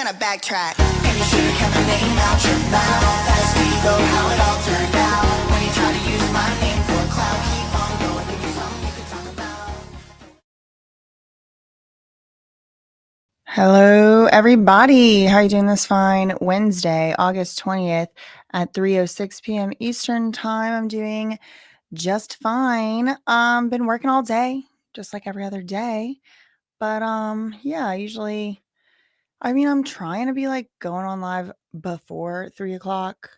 gonna backtrack. And you should've kept my name out your mouth. As we go, how it all turned out. When you try to use my name for clout, keep on going, give me something you can talk about. Hello, everybody. How are you doing this fine Wednesday, August 20th at 3:06 p.m. Eastern time? I'm doing just fine. Been working all day, just like every other day. But yeah, usually I'm trying to be like going on live before 3 o'clock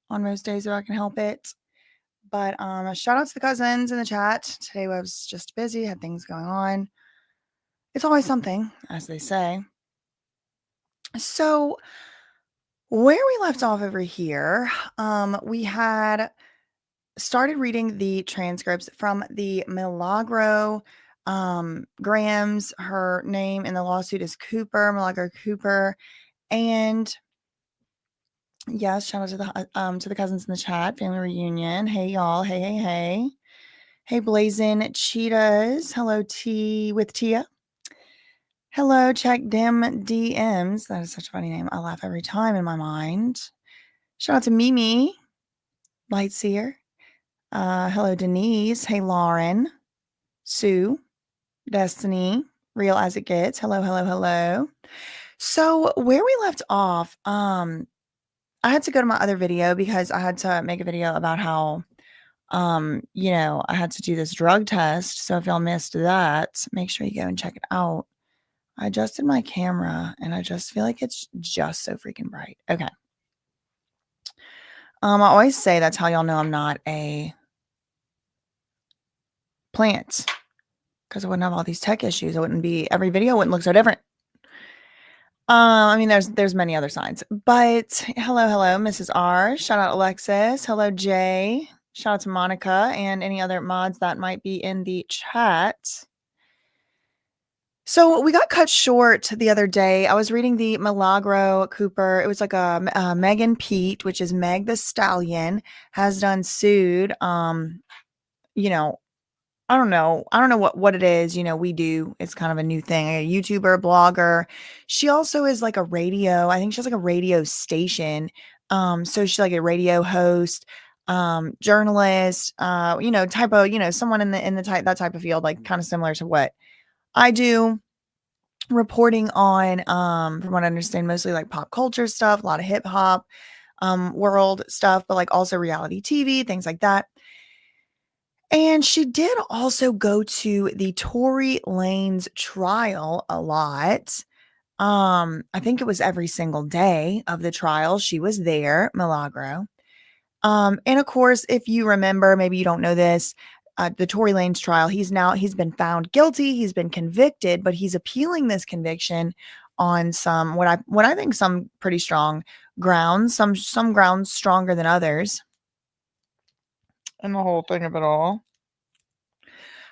on most days if I can help it. But shout out to the cousins in the chat. Today I was just busy, had things going on. It's always something, as they say. So where we left off over here, we had started reading the transcripts from the Milagro Grams. Her name in the lawsuit is Cooper, Milagro Cooper. And yes, shout out to the cousins in the chat, family reunion. Hey y'all, hey. Hey Blazing Cheetahs. Hello T with Tia. Hello, check dim DMs. That is such a funny name. I laugh every time in my mind. Shout out to Mimi, Lightseer. Hello, Denise. Hey, Lauren. Sue. Destiny. Real as it gets. Hello. So where we left off, I had to go to my other video because I had to make a video about how, I had to do this drug test. So if y'all missed that, make sure you go and check it out. I adjusted my camera and I just feel like it's just so freaking bright. Okay. I always say that's how y'all know I'm not a plant, because I wouldn't have all these tech issues. Every video wouldn't look so different. There's many other signs, but hello, Mrs. R. Shout out Alexis. Hello, Jay. Shout out to Monica and any other mods that might be in the chat. So we got cut short the other day. I was reading the Milagro Cooper. It was like a Megan Pete, which is Meg the Stallion, has done sued. I don't know what it is. We do. It's kind of a new thing. A YouTuber, blogger. She also is like a radio. I think she has like a radio station. So she's like a radio host, journalist. Someone in that type of field, like kind of similar to what I do, reporting on, from what I understand, mostly like pop culture stuff, a lot of hip hop, world stuff, but like also reality TV, things like that. And she did also go to the Tory Lanez trial a lot. I think it was every single day of the trial. She was there, Milagro. And of course, if you remember, maybe you don't know this, the Tory Lanez trial, he's been found guilty. He's been convicted, but he's appealing this conviction on some, what I think some pretty strong grounds, some grounds stronger than others. And the whole thing of it all.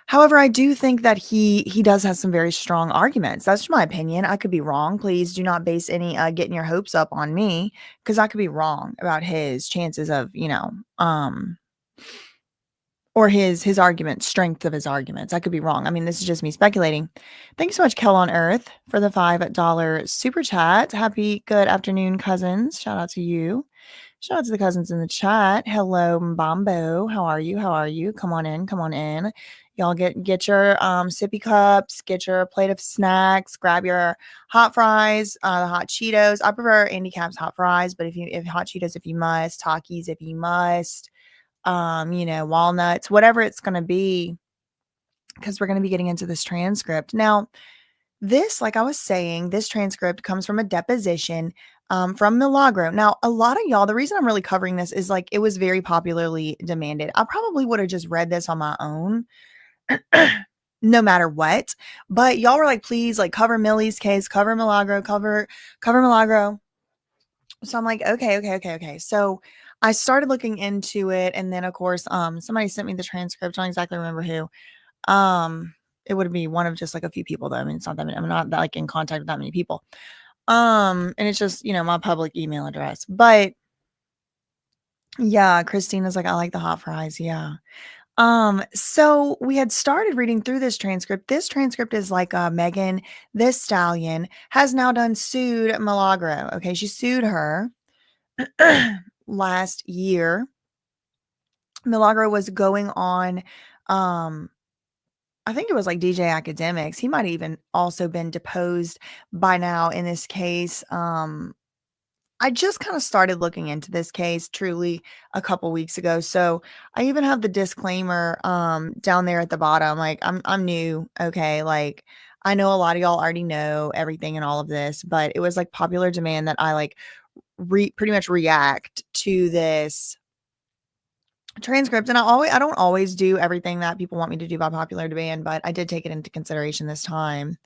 However, I do think that he does have some very strong arguments. That's my opinion. I could be wrong. Please do not base any getting your hopes up on me, because I could be wrong about his chances of, or his arguments, strength of his arguments. I could be wrong. This is just me speculating. Thank you so much, Kel on Earth, for the $5 super chat. Happy good afternoon, cousins. Shout out to you. Shout out to the cousins in the chat. Hello, Mbambo. How are you? Come on in. Y'all get your sippy cups, get your plate of snacks, grab your hot fries, the hot Cheetos. I prefer Andy Cap's hot fries, but if hot Cheetos if you must, Takis if you must, walnuts, whatever it's gonna be, because we're gonna be getting into this transcript. Now, this, like I was saying, this transcript comes from a deposition from Milagro. Now, a lot of y'all, the reason I'm really covering this is like it was very popularly demanded. I probably would have just read this on my own, no matter what. But y'all were like, please, like, cover Millie's case, cover Milagro, cover Milagro. So I'm like, okay. So I started looking into it, and then of course, somebody sent me the transcript. I don't exactly remember who. It would be one of just like a few people though. It's not that many. I'm not like in contact with that many people. And it's just, my public email address. But yeah, Christina's like, I like the hot fries. Yeah. So we had started reading through this transcript. This transcript is like Megan this stallion has now done sued Milagro. Okay, she sued her last year. Milagro was going on I think it was like DJ Academics. He might have even also been deposed by now in this case. I just kind of started looking into this case truly a couple weeks ago. So I even have the disclaimer down there at the bottom. Like I'm new, okay? Like I know a lot of y'all already know everything and all of this, but it was like popular demand that I like pretty much react to this transcript. And I don't always do everything that people want me to do by popular demand, but I did take it into consideration this time.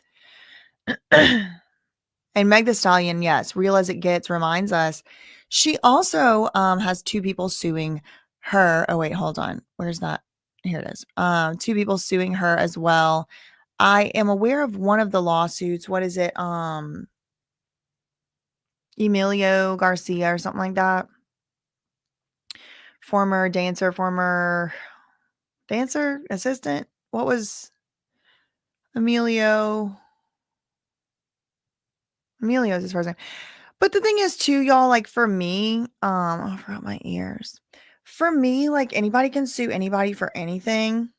And Meg Thee Stallion, yes, real as it gets, reminds us. She also has two people suing her. Oh wait, hold on. Where's that? Here it is. Two people suing her as well. I am aware of one of the lawsuits. What is it? Emilio Garcia or something like that. Former dancer, assistant. What was Emilio's his first name. But the thing is too, y'all, like for me, I forgot my ears. For me, like anybody can sue anybody for anything.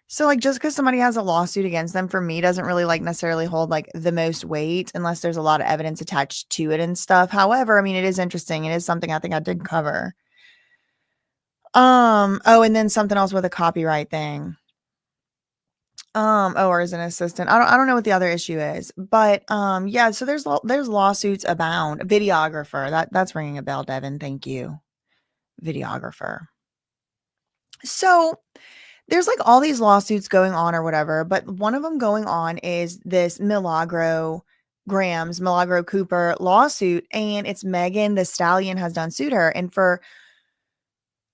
So like just because somebody has a lawsuit against them for me doesn't really like necessarily hold like the most weight unless there's a lot of evidence attached to it and stuff. However, I mean it is interesting. It is something I think I did cover. Oh, and then something else with a copyright thing. Or as an assistant. I don't know what the other issue is, but yeah, so there's lawsuits abound. Videographer. That's ringing a bell, Devin. Thank you. Videographer. So there's like all these lawsuits going on or whatever, but one of them going on is this Milagro Cooper lawsuit, and it's Megan Thee Stallion has done sued her, and for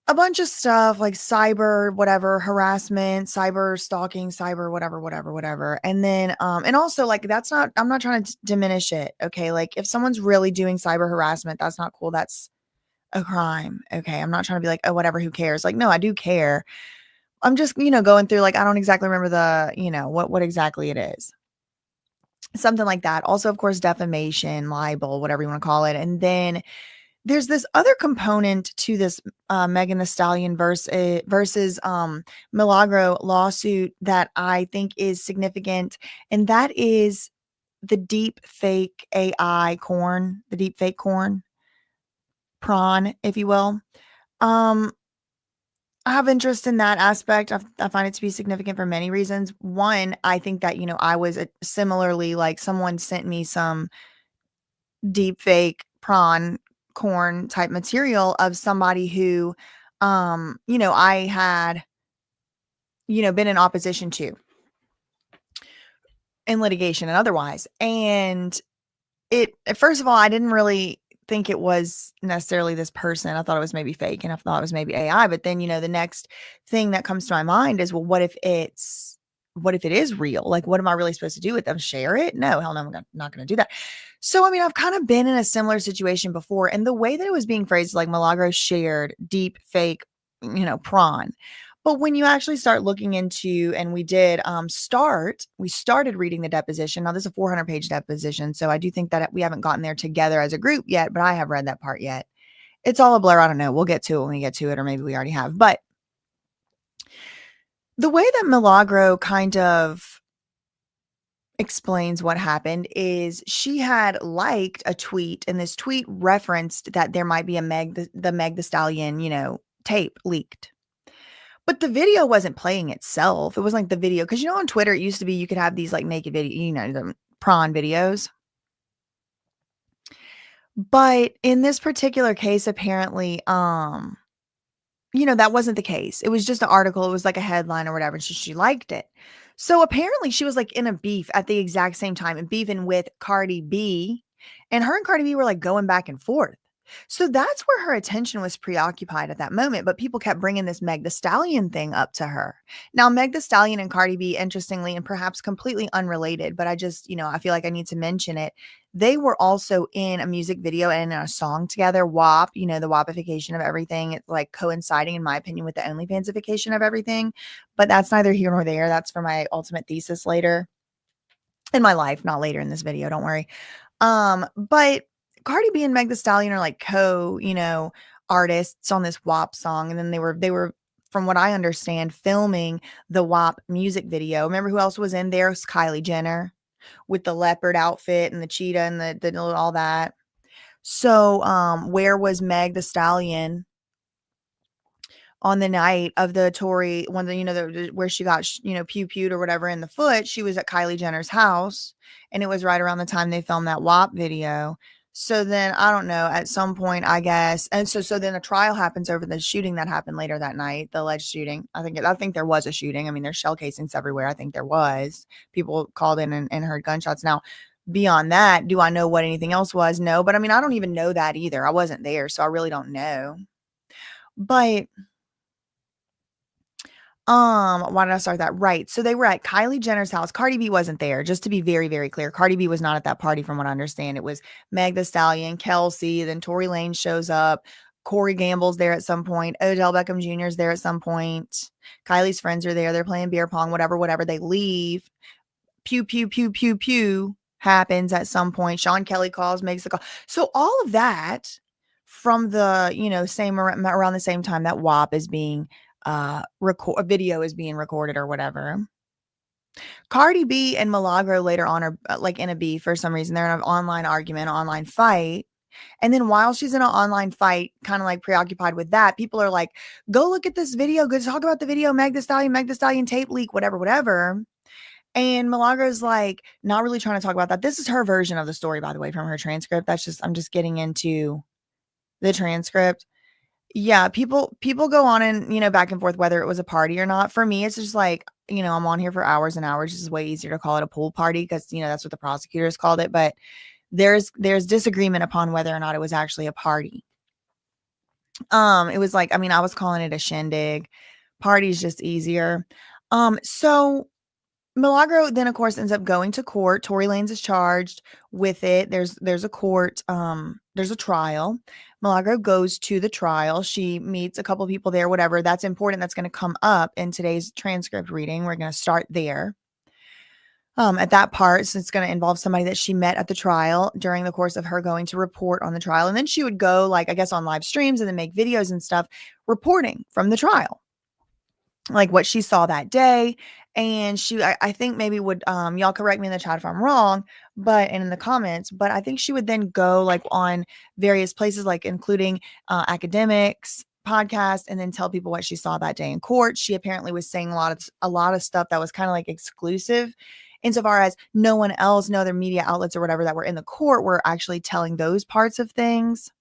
a bunch of stuff like cyber whatever harassment, cyber stalking, cyber whatever. And then and also like I'm not trying to diminish it, okay? Like if someone's really doing cyber harassment, that's not cool. That's a crime. Okay? I'm not trying to be like, "Oh, whatever, who cares?" Like no, I do care. I'm just, going through like I don't exactly remember the, what exactly it is. Something like that. Also, of course, defamation, libel, whatever you want to call it. And then there's this other component to this Megan Thee Stallion versus Milagro lawsuit that I think is significant, and that is the deep fake AI corn, the deep fake corn, prawn, if you will. I have interest in that aspect. I find it to be significant for many reasons. One, I think that, I was similarly like someone sent me some deep fake prawn corn type material of somebody who, I had, been in opposition to in litigation and otherwise. And first of all, I didn't really think it was necessarily this person. I thought it was maybe fake and I thought it was maybe AI. But then, the next thing that comes to my mind is, well, what if it is real? Like, what am I really supposed to do with them? Share it? No, hell no, I'm not going to do that. So, I mean, I've kind of been in a similar situation before. And the way that it was being phrased, like Milagro shared deep fake, prawn. But when you actually start looking into, and we did we started reading the deposition. Now, this is a 400-page deposition. So I do think that we haven't gotten there together as a group yet, but I have read that part yet. It's all a blur. I don't know. We'll get to it when we get to it, or maybe we already have. But the way that Milagro kind of explains what happened is she had liked a tweet, and this tweet referenced that there might be a Meg Thee Stallion, tape leaked. But the video wasn't playing itself. It wasn't like the video, because on Twitter it used to be you could have these like naked video, the prawn videos. But in this particular case, apparently, that wasn't the case. It was just an article. It was like a headline or whatever. And she liked it. So apparently she was like in a beef at the exact same time and beefing with Cardi B. And her and Cardi B were like going back and forth. So that's where her attention was preoccupied at that moment, but people kept bringing this Meg Thee Stallion thing up to her. Now, Meg Thee Stallion and Cardi B, interestingly, and perhaps completely unrelated, but I just, I feel like I need to mention it. They were also in a music video and in a song together, WAP, the WAPification of everything. It's like coinciding, in my opinion, with the OnlyFansification of everything. But that's neither here nor there. That's for my ultimate thesis later in my life, not later in this video. Don't worry. But Cardi B and Meg Thee Stallion are like artists on this WAP song, and then they were, from what I understand, filming the WAP music video. Remember who else was in there? It was Kylie Jenner with the leopard outfit and the cheetah and the all that. So, where was Meg Thee Stallion on the night of the Tory when where she got pew-pewed or whatever in the foot? She was at Kylie Jenner's house, and it was right around the time they filmed that WAP video. So then I don't know, at some point, I guess, and so then a trial happens over the shooting that happened later that night, the alleged shooting. I think there was a shooting. I mean, there's shell casings everywhere. I think there was. People called in and heard gunshots. Now, beyond that, do I know what anything else was? No, but I mean, I don't even know that either. I wasn't there, so I really don't know. But why did I start that? Right. So they were at Kylie Jenner's house. Cardi B wasn't there. Just to be very, very clear, Cardi B was not at that party from what I understand. It was Meg Thee Stallion, Kelsey, then Tory Lanez shows up. Corey Gamble's there at some point. Odell Beckham Jr. is there at some point. Kylie's friends are there. They're playing beer pong, whatever. They leave. Pew, pew, pew, pew, pew happens at some point. Sean Kelly calls, makes a call. So all of that from the, same around the same time that WAP is being a video is being recorded or whatever. Cardi B and Milagro later on are like in a beef for some reason. They're in an online argument, online fight. And then while she's in an online fight, kind of like preoccupied with that, people are like, go look at this video. Go talk about the video. Meg Thee Stallion tape leak, whatever. And Milagro's like not really trying to talk about that. This is her version of the story, by the way, from her transcript. I'm just getting into the transcript. Yeah, people go on and, back and forth whether it was a party or not. For me, it's just like, I'm on here for hours and hours. It's just way easier to call it a pool party because, that's what the prosecutors called it. But there's disagreement upon whether or not it was actually a party. It was like, I was calling it a shindig. Party's just easier. So Milagro then, of course, ends up going to court. Tory Lanez is charged with it. There's a court. There's a trial. Milagro goes to the trial. She meets a couple people there, whatever. That's important. That's going to come up in today's transcript reading. We're going to start there. At that part, so it's going to involve somebody that she met at the trial during the course of her going to report on the trial. And then she would go, like, I guess, on live streams and then make videos and stuff reporting from the trial, like what she saw that day. And I think maybe would, y'all correct me in the chat if I'm wrong, and in the comments, but I think she would then go like on various places, like including academics, podcasts, and then tell people what she saw that day in court. She apparently was saying a lot of stuff that was kind of like exclusive insofar as no other media outlets or whatever that were in the court were actually telling those parts of things.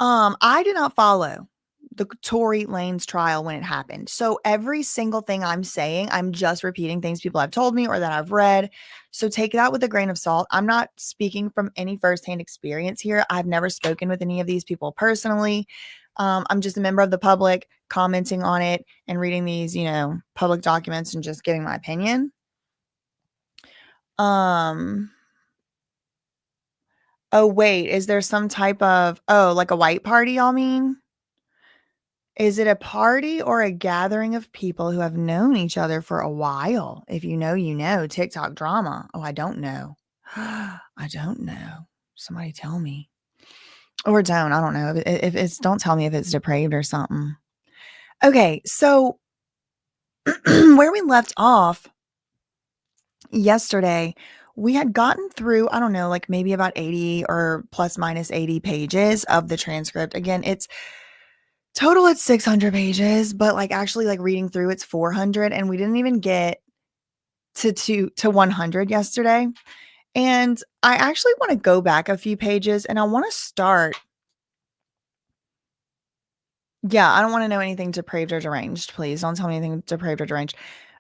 I did not follow the Tory Lanez trial when it happened. So every single thing I'm saying, I'm just repeating things people have told me or that I've read. So take that with a grain of salt. I'm not speaking from any firsthand experience here. I've never spoken with any of these people personally. I'm just a member of the public commenting on it and reading these, public documents and just giving my opinion. Oh, wait, is there some type of, like a white party, y'all mean? Is it a party or a gathering of people who have known each other for a while? If you know, you know. TikTok drama. Oh, I don't know. I don't know. Somebody tell me. Or don't. I don't know. If it's, don't tell me if it's depraved or something. Okay, so where we left off yesterday, we had gotten through, I don't know, like maybe about 80 or plus minus 80 pages of the transcript. Again, it's 600 pages, but like actually like reading through it's 400, and we didn't even get to 100 yesterday. And I actually want to go back a few pages and I want to start. Yeah, I don't want to know anything depraved or deranged. Please don't tell me anything depraved or deranged.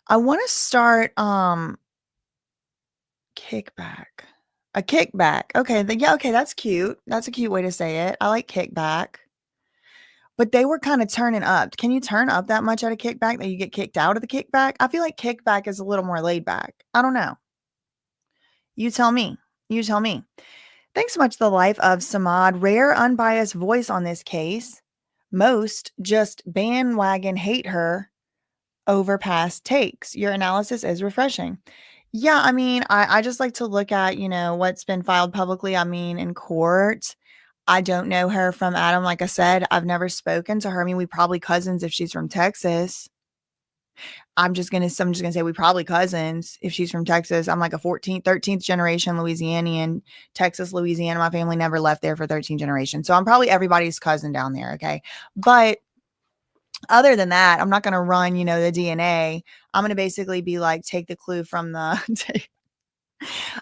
I want to start kickback. A kickback. Okay, yeah, okay, that's cute. That's a cute way to say it. I like kickback. But they were kinda turning up. Can you turn up that much at a kickback that you get kicked out of the kickback? I feel like kickback is a little more laid back. I don't know. You tell me. You tell me. Thanks so much, The Life of Samad. Rare, unbiased voice on this case. Most just bandwagon hate her over past takes. Your analysis is refreshing. Yeah, I mean, I just like to look at, what's been filed publicly. I mean, in court. I don't know her from Adam. Like I said, I've never spoken to her. I mean, we probably cousins if she's from Texas. I'm just gonna say we probably cousins if she's from Texas. I'm like a 14th, 13th generation Louisianian, Texas, Louisiana. My family never left there for 13 generations. So I'm probably everybody's cousin down there. Okay. But other than that, I'm not gonna run, the DNA. I'm gonna basically be like, take the clue from the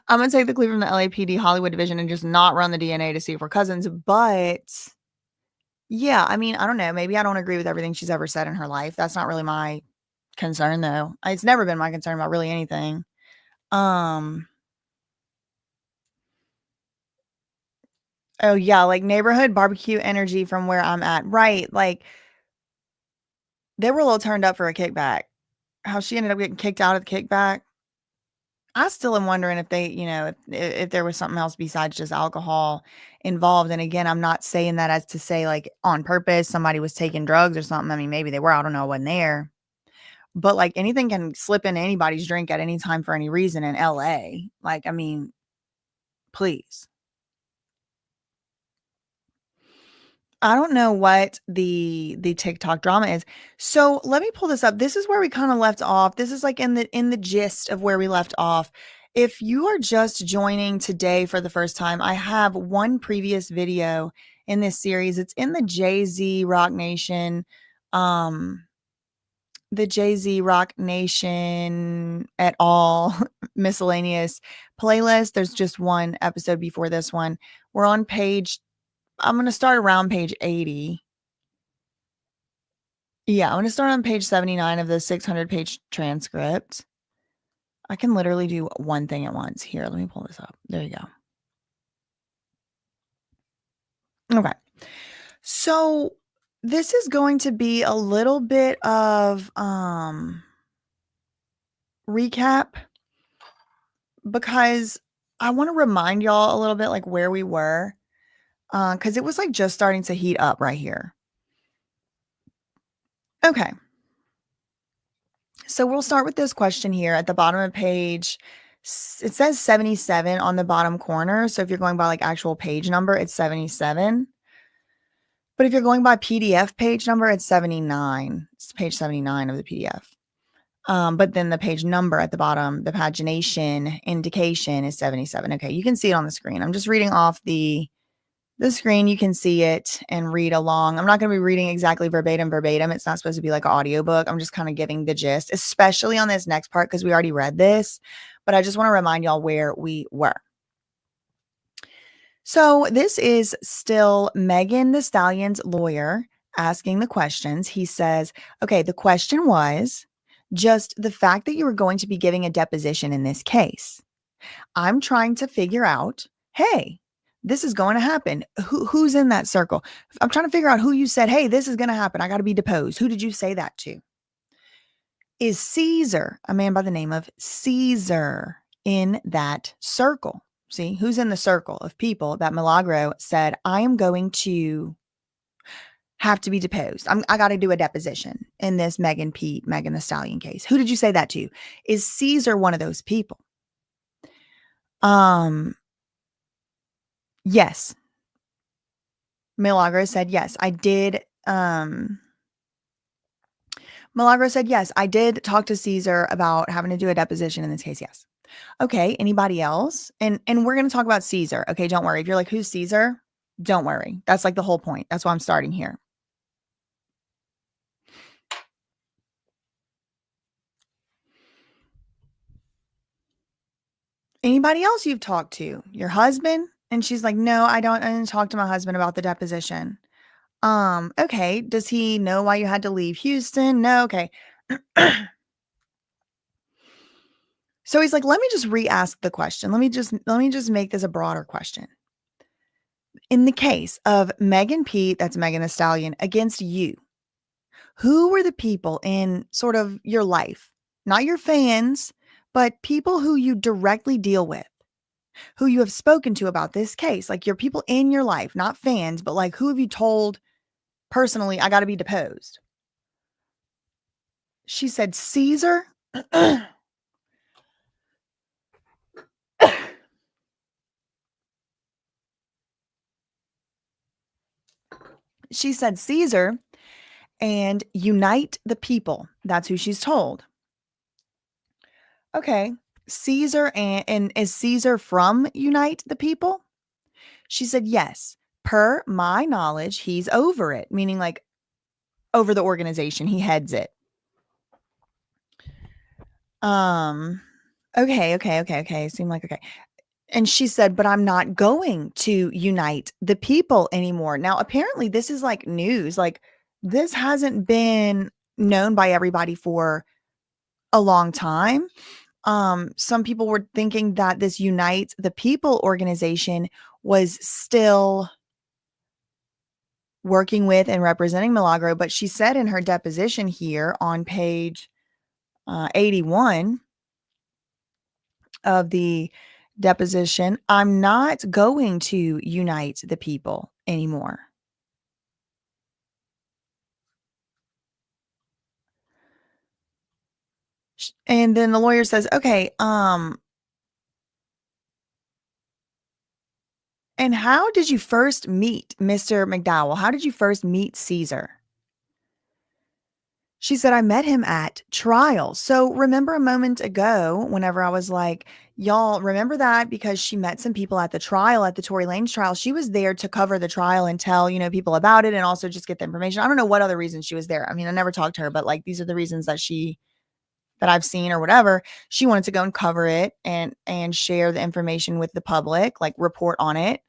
I'm gonna take the clue from the LAPD Hollywood division and just not run the DNA to see if we're cousins. But yeah, I mean, I don't know. Maybe I don't agree with everything she's ever said in her life. That's not really my concern though. It's never been my concern about really anything. Um oh yeah, like neighborhood barbecue energy from where I'm at. Right. Like they were a little turned up for a kickback. How she ended up getting kicked out of the kickback. I still am wondering if they, if there was something else besides just alcohol involved. And again, I'm not saying that as to say like on purpose somebody was taking drugs or something. I mean, maybe they were. I don't know. I wasn't there. But like anything can slip in anybody's drink at any time for any reason in LA. Like, I mean, please. I don't know what the TikTok drama is. So let me pull this up. This is where we kind of left off. This is like in the gist of where we left off. If you are just joining today for the first time, I have one previous video in this series. It's in um, the Jay-Z Rock Nation et al. Miscellaneous playlist. There's just one episode before this one. We're on I'm going to start around page 80. Yeah, I'm going to start on page 79 of the 600-page transcript. I can literally do one thing at once. Here, let me pull this up. There you go. Okay. So this is going to be a little bit of recap because I want to remind y'all a little bit like where we were because it was like just starting to heat up right here. Okay. So we'll start with this question here at the bottom of page. It says 77 on the bottom corner. So if you're going by like actual page number, it's 77. But if you're going by PDF page number, it's 79. It's page 79 of the PDF. But then the page number at the bottom, the pagination indication is 77. Okay, you can see it on the screen. I'm just reading off the screen. You can see it and read along. I'm not going to be reading exactly verbatim. It's not supposed to be like an audiobook. I'm just kind of giving the gist, especially on this next part because we already read this. But I just want to remind y'all where we were. So this is still Megan Thee Stallion's lawyer asking the questions. He says, okay, the question was just the fact that you were going to be giving a deposition in this case. I'm trying to figure out, hey, this is going to happen. Who's in that circle? I'm trying to figure out who you said, hey, this is going to happen. I got to be deposed. Who did you say that to? Is Caesar, a man by the name of Caesar, in that circle? See, who's in the circle of people that Milagro said, I am going to have to be deposed. I got to do a deposition in this Megan Thee Stallion case. Who did you say that to? Is Caesar one of those people? Yes. Milagro said, yes, I did. Milagro said, yes, I did talk to Caesar about having to do a deposition in this case. Yes. Okay. Anybody else? And we're going to talk about Caesar. Okay. Don't worry. If you're like, who's Caesar? Don't worry. That's like the whole point. That's why I'm starting here. Anybody else you've talked to? Your husband? And she's like, no, I didn't talk to my husband about the deposition. Okay. Does he know why you had to leave Houston? No. Okay. So he's like, let me just re-ask the question. Let me just make this a broader question. In the case of Megan P, that's Megan Thee Stallion, against you, who were the people in sort of your life, not your fans, but people who you directly deal with, who you have spoken to about this case, like your people in your life, not fans, but like who have you told personally, I got to be deposed? She said, Caesar. She said, Caesar and unite the people. That's who she's told. Okay. Caesar and is Caesar from Unite the People? She said, yes. Per my knowledge, he's over it, meaning like over the organization. He heads it. Okay. Seemed like okay. And she said, but I'm not going to unite the people anymore. Now, apparently, this is like news. Like, this hasn't been known by everybody for a long time. Some people were thinking that this Unite the People organization was still working with and representing Milagro, but she said in her deposition here on page 81 of the deposition, I'm not going to unite the people anymore. And then the lawyer says, okay, and how did you first meet Mr. McDowell? How did you first meet Caesar? She said, I met him at trial. So remember a moment ago, whenever I was like, y'all remember that because she met some people at the trial, at the Tory Lanez trial. She was there to cover the trial and tell, people about it and also just get the information. I don't know what other reasons she was there. I mean, I never talked to her, but like, these are the reasons that I've seen or whatever. She wanted to go and cover it and share the information with the public, like report on it.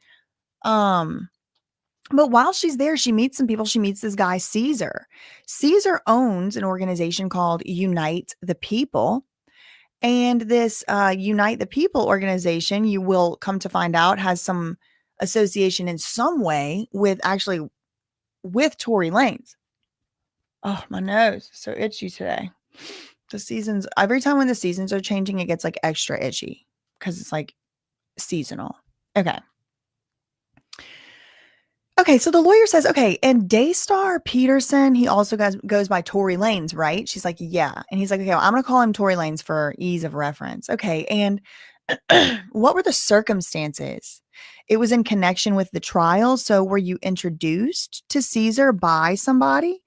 But while she's there, she meets some people. She meets this guy, Caesar. Caesar owns an organization called Unite the People. And this Unite the People organization, you will come to find out, has some association in some way with Tory Lanez. Oh, my nose is so itchy today. Every time when the seasons are changing, it gets like extra itchy because it's like seasonal. Okay, so the lawyer says, okay, and Daystar Peterson, he also goes by Tory Lanez, right? She's like, yeah. And he's like, okay, well, I'm going to call him Tory Lanez for ease of reference. Okay, and what were the circumstances? It was in connection with the trial. So were you introduced to Caesar by somebody?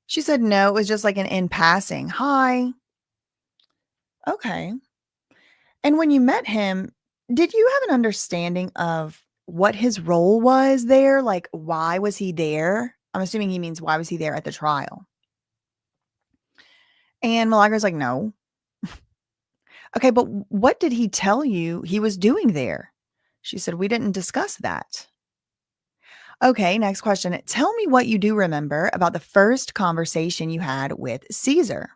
She said, no, it was just like an in passing. Hi. Okay. And when you met him, did you have an understanding of what his role was there? Like, why was he there? I'm assuming he means why was he there at the trial? And Milagro's like, no. Okay, but what did he tell you he was doing there? She said, we didn't discuss that. Okay, next question. Tell me what you do remember about the first conversation you had with Caesar.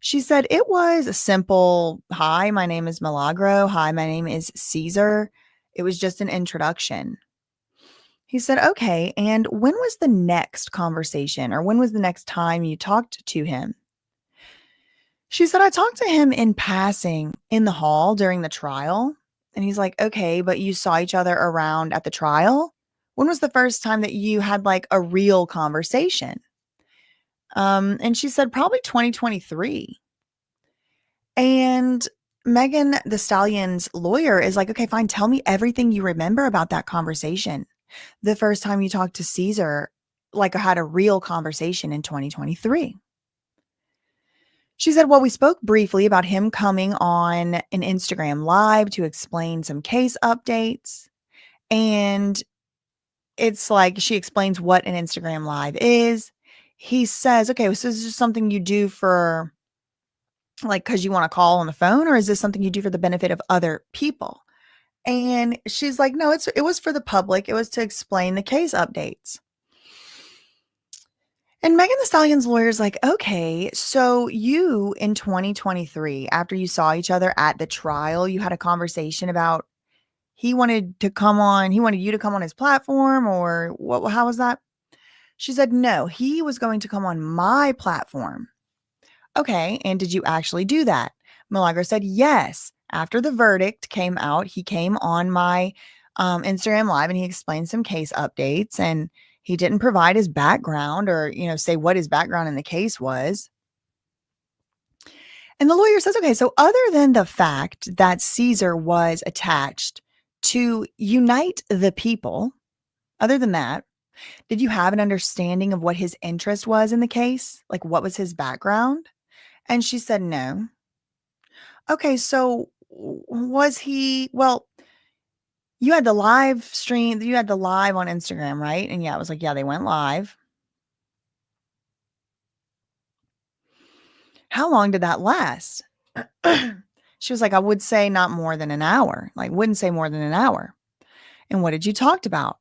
She said, it was a simple, hi, my name is Milagro. Hi, my name is Caesar. It was just an introduction. He said, okay, and when was the next conversation or when was the next time you talked to him? She said, I talked to him in passing in the hall during the trial. And he's like, okay, but you saw each other around at the trial? When was the first time that you had like a real conversation? And she said, probably 2023. And Megan Thee Stallion's lawyer is like, okay, fine. Tell me everything you remember about that conversation. The first time you talked to Caesar, like I had a real conversation in 2023. She said, well, we spoke briefly about him coming on an Instagram live to explain some case updates. And it's like she explains what an Instagram live is. He says, okay, so this is just something you do for like, because you want to call on the phone, or is this something you do for the benefit of other people? And she's like, no, it was for the public. It was to explain the case updates. And Megan Thee Stallion's lawyer's like, okay, so you in 2023, after you saw each other at the trial, you had a conversation about he wanted you to come on his platform, or what, how was that? She said, no, he was going to come on my platform. Okay, and did you actually do that? Milagro said, yes. After the verdict came out, he came on my Instagram Live and he explained some case updates, and he didn't provide his background or, say what his background in the case was. And the lawyer says, okay, so other than the fact that Caesar was attached to unite the people, other than that, did you have an understanding of what his interest was in the case? Like, what was his background? And she said, no. Okay, so was he, well, you had the live stream, you had the live on Instagram, right? And yeah, it was like, yeah, they went live. How long did that last? She was like, I would say not more than an hour. Like, wouldn't say more than an hour. And what did you talk about?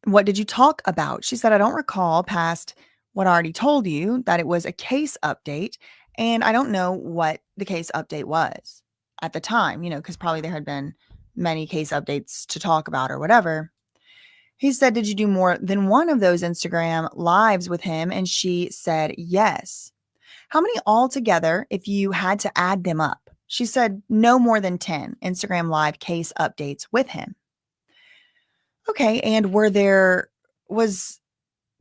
What did you talk about? She said, I don't recall past what I already told you, that it was a case update. And I don't know what the case update was at the time, because probably there had been many case updates to talk about or whatever. He said, did you do more than one of those Instagram lives with him? And she said, yes. How many altogether, if you had to add them up? She said, no more than 10 Instagram live case updates with him. Okay, and was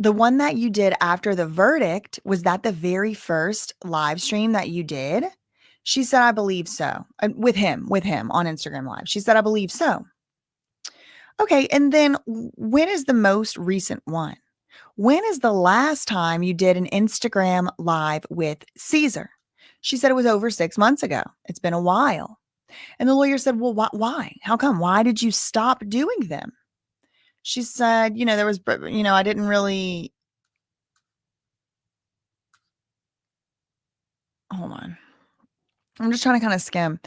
the one that you did after the verdict, was that the very first live stream that you did? She said, I believe so. With him on Instagram Live. She said, I believe so. Okay, and then when is the most recent one? When is the last time you did an Instagram Live with Caesar? She said it was over 6 months ago. It's been a while. And the lawyer said, well, why? How come? Why did you stop doing them? She said, there was, I didn't really, hold on. I'm just trying to kind of skim.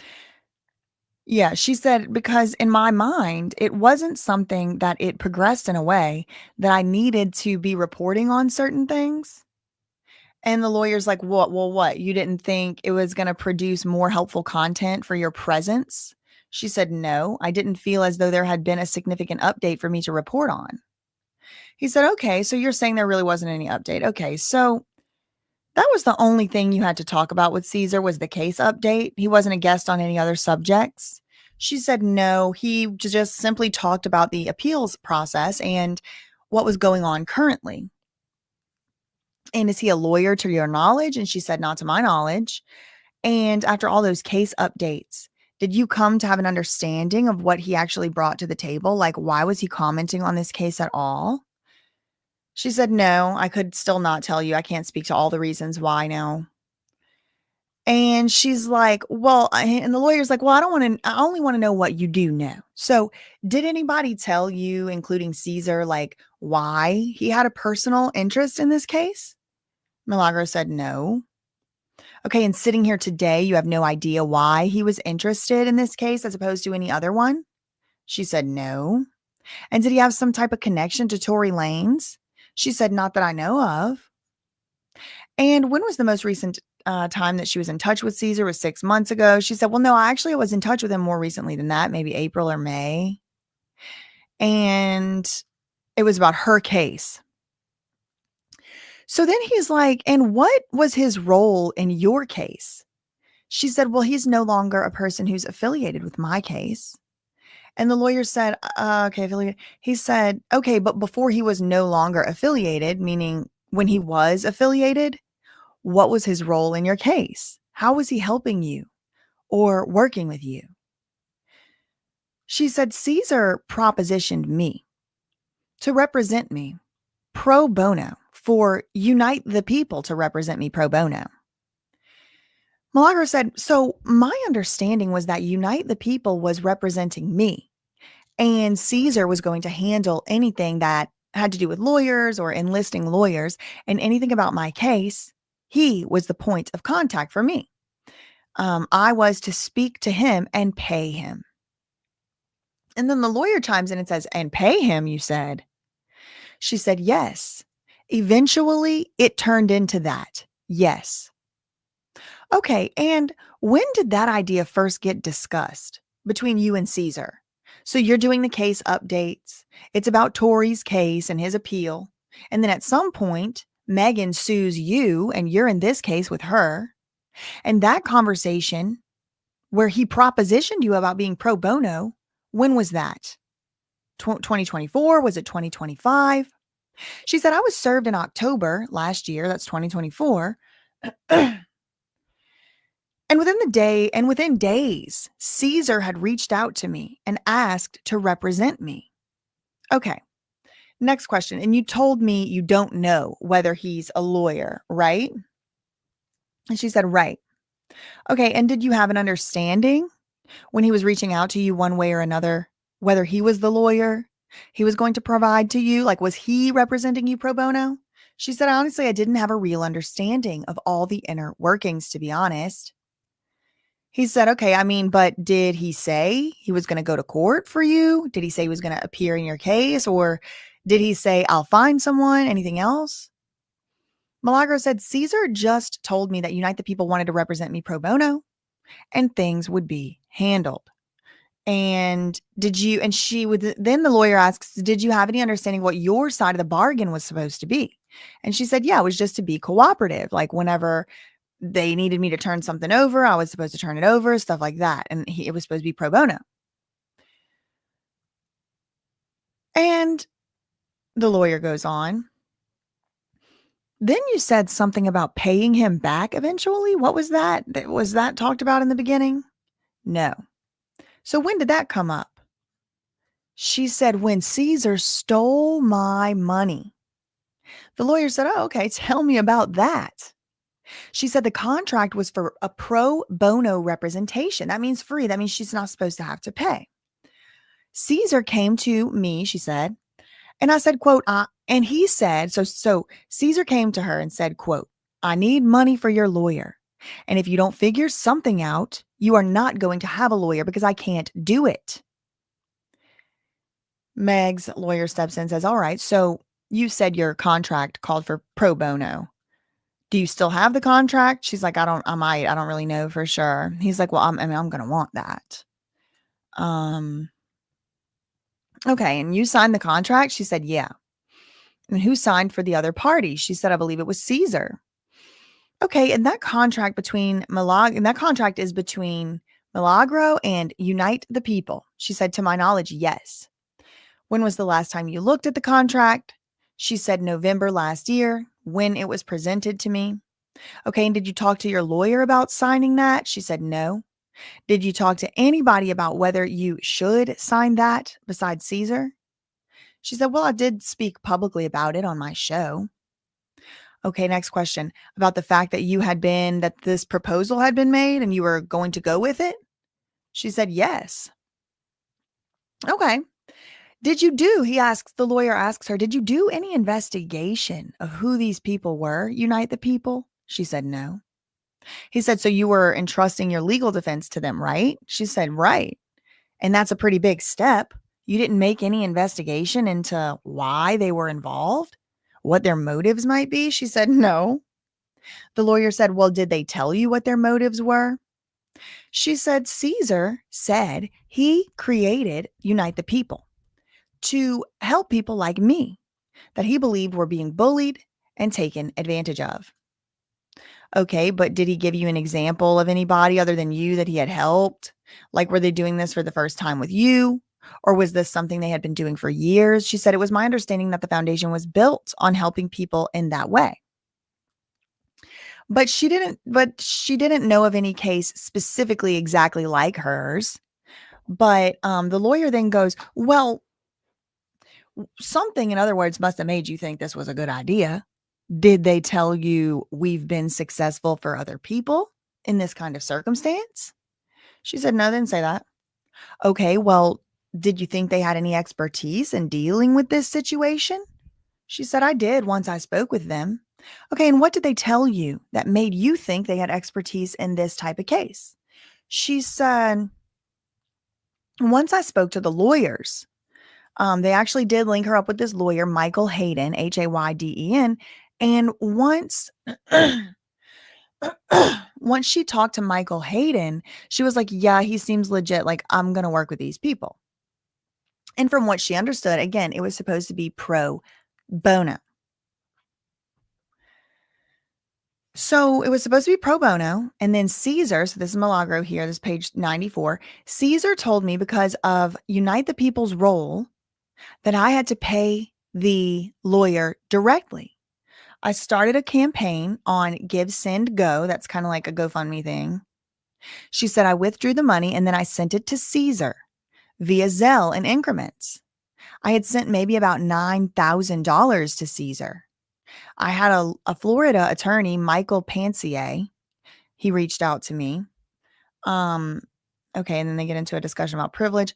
Yeah, she said, because in my mind, it wasn't something that it progressed in a way that I needed to be reporting on certain things. And the lawyer's like, what? Well, what? You didn't think it was going to produce more helpful content for your presence? She said, no, I didn't feel as though there had been a significant update for me to report on. He said, okay, so you're saying there really wasn't any update. Okay, so that was the only thing you had to talk about with Caesar, was the case update. He wasn't a guest on any other subjects. She said, no, he just simply talked about the appeals process and what was going on currently. And is he a lawyer to your knowledge? And she said, not to my knowledge. And after all those case updates, did you come to have an understanding of what he actually brought to the table? Like, why was he commenting on this case at all? She said, no, I could still not tell you. I can't speak to all the reasons why now. And she's like, well, and the lawyer's like, well, I only want to know what you do know. So did anybody tell you, including Caesar, like why he had a personal interest in this case? Milagro said, no. Okay, and sitting here today, you have no idea why he was interested in this case as opposed to any other one? She said, no. And did he have some type of connection to Tory Lanez? She said, not that I know of. And when was the most recent time that she was in touch with Caesar? Was 6 months ago. She said, well, no, I was in touch with him more recently than that, maybe April or May. And it was about her case. So then he's like, and what was his role in your case? She said, well, he's no longer a person who's affiliated with my case. And the lawyer said, okay, affiliated. He said, okay, but before he was no longer affiliated, meaning when he was affiliated, what was his role in your case? How was he helping you or working with you? She said, Caesar propositioned me to represent me pro bono, for Unite the People to represent me pro bono. Milagro said, so my understanding was that Unite the People was representing me, and Caesar was going to handle anything that had to do with lawyers or enlisting lawyers, and anything about my case, he was the point of contact for me. I was to speak to him and pay him. And then the lawyer chimes in and says, and pay him, you said? She said, yes. Eventually, it turned into that. Yes. Okay, and when did that idea first get discussed between you and Caesar? So you're doing the case updates. It's about Tory's case and his appeal. And then at some point, Megan sues you and you're in this case with her. And that conversation where he propositioned you about being pro bono, when was that? 2024? Was it 2025? She said, I was served in October last year. That's 2024. And within days, Caesar had reached out to me and asked to represent me. Okay, next question. And you told me you don't know whether he's a lawyer, right? And she said, right. Okay, and did you have an understanding when he was reaching out to you one way or another, whether he was the lawyer he was going to provide to you? Like, was he representing you pro bono? She said, honestly, I didn't have a real understanding of all the inner workings, to be honest. He said, okay, I mean, but did he say he was going to go to court for you? Did he say he was going to appear in your case? Or did he say, I'll find someone? Anything else? Milagro said, Caesar just told me that Unite the People wanted to represent me pro bono and things would be handled. And then the lawyer asks, did you have any understanding what your side of the bargain was supposed to be? And she said, yeah, it was just to be cooperative. Like whenever they needed me to turn something over, I was supposed to turn it over, stuff like that. And it was supposed to be pro bono. And the lawyer goes on. Then you said something about paying him back eventually. What was that? Was that talked about in the beginning? No. So when did that come up? She said, when Caesar stole my money. The lawyer said, oh, okay, tell me about that. She said the contract was for a pro bono representation. That means free. That means she's not supposed to have to pay. Caesar came to me, she said, and I said, quote, and he said, so Caesar came to her and said, quote, I need money for your lawyer. And if you don't figure something out, you are not going to have a lawyer because I can't do it. Meg's lawyer steps in and says, all right, so you said your contract called for pro bono. Do you still have the contract? She's like, I don't really know for sure. He's like, well, I'm going to want that. Okay. And you signed the contract? She said, yeah. And who signed for the other party? She said, I believe it was Caesar. Okay. And that contract is between Milagro and Unite the People. She said, to my knowledge, yes. When was the last time you looked at the contract? She said November last year when it was presented to me. Okay, and did you talk to your lawyer about signing that? She said no. Did you talk to anybody about whether you should sign that besides Caesar? She said, well, I did speak publicly about it on my show. Okay, next question. About the fact that this proposal had been made and you were going to go with it? She said yes. Okay. The lawyer asks her, did you do any investigation of who these people were, Unite the People? She said no. He said, so you were entrusting your legal defense to them, right? She said, right. And that's a pretty big step. You didn't make any investigation into why they were involved, what their motives might be? She said, no. The lawyer said, well, did they tell you what their motives were? She said, Caesar said he created Unite the People to help people like me that he believed were being bullied and taken advantage of. Okay, but did he give you an example of anybody other than you that he had helped? Like, were they doing this for the first time with you? Or was this something they had been doing for years? She said, it was my understanding that the foundation was built on helping people in that way. But she didn't know of any case specifically exactly like hers. But the lawyer then goes, well, something, in other words, must have made you think this was a good idea. Did they tell you we've been successful for other people in this kind of circumstance? She said, no, they didn't say that. Okay, well, did you think they had any expertise in dealing with this situation? She said, I did once I spoke with them. Okay, and what did they tell you that made you think they had expertise in this type of case? She said, once I spoke to the lawyers, They actually did link her up with this lawyer, Michael Hayden, Hayden. And once she talked to Michael Hayden, she was like, yeah, he seems legit. Like, I'm going to work with these people. And from what she understood, again, it was supposed to be pro bono. So it was supposed to be pro bono. And then Caesar, so this is Milagro here, this page 94. Caesar told me because of Unite the People's role that I had to pay the lawyer directly. I started a campaign on Give, Send, Go. That's kind of like a GoFundMe thing. She said I withdrew the money and then I sent it to Caesar via Zelle in increments. I had sent maybe about $9,000 to Caesar. I had a Florida attorney, Michael Pansier. He reached out to me. Okay, and then they get into a discussion about privilege.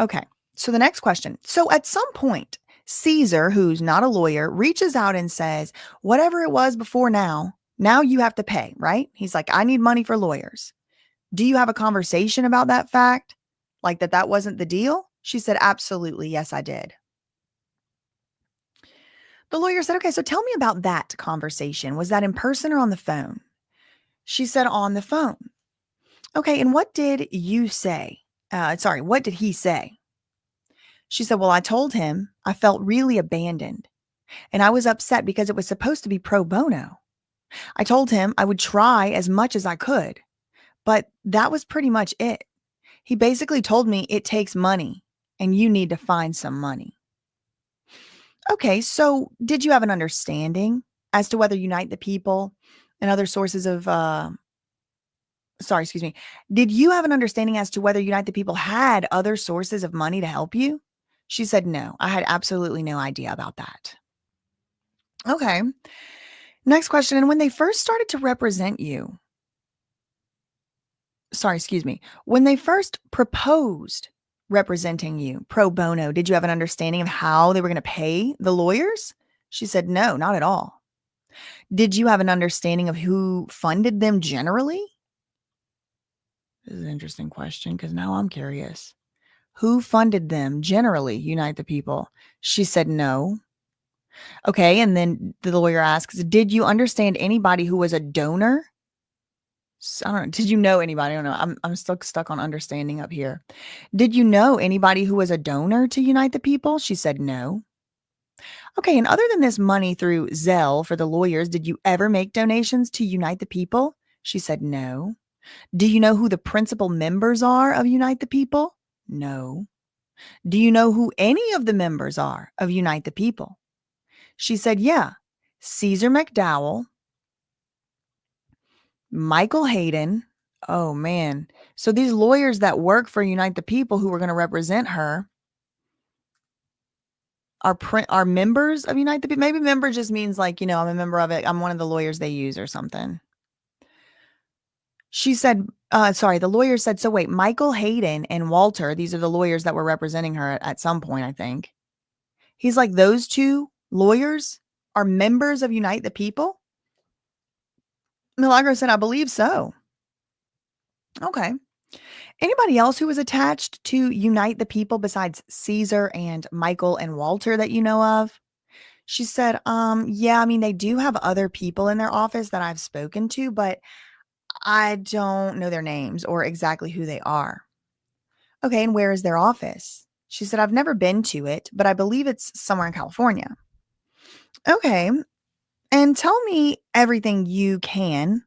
Okay, so the next question. So at some point, Caesar, who's not a lawyer, reaches out and says, whatever it was before now you have to pay, right? He's like, I need money for lawyers. Do you have a conversation about that fact? Like that wasn't the deal? She said, absolutely. Yes, I did. The lawyer said, okay, so tell me about that conversation. Was that in person or on the phone? She said, on the phone. Okay, and what did you say? What did he say? She said, well, I told him I felt really abandoned and I was upset because it was supposed to be pro bono. I told him I would try as much as I could, but that was pretty much it. He basically told me it takes money and you need to find some money. Okay, so did you have an understanding as to whether Unite the People and other sources of, did you have an understanding as to whether Unite the People had other sources of money to help you? She said, no, I had absolutely no idea about that. Okay. Next question. And when they first started to represent you, when they first proposed representing you pro bono, did you have an understanding of how they were going to pay the lawyers? She said, no, not at all. Did you have an understanding of who funded them generally? This is an interesting question because now I'm curious. Who funded them generally, Unite the People? She said no. Okay, and then the lawyer asks, did you understand anybody who was a donor? I don't know. Did you know anybody? I don't know. I'm still stuck on understanding up here. Did you know anybody who was a donor to Unite the People? She said no. Okay, and other than this money through Zelle for the lawyers, did you ever make donations to Unite the People? She said no. Do you know who the principal members are of Unite the People? No. Do you know who any of the members are of Unite the People? She said, yeah, Caesar McDowell, Michael Hayden. Oh, man. So these lawyers that work for Unite the People who were going to represent her are members of Unite the People. Maybe member just means like, I'm a member of it. I'm one of the lawyers they use or something. She said, the lawyer said, so wait, Michael Hayden and Walter, these are the lawyers that were representing her at some point, I think. He's like, those two lawyers are members of Unite the People? Milagro said, I believe so. Okay. Anybody else who was attached to Unite the People besides Caesar and Michael and Walter that you know of? She said, yeah, I mean, they do have other people in their office that I've spoken to, but I don't know their names or exactly who they are. Okay, and where is their office? She said, I've never been to it, but I believe it's somewhere in California. Okay, and tell me everything you can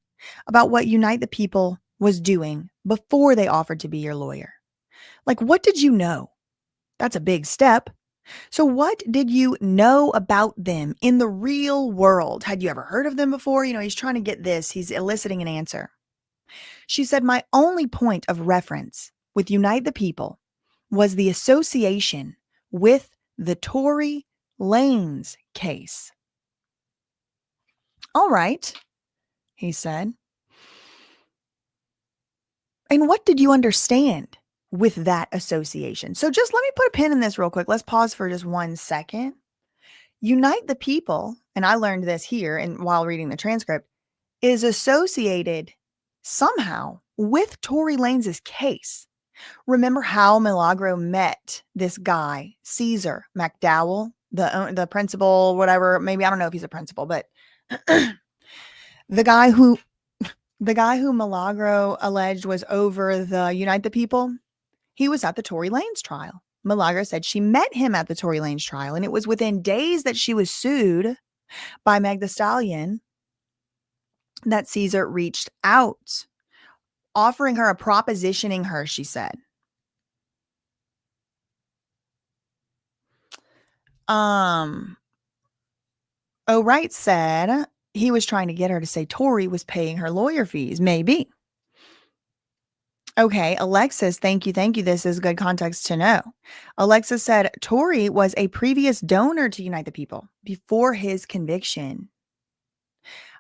about what Unite the People was doing before they offered to be your lawyer. Like, what did you know? That's a big step. So what did you know about them in the real world? Had you ever heard of them before? He's trying to get this. He's eliciting an answer. She said, my only point of reference with Unite the People was the association with the Tory Lanez case. All right, he said. And what did you understand with that association? So just let me put a pin in this real quick. Let's pause for just 1 second. Unite the People, and I learned this here and while reading the transcript, is associated somehow with Tory Lanez's case. Remember how Milagro met this guy, Caesar McDowell, the principal, whatever. Maybe I don't know if he's a principal, but the guy who Milagro alleged was over the Unite the People. He was at the Tory Lanez trial. Milagro said she met him at the Tory Lanez trial, and it was within days that she was sued by Meg Thee Stallion that Caesar reached out, offering her propositioning her, she said. O'Wright said he was trying to get her to say Tory was paying her lawyer fees. Maybe. Okay, Alexis, thank you. This is good context to know. Alexis said Tory was a previous donor to Unite the People before his conviction.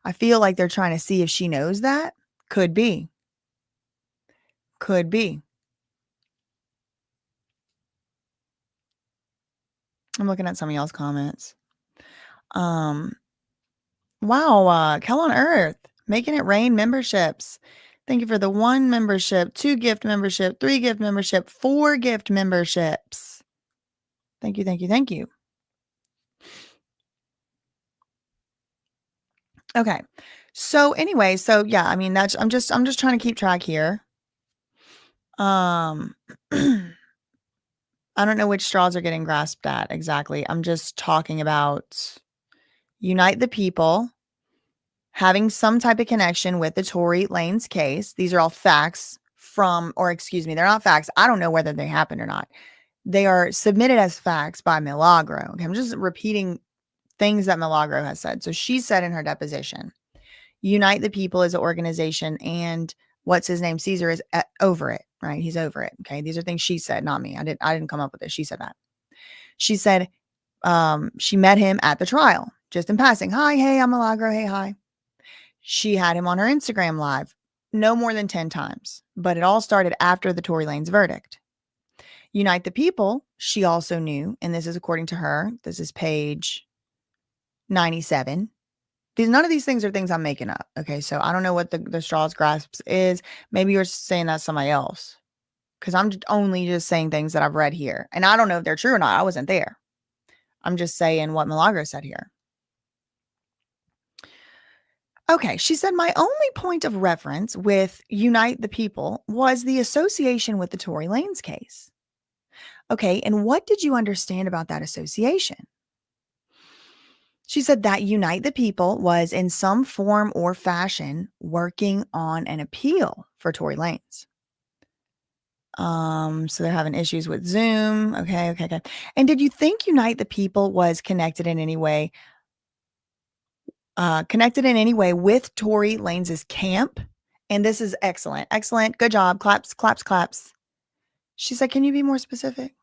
I feel like they're trying to see if she knows that. Could be. I'm looking at some of y'all's comments. Wow, Hell on Earth, making it rain memberships. Thank you for the 1 membership, 2 gift membership, 3 gift membership, 4 gift memberships. Thank you. Okay. So anyway, yeah, I mean, I'm just trying to keep track here. I don't know which straws are getting grasped at exactly. I'm just talking about Unite the People having some type of connection with the Tory Lanez case. These are all facts they're not facts. I don't know whether they happened or not. They are submitted as facts by Milagro. Okay, I'm just repeating things that Milagro has said. So she said in her deposition, Unite the People is an organization, and what's his name, Caesar, is over it, right? He's over it. Okay, these are things she said, not me. I didn't come up with this. She said that. She said she met him at the trial, just in passing. Hi, hey, I'm Milagro. Hey, hi. She had him on her Instagram live no more than 10 times, but it all started after the Tory Lanez verdict. Unite the People, she also knew, and this is according to her. This is page 97. None of these things are things I'm making up. Okay, so I don't know what the straws grasps is. Maybe you're saying that's somebody else, because I'm only just saying things that I've read here, and I don't know if they're true or not. I wasn't there. I'm just saying what Milagro said here. Okay, she said, my only point of reference with Unite the People was the association with the Tory Lanez case. Okay, and what did you understand about that association? She said that Unite the People was in some form or fashion working on an appeal for Tory Lanez. So they're having issues with Zoom. Okay. And did you think Unite the People was connected in any way with Tory Lanez's camp? And this is excellent. Good job. Claps. She said, can you be more specific?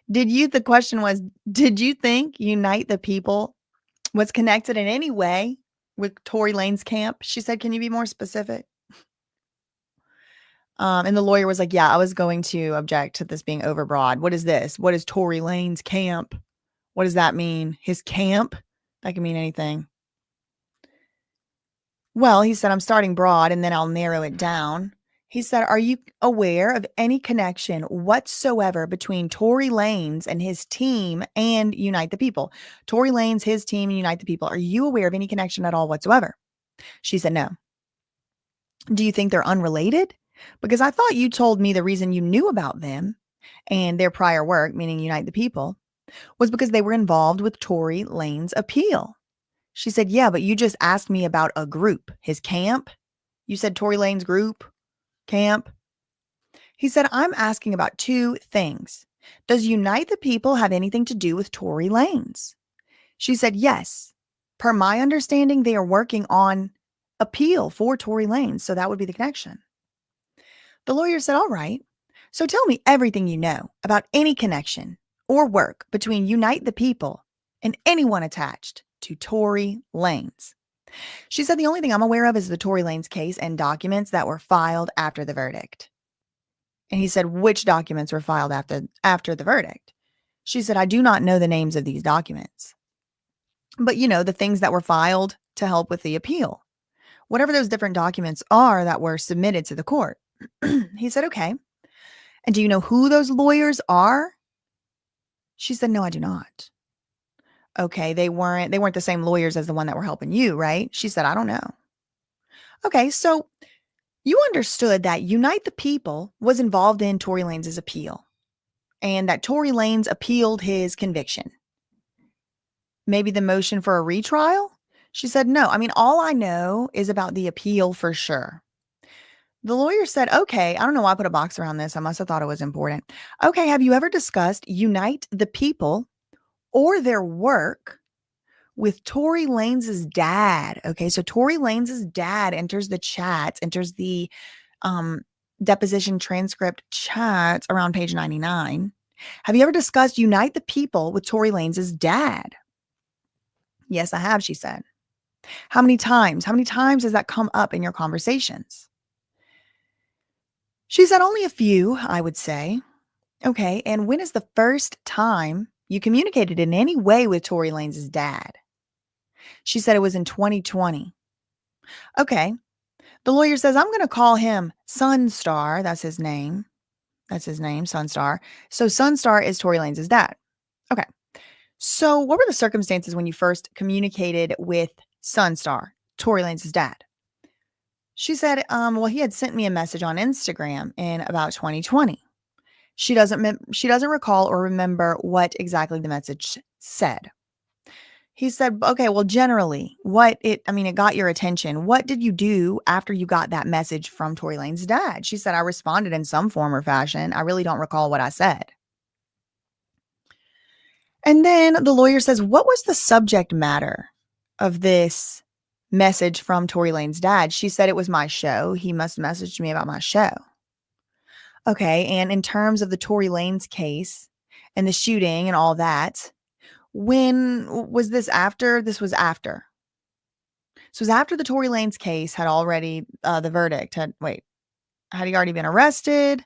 The question was, did you think Unite the People was connected in any way with Tory Lanez camp? She said, can you be more specific? And the lawyer was like, yeah, I was going to object to this being overbroad. What is this? What is Tory Lanez camp? What does that mean? His camp? That can mean anything. Well, he said, I'm starting broad and then I'll narrow it down. He said, are you aware of any connection whatsoever between Tory Lanez and his team and Unite the People? Tory Lanez, his team, and Unite the People. Are you aware of any connection at all whatsoever? She said, no. Do you think they're unrelated? Because I thought you told me the reason you knew about them and their prior work, meaning Unite the People, was because they were involved with Tory Lanez's appeal. She said, yeah, but you just asked me about a group, his camp. You said Tory Lanez group, camp. He said, I'm asking about 2 things. Does Unite the People have anything to do with Tory Lanez? She said, yes. Per my understanding, they are working on appeal for Tory Lanez. So that would be the connection. The lawyer said, all right. So tell me everything you know about any connection or work between Unite the People and anyone attached to Tory Lanez. She said, the only thing I'm aware of is the Tory Lanez case and documents that were filed after the verdict. And he said, which documents were filed after the verdict? She said, I do not know the names of these documents. But, the things that were filed to help with the appeal. Whatever those different documents are that were submitted to the court. He said, okay. And do you know who those lawyers are? She said, no, I do not. Okay, they weren't the same lawyers as the one that were helping you, right? She said, I don't know. Okay, so you understood that Unite the People was involved in Tory Lanez's appeal and that Tory Lanez appealed his conviction. Maybe the motion for a retrial? She said, no. I mean, all I know is about the appeal for sure. The lawyer said, okay, I don't know why I put a box around this. I must have thought it was important. Okay, have you ever discussed Unite the People or their work with Tory Lanez's dad? Okay, so Tory Lanez's dad enters the chat, enters the um, deposition transcript chat around page 99. Have you ever discussed Unite the People with Tory Lanez's dad? Yes, I have, she said. How many times? How many times does that come up in your conversations? She said, only a few, I would say. Okay, and when is the first time you communicated in any way with Tory Lanez's dad? She said it was in 2020. Okay, the lawyer says, I'm going to call him Sonstar. That's his name. Sonstar. So Sonstar is Tory Lanez's dad. Okay, so what were the circumstances when you first communicated with Sonstar, Tory Lanez's dad? She said, well, he had sent me a message on Instagram in about 2020. She doesn't recall or remember what exactly the message said. He said, okay, well, generally, it got your attention. What did you do after you got that message from Tory Lanez's dad? She said, I responded in some form or fashion. I really don't recall what I said. And then the lawyer says, what was the subject matter of this message from Tory Lanez's dad? She said, it was my show. He must have messaged me about my show. Okay, and in terms of the Tory Lanez case and the shooting and all that, when was this after? This was after. So it was after the Tory Lanez case had already, the verdict had he already been arrested?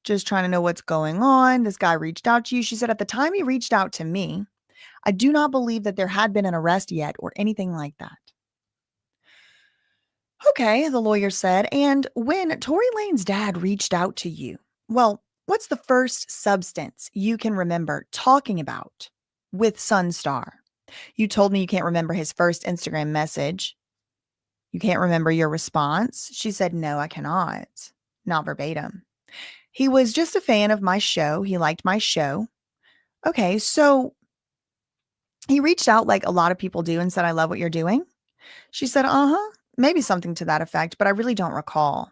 Just trying to know what's going on. This guy reached out to you. She said, at the time he reached out to me, I do not believe that there had been an arrest yet or anything like that. Okay, the lawyer said, and when Tory Lanez's dad reached out to you, well, what's the first substance you can remember talking about with Sonstar? You told me you can't remember his first Instagram message. You can't remember your response? She said, no, I cannot. Not verbatim. He was just a fan of my show. He liked my show. Okay, so he reached out like a lot of people do and said, I love what you're doing. She said, maybe something to that effect, but I really don't recall.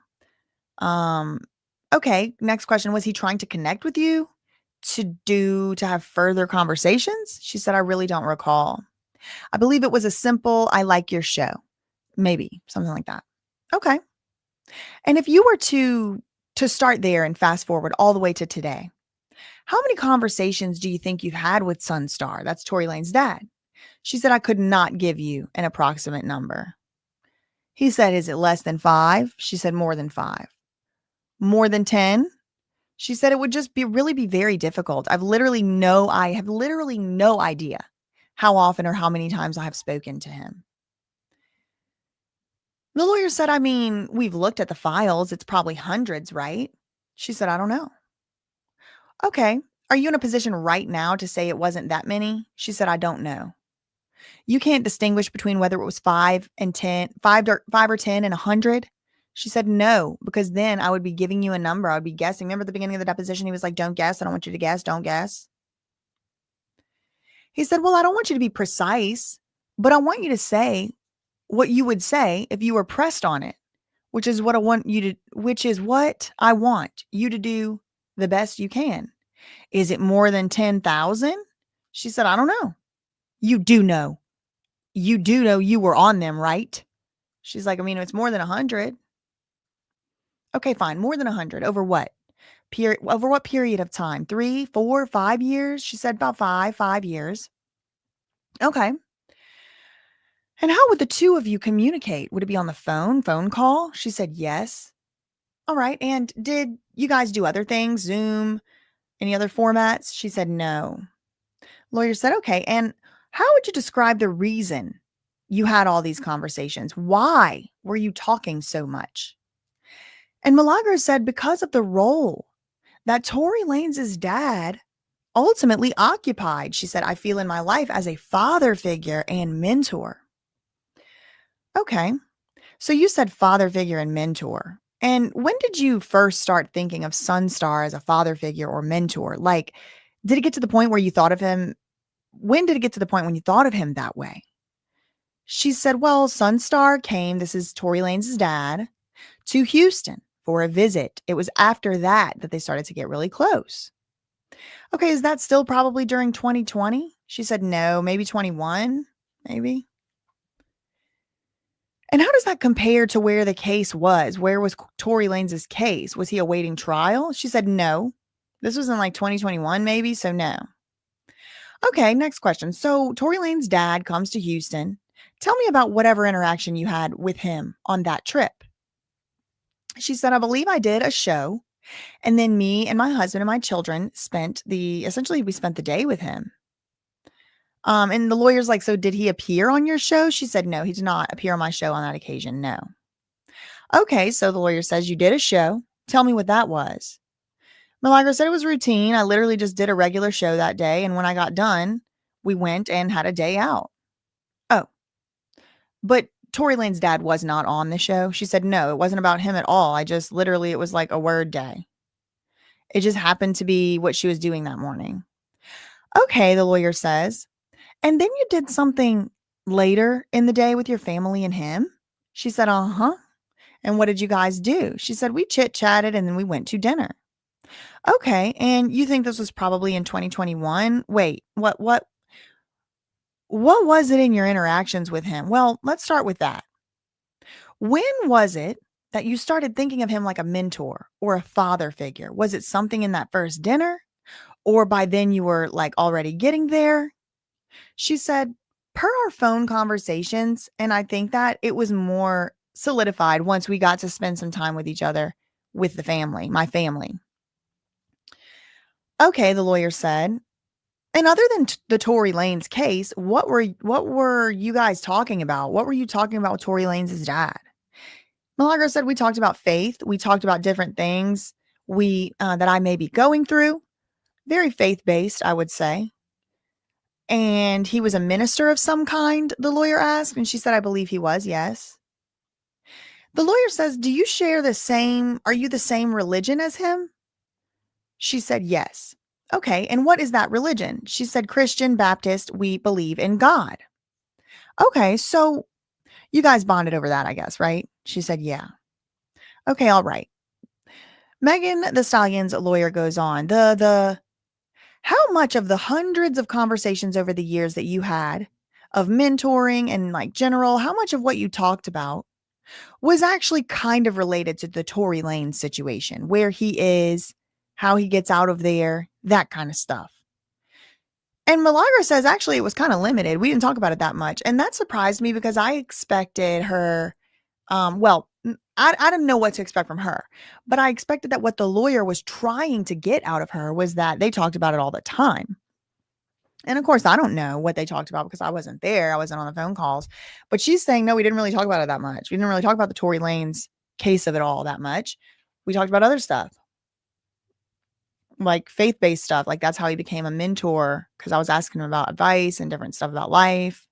Okay, next question. Was he trying to connect with you to have further conversations? She said, I really don't recall. I believe it was a simple, I like your show. Maybe something like that. Okay. And if you were to start there and fast forward all the way to today, how many conversations do you think you've had with Sonstar? That's Tory Lanez's dad. She said, I could not give you an approximate number. He said, is it less than 5? She said, more than 5. More than 10? She said, it would just really be very difficult. I have literally no idea how often or how many times I have spoken to him. The lawyer said, I mean, we've looked at the files. It's probably hundreds, right? She said, I don't know. Okay. Are you in a position right now to say it wasn't that many? She said, I don't know. You can't distinguish between whether it was 5 and 10, 5 or 10 and 100. She said, no, because then I would be giving you a number. I would be guessing. Remember at the beginning of the deposition, he was like, don't guess. I don't want you to guess. Don't guess. He said, well, I don't want you to be precise, but I want you to say what you would say if you were pressed on it, which is what I want you to do the best you can. Is it more than 10,000? She said, I don't know. You do know. You do know you were on them, right? She's like, I mean, it's more than 100. Okay, fine. More than 100. Over what? Over what period of time? 3, 4, 5 years? She said about 5 years. Okay. And how would the two of you communicate? Would it be on the phone call? She said, yes. All right. And did you guys do other things? Zoom, any other formats? She said, no. Lawyer said, okay. And how would you describe the reason you had all these conversations? Why were you talking so much? And Milagro said because of the role that Tory Lanez's dad ultimately occupied. She said, I feel in my life as a father figure and mentor. Okay. So you said father figure and mentor. And when did you first start thinking of Sonstar as a father figure or mentor? Like, did it get to the point where you thought of him? When did it get to the point when you thought of him that way? She said, well, Sonstar came, this is Tory Lanez's dad, to Houston for a visit. It was after that that they started to get really close. Okay, is that still probably during 2020? She said, no, maybe 21, maybe. And how does that compare to where the case was? Where was Tory Lanez's case? Was he awaiting trial? She said, no. This was in like 2021, maybe. So, no. Okay, next question. So, Tory Lanez's dad comes to Houston. Tell me about whatever interaction you had with him on that trip. She said, I believe I did a show. And then me and my husband and my children essentially we spent the day with him. And the lawyer's like, so did he appear on your show? She said, no, he did not appear on my show on that occasion. No. Okay. So the lawyer says you did a show. Tell me what that was. Milagro said it was routine. I literally just did a regular show that day. And when I got done, we went and had a day out. Oh, but Tory Lanez's dad was not on the show. She said, no, it wasn't about him at all. It was like a word day. It just happened to be what she was doing that morning. Okay, the lawyer says. And then you did something later in the day with your family and him? She said, uh-huh. And what did you guys do? She said, we chit-chatted and then we went to dinner. Okay, and you think this was probably in 2021? Wait, what was it in your interactions with him? Well, let's start with that. When was it that you started thinking of him like a mentor or a father figure? Was it something in that first dinner? Or by then you were like already getting there? She said, per our phone conversations, and I think that it was more solidified once we got to spend some time with each other with the family, my family. Okay, the lawyer said. And other than the Tory Lanez case, what were you guys talking about? What were you talking about with Tory Lanez's dad? Milagro said we talked about faith. We talked about different things that I may be going through. Very faith-based, I would say. And he was a minister of some kind, the lawyer asked. And she said, I believe he was, yes. The lawyer says, are you the same religion as him? She said, yes. Okay, and what is that religion? She said, Christian, Baptist, we believe in God. Okay, so you guys bonded over that, I guess, right? She said, yeah. Okay, all right. Megan Thee Stallion's lawyer goes on. How much of the hundreds of conversations over the years that you had of mentoring and like general, how much of what you talked about was actually kind of related to the Tory Lanez situation, where he is, how he gets out of there, that kind of stuff? And Milagro says actually it was kind of limited. We didn't talk about it that much. And that surprised me because I expected her, I didn't know what to expect from her, but I expected that what the lawyer was trying to get out of her was that they talked about it all the time. And of course, I don't know what they talked about because I wasn't there. I wasn't on the phone calls. But she's saying, no, we didn't really talk about it that much. We didn't really talk about the Tory Lanez case of it all that much. We talked about other stuff, like faith-based stuff. Like that's how he became a mentor, because I was asking him about advice and different stuff about life.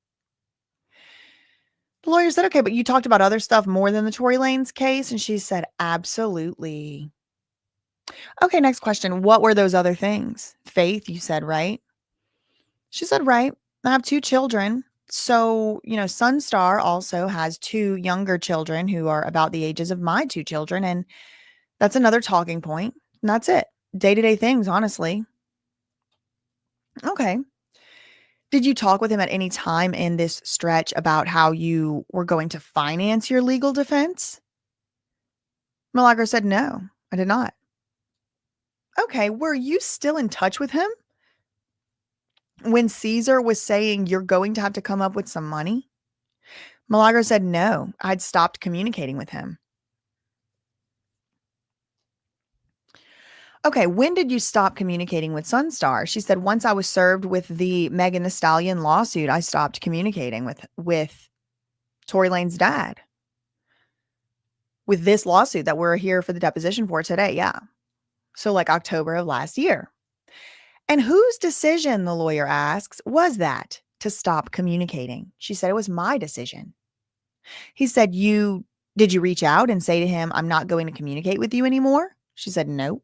The lawyer said, okay, but you talked about other stuff more than the Tory Lanez case? And she said, absolutely. Okay, next question. What were those other things? Faith, you said, right? She said, right. I have 2 children. So, Sonstar also has 2 younger children who are about the ages of my 2 children. And that's another talking point. And that's it. Day-to-day things, honestly. Okay. Did you talk with him at any time in this stretch about how you were going to finance your legal defense? Milagro said, no, I did not. Okay. Were you still in touch with him when Caesar was saying you're going to have to come up with some money? Milagro said, no, I'd stopped communicating with him. Okay, when did you stop communicating with Sonstar? She said, once I was served with the Megan Thee Stallion lawsuit, I stopped communicating with Tory Lanez's dad. with this lawsuit that we're here for the deposition for today. Yeah. So like October of last year. And whose decision, the lawyer asks, was that to stop communicating? She said, it was my decision. He said, did you reach out and say to him, I'm not going to communicate with you anymore? She said, no.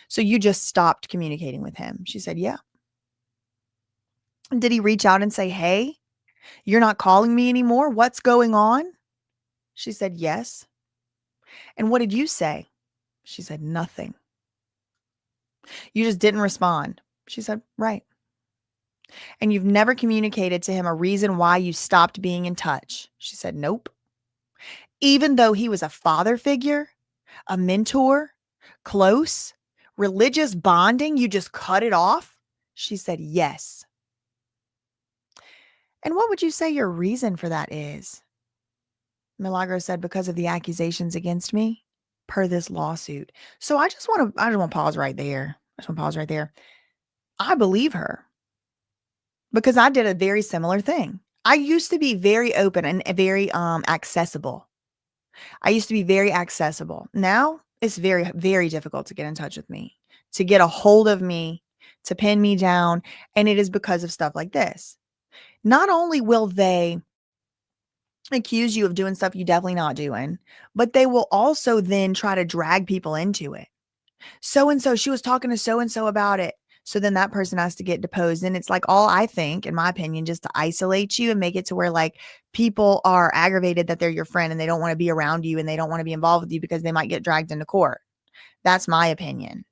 So you just stopped communicating with him? She said, yeah. Did he reach out and say, hey, you're not calling me anymore? What's going on? She said, yes. And what did you say? She said, nothing. You just didn't respond. She said, right. And you've never communicated to him a reason why you stopped being in touch? She said, nope. Even though he was a father figure, a mentor, close, religious bonding, you just cut it off? She said, yes. And what would you say your reason for that is? Milagro said, because of the accusations against me per this lawsuit. So I just want to pause right there. I believe her because I did a very similar thing. I used to be very open and very accessible. Now it's very, very difficult to get in touch with me, to get a hold of me, to pin me down. And it is because of stuff like this. Not only will they accuse you of doing stuff you definitely not doing, but they will also then try to drag people into it. So-and-so, she was talking to so-and-so about it. So then that person has to get deposed. And it's like all, I think, in my opinion, just to isolate you and make it to where like people are aggravated that they're your friend and they don't want to be around you and they don't want to be involved with you because they might get dragged into court. That's my opinion.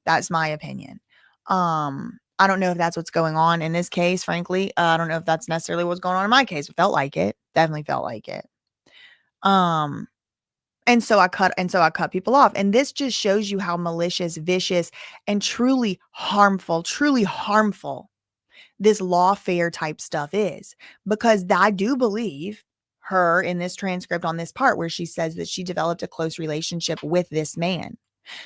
I don't know if that's what's going on in this case, frankly. I don't know if that's necessarily what's going on in my case. It felt like it. Definitely felt like it. And so I cut people off. And this just shows you how malicious, vicious, and truly harmful this lawfare type stuff is. Because I do believe her in this transcript on this part where she says that she developed a close relationship with this man.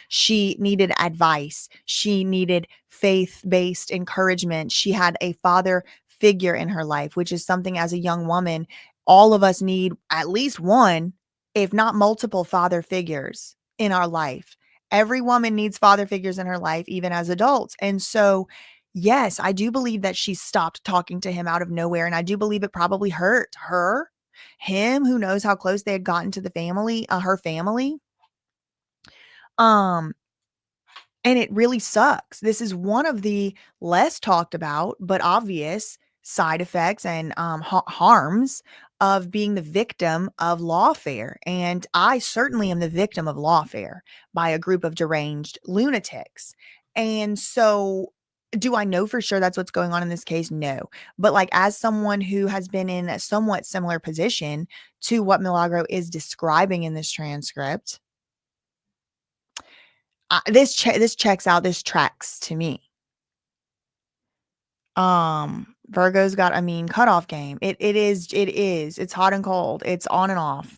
She needed advice. She needed faith-based encouragement. She had a father figure in her life, which is something as a young woman, all of us need at least one, if not multiple father figures in our life. Every woman needs father figures in her life, even as adults. And so, yes, I do believe that she stopped talking to him out of nowhere. And I do believe it probably hurt him, who knows how close they had gotten to the family, her family. And it really sucks. This is one of the less talked about, but obvious side effects and harms of being the victim of lawfare. And I certainly am the victim of lawfare by a group of deranged lunatics. And so do I know for sure that's what's going on in this case? No. But like as someone who has been in a somewhat similar position to what Milagro is describing in this transcript, this checks out. This tracks to me. Virgo's got a mean cutoff game. It is. It's hot and cold. It's on and off.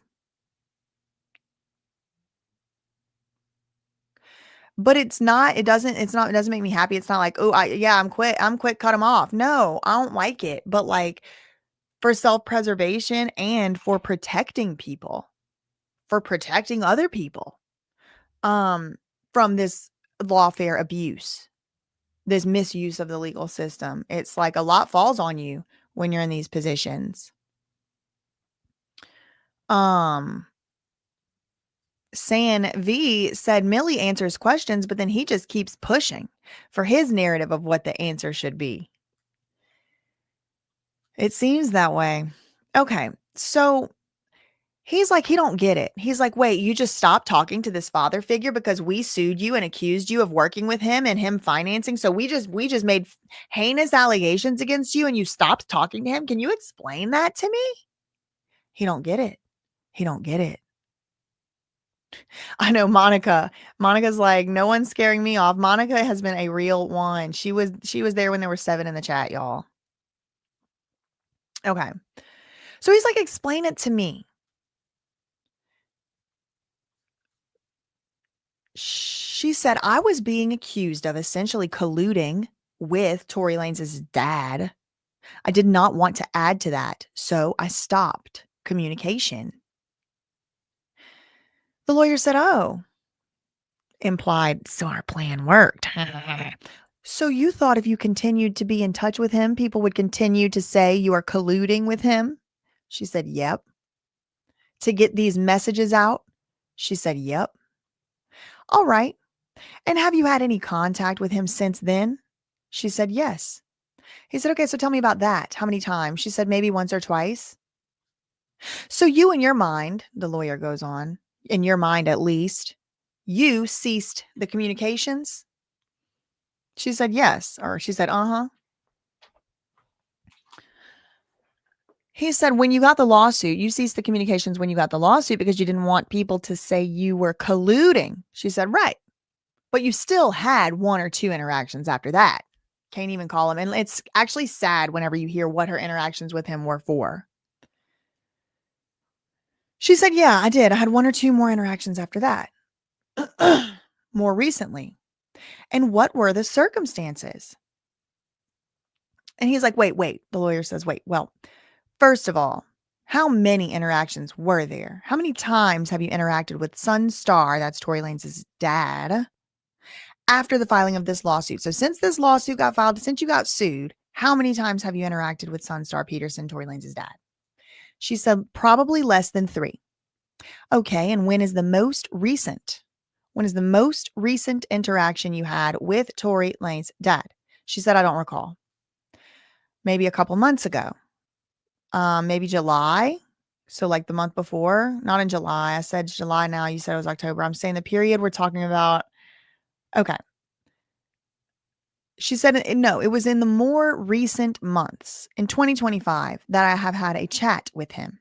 But it's not. It doesn't make me happy. It's not like, oh, I'm quit. Cut them off. No, I don't like it. But like for self-preservation and for protecting people, for protecting other people, from this lawfare abuse, this misuse of the legal system. It's like a lot falls on you when you're in these positions. San V said Millie answers questions, but then he just keeps pushing for his narrative of what the answer should be. It seems that way. Okay, so he's like, he don't get it. He's like, wait, you just stopped talking to this father figure because we sued you and accused you of working with him and him financing. So we just made heinous allegations against you and you stopped talking to him. Can you explain that to me? He don't get it. I know Monica's like, no one's scaring me off. Monica has been a real one. She was there when there were 7 in the chat, y'all. Okay. So he's like, explain it to me. She said, I was being accused of essentially colluding with Tory Lanez's dad. I did not want to add to that, so I stopped communication. The lawyer said, "Oh," implied, "so our plan worked." So you thought if you continued to be in touch with him, people would continue to say you are colluding with him? She said, "Yep." To get these messages out? She said, "Yep." All right. And have you had any contact with him since then? She said, "Yes." He said, "Okay, so tell me about that. How many times?" She said, "Maybe once or twice." So you in your mind, the lawyer goes on, in your mind at least, you ceased the communications? She said, "Yes." Or she said, "Uh-huh." He said, "When you got the lawsuit, you ceased the communications when you got the lawsuit because you didn't want people to say you were colluding." She said, "Right. But you still had one or two interactions after that." Can't even call him. And it's actually sad whenever you hear what her interactions with him were for. She said, "Yeah, I did. I had one or two more interactions after that." More recently. "And what were the circumstances?" And he's like, wait. The lawyer says, "Wait, well, first of all, how many interactions were there? How many times have you interacted with Sonstar, that's Tory Lanez's dad, after the filing of this lawsuit? So since this lawsuit got filed, since you got sued, how many times have you interacted with Sonstar Peterson, Tory Lanez's dad?" She said, "Probably less than 3. "Okay, and when is the most recent? When is the most recent interaction you had with Tory Lanez's dad?" She said, "I don't recall. Maybe a couple months ago. Maybe July. So like the month before, not in July. I said July now. You said it was October. I'm saying the period we're talking about." Okay. She said, No, it was in the more recent months in 2025 that I have had a chat with him."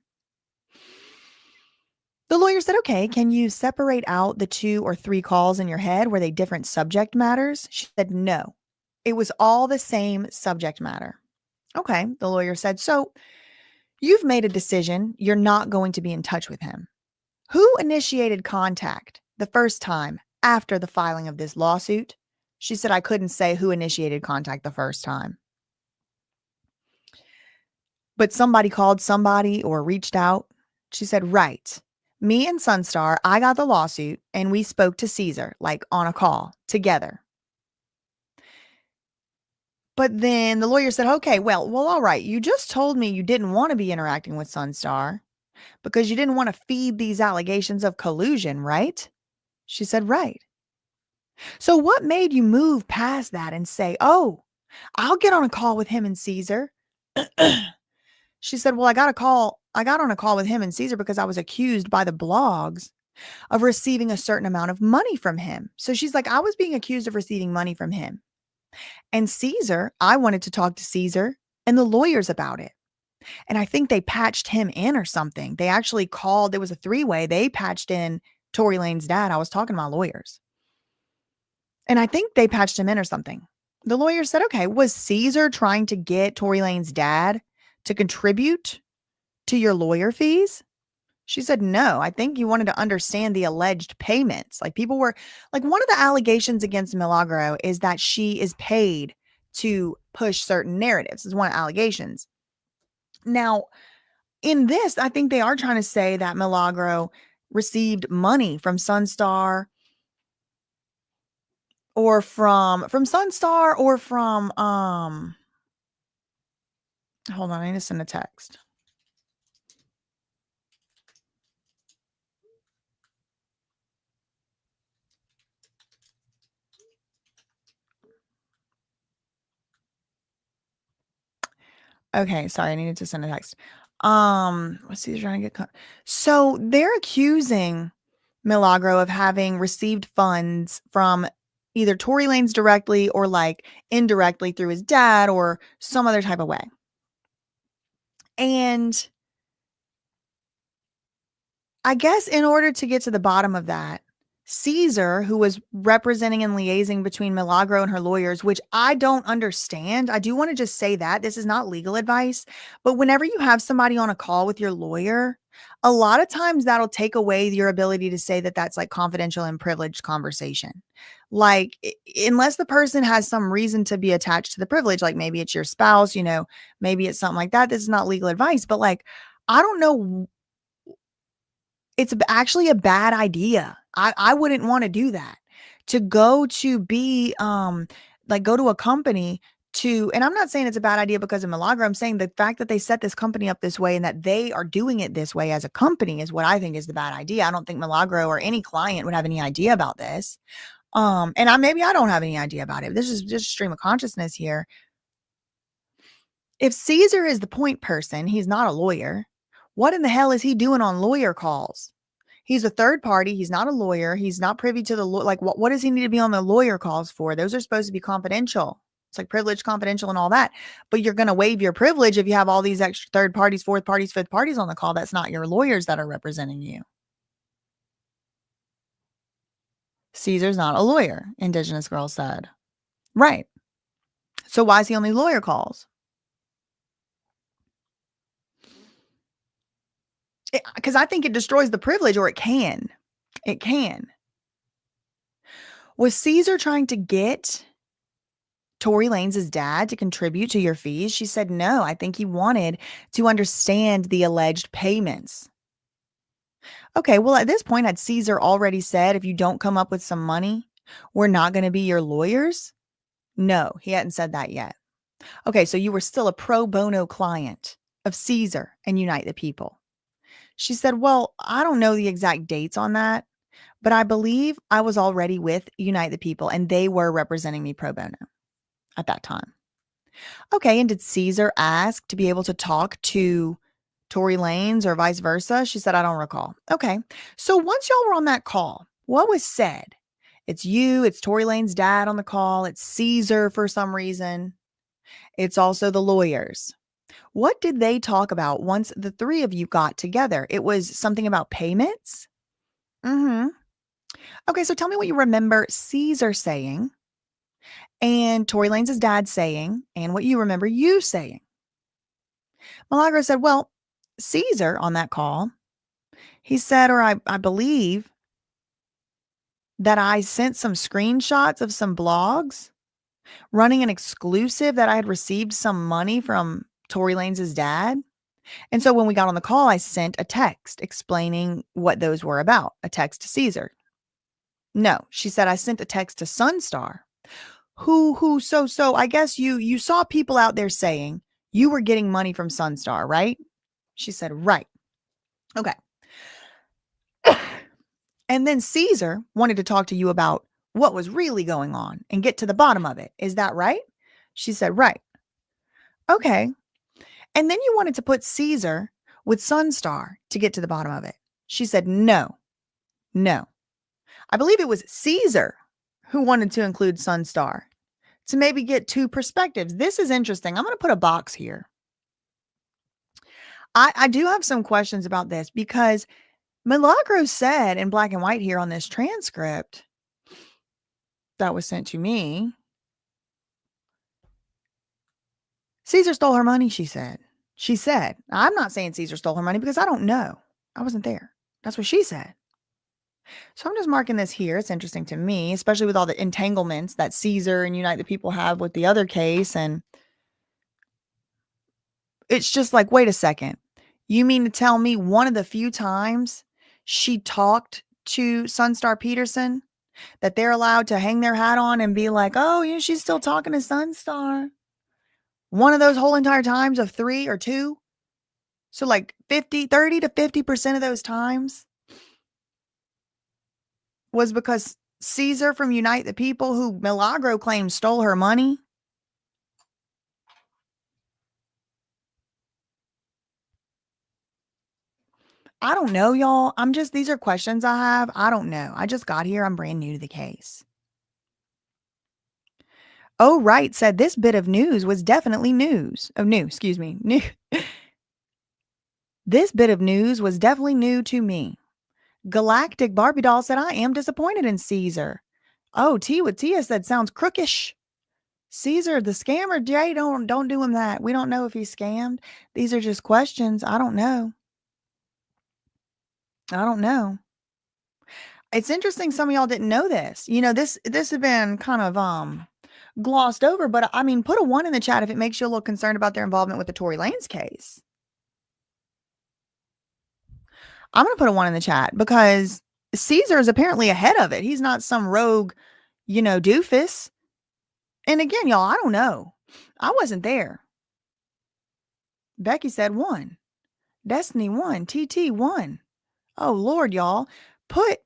The lawyer said, "Okay, can you separate out the 2 or 3 calls in your head? Were they different subject matters?" She said, "No, it was all the same subject matter." Okay, the lawyer said, "So you've made a decision. You're not going to be in touch with him. Who initiated contact the first time after the filing of this lawsuit?" She said, "I couldn't say who initiated contact the first time, but somebody called somebody or reached out." She said, "Right. Me and Sunstar, I got the lawsuit and we spoke to Caesar, like on a call together." But then the lawyer said, "Okay, well, all right. You just told me you didn't want to be interacting with Sunstar because you didn't want to feed these allegations of collusion, right?" She said, "Right." "So what made you move past that and say, 'Oh, I'll get on a call with him and Caesar'?" She said, "Well, I got on a call with him and Caesar because I was accused by the blogs of receiving a certain amount of money from him." So she's like, "I was being accused of receiving money from him. And Caesar, I wanted to talk to Caesar and the lawyers about it. And I think they patched him in or something. They actually called, it was a 3-way. They patched in Tory Lanez's dad. I was talking to my lawyers. And I think they patched him in or something." The lawyer said, "Okay, was Caesar trying to get Tory Lanez's dad to contribute to your lawyer fees?" She said, "No, I think you wanted to understand the alleged payments. Like people were like one of the allegations against Milagro is that she is paid to push certain narratives. Is one of the allegations. Now, in this, I think they are trying to say that Milagro received money from Sonstar or from Sonstar or from hold on, I need to send a text. Okay, sorry, I needed to send a text. Let's see, trying to get so they're accusing Milagro of having received funds from either Tory Lanez directly or like indirectly through his dad or some other type of way. And I guess in order to get to the bottom of that, Caesar, who was representing and liaising between Milagro and her lawyers, which I don't understand. I do want to just say that this is not legal advice, but whenever you have somebody on a call with your lawyer, a lot of times that'll take away your ability to say that that's like confidential and privileged conversation. Like, unless the person has some reason to be attached to the privilege, like maybe it's your spouse, maybe it's something like that. This is not legal advice, but like, I don't know It's actually a bad idea. I wouldn't wanna do that. To go to be, like, go to a company to and I'm not saying it's a bad idea because of Milagro, I'm saying the fact that they set this company up this way and that they are doing it this way as a company is what I think is the bad idea. I don't think Milagro or any client would have any idea about this. And maybe I don't have any idea about it. This is just stream of consciousness here. If Caesar is the point person, he's not a lawyer. What in the hell is he doing on lawyer calls? He's a third party. He's not a lawyer. He's not privy to the like. What does he need to be on the lawyer calls for? Those are supposed to be confidential. It's like privilege, confidential, and all that. But you're going to waive your privilege if you have all these extra third parties, fourth parties, fifth parties on the call. That's not your lawyers that are representing you. Caesar's not a lawyer, Indigenous girl said. Right. So why is he on these lawyer calls? Because I think it destroys the privilege, or it can. It can. Was Caesar trying to get Tory Lanez' dad to contribute to your fees? She said no. I think he wanted to understand the alleged payments. Okay, well, at this point, had Caesar already said, if you don't come up with some money, we're not going to be your lawyers? No, he hadn't said that yet. Okay, so you were still a pro bono client of Caesar and Unite the People. She said, well, I don't know the exact dates on that, but I believe I was already with Unite the People and they were representing me pro bono at that time. Okay, and did Caesar ask to be able to talk to Tory Lanez or vice versa? She said, I don't recall. Okay, so once y'all were on that call, what was said? It's you, it's Tory Lanez' dad on the call, it's Caesar for some reason. It's also the lawyers. What did they talk about once the three of you got together? It was something about payments? Mm-hmm. Okay, so tell me what you remember Caesar saying and Tory Lanez' dad saying and what you remember you saying. Milagro said, well, Caesar on that call, he said, or I believe that I sent some screenshots of some blogs running an exclusive that I had received some money from Tory Lanez' dad. And so when we got on the call, I sent a text explaining what those were about, a text to Caesar. No, she said, I sent a text to Sonstar. So I guess you saw people out there saying you were getting money from Sonstar, right? She said, right. Okay. And then Caesar wanted to talk to you about what was really going on and get to the bottom of it. Is that right? She said, right. Okay. And then you wanted to put Caesar with Sonstar to get to the bottom of it. She said, no. I believe it was Caesar who wanted to include Sonstar to maybe get two perspectives. This is interesting. I'm going to put a box here. I do have some questions about this because Milagro said in black and white here on this transcript that was sent to me, Caesar stole her money, she said. She said, I'm not saying Caesar stole her money because I don't know. I wasn't there. That's what she said. So I'm just marking this here. It's interesting to me, especially with all the entanglements that Caesar and Unite the People have with the other case. And it's just like, wait a second. You mean to tell me one of the few times she talked to Sonstar Peterson that they're allowed to hang their hat on and be like, oh, yeah, she's still talking to Sonstar. One of those whole entire times of 3 or 2. So like 30 to 50% of those times was because Caesar from Unite the People, who Milagro claims stole her money. I don't know, y'all. These are questions I have. I don't know. I just got here. I'm brand new to the case. Oh, right. Said this bit of news was definitely news. Oh, new. Excuse me. New. This bit of news was definitely new to me. Galactic Barbie doll said, I am disappointed in Caesar. Oh, T with Tia said, sounds crookish. Caesar, the scammer, Jay, don't do him that. We don't know if he's scammed. These are just questions. I don't know. It's interesting some of y'all didn't know this. You know, this has been kind of glossed over, but I mean, put a 1 in the chat if it makes you a little concerned about their involvement with the Tory Lanez case. I'm going to put a 1 in the chat because Caesar is apparently ahead of it. He's not some rogue, doofus. And again, y'all, I don't know. I wasn't there. Becky said 1. Destiny 1. TT 1. Oh, Lord, y'all. Put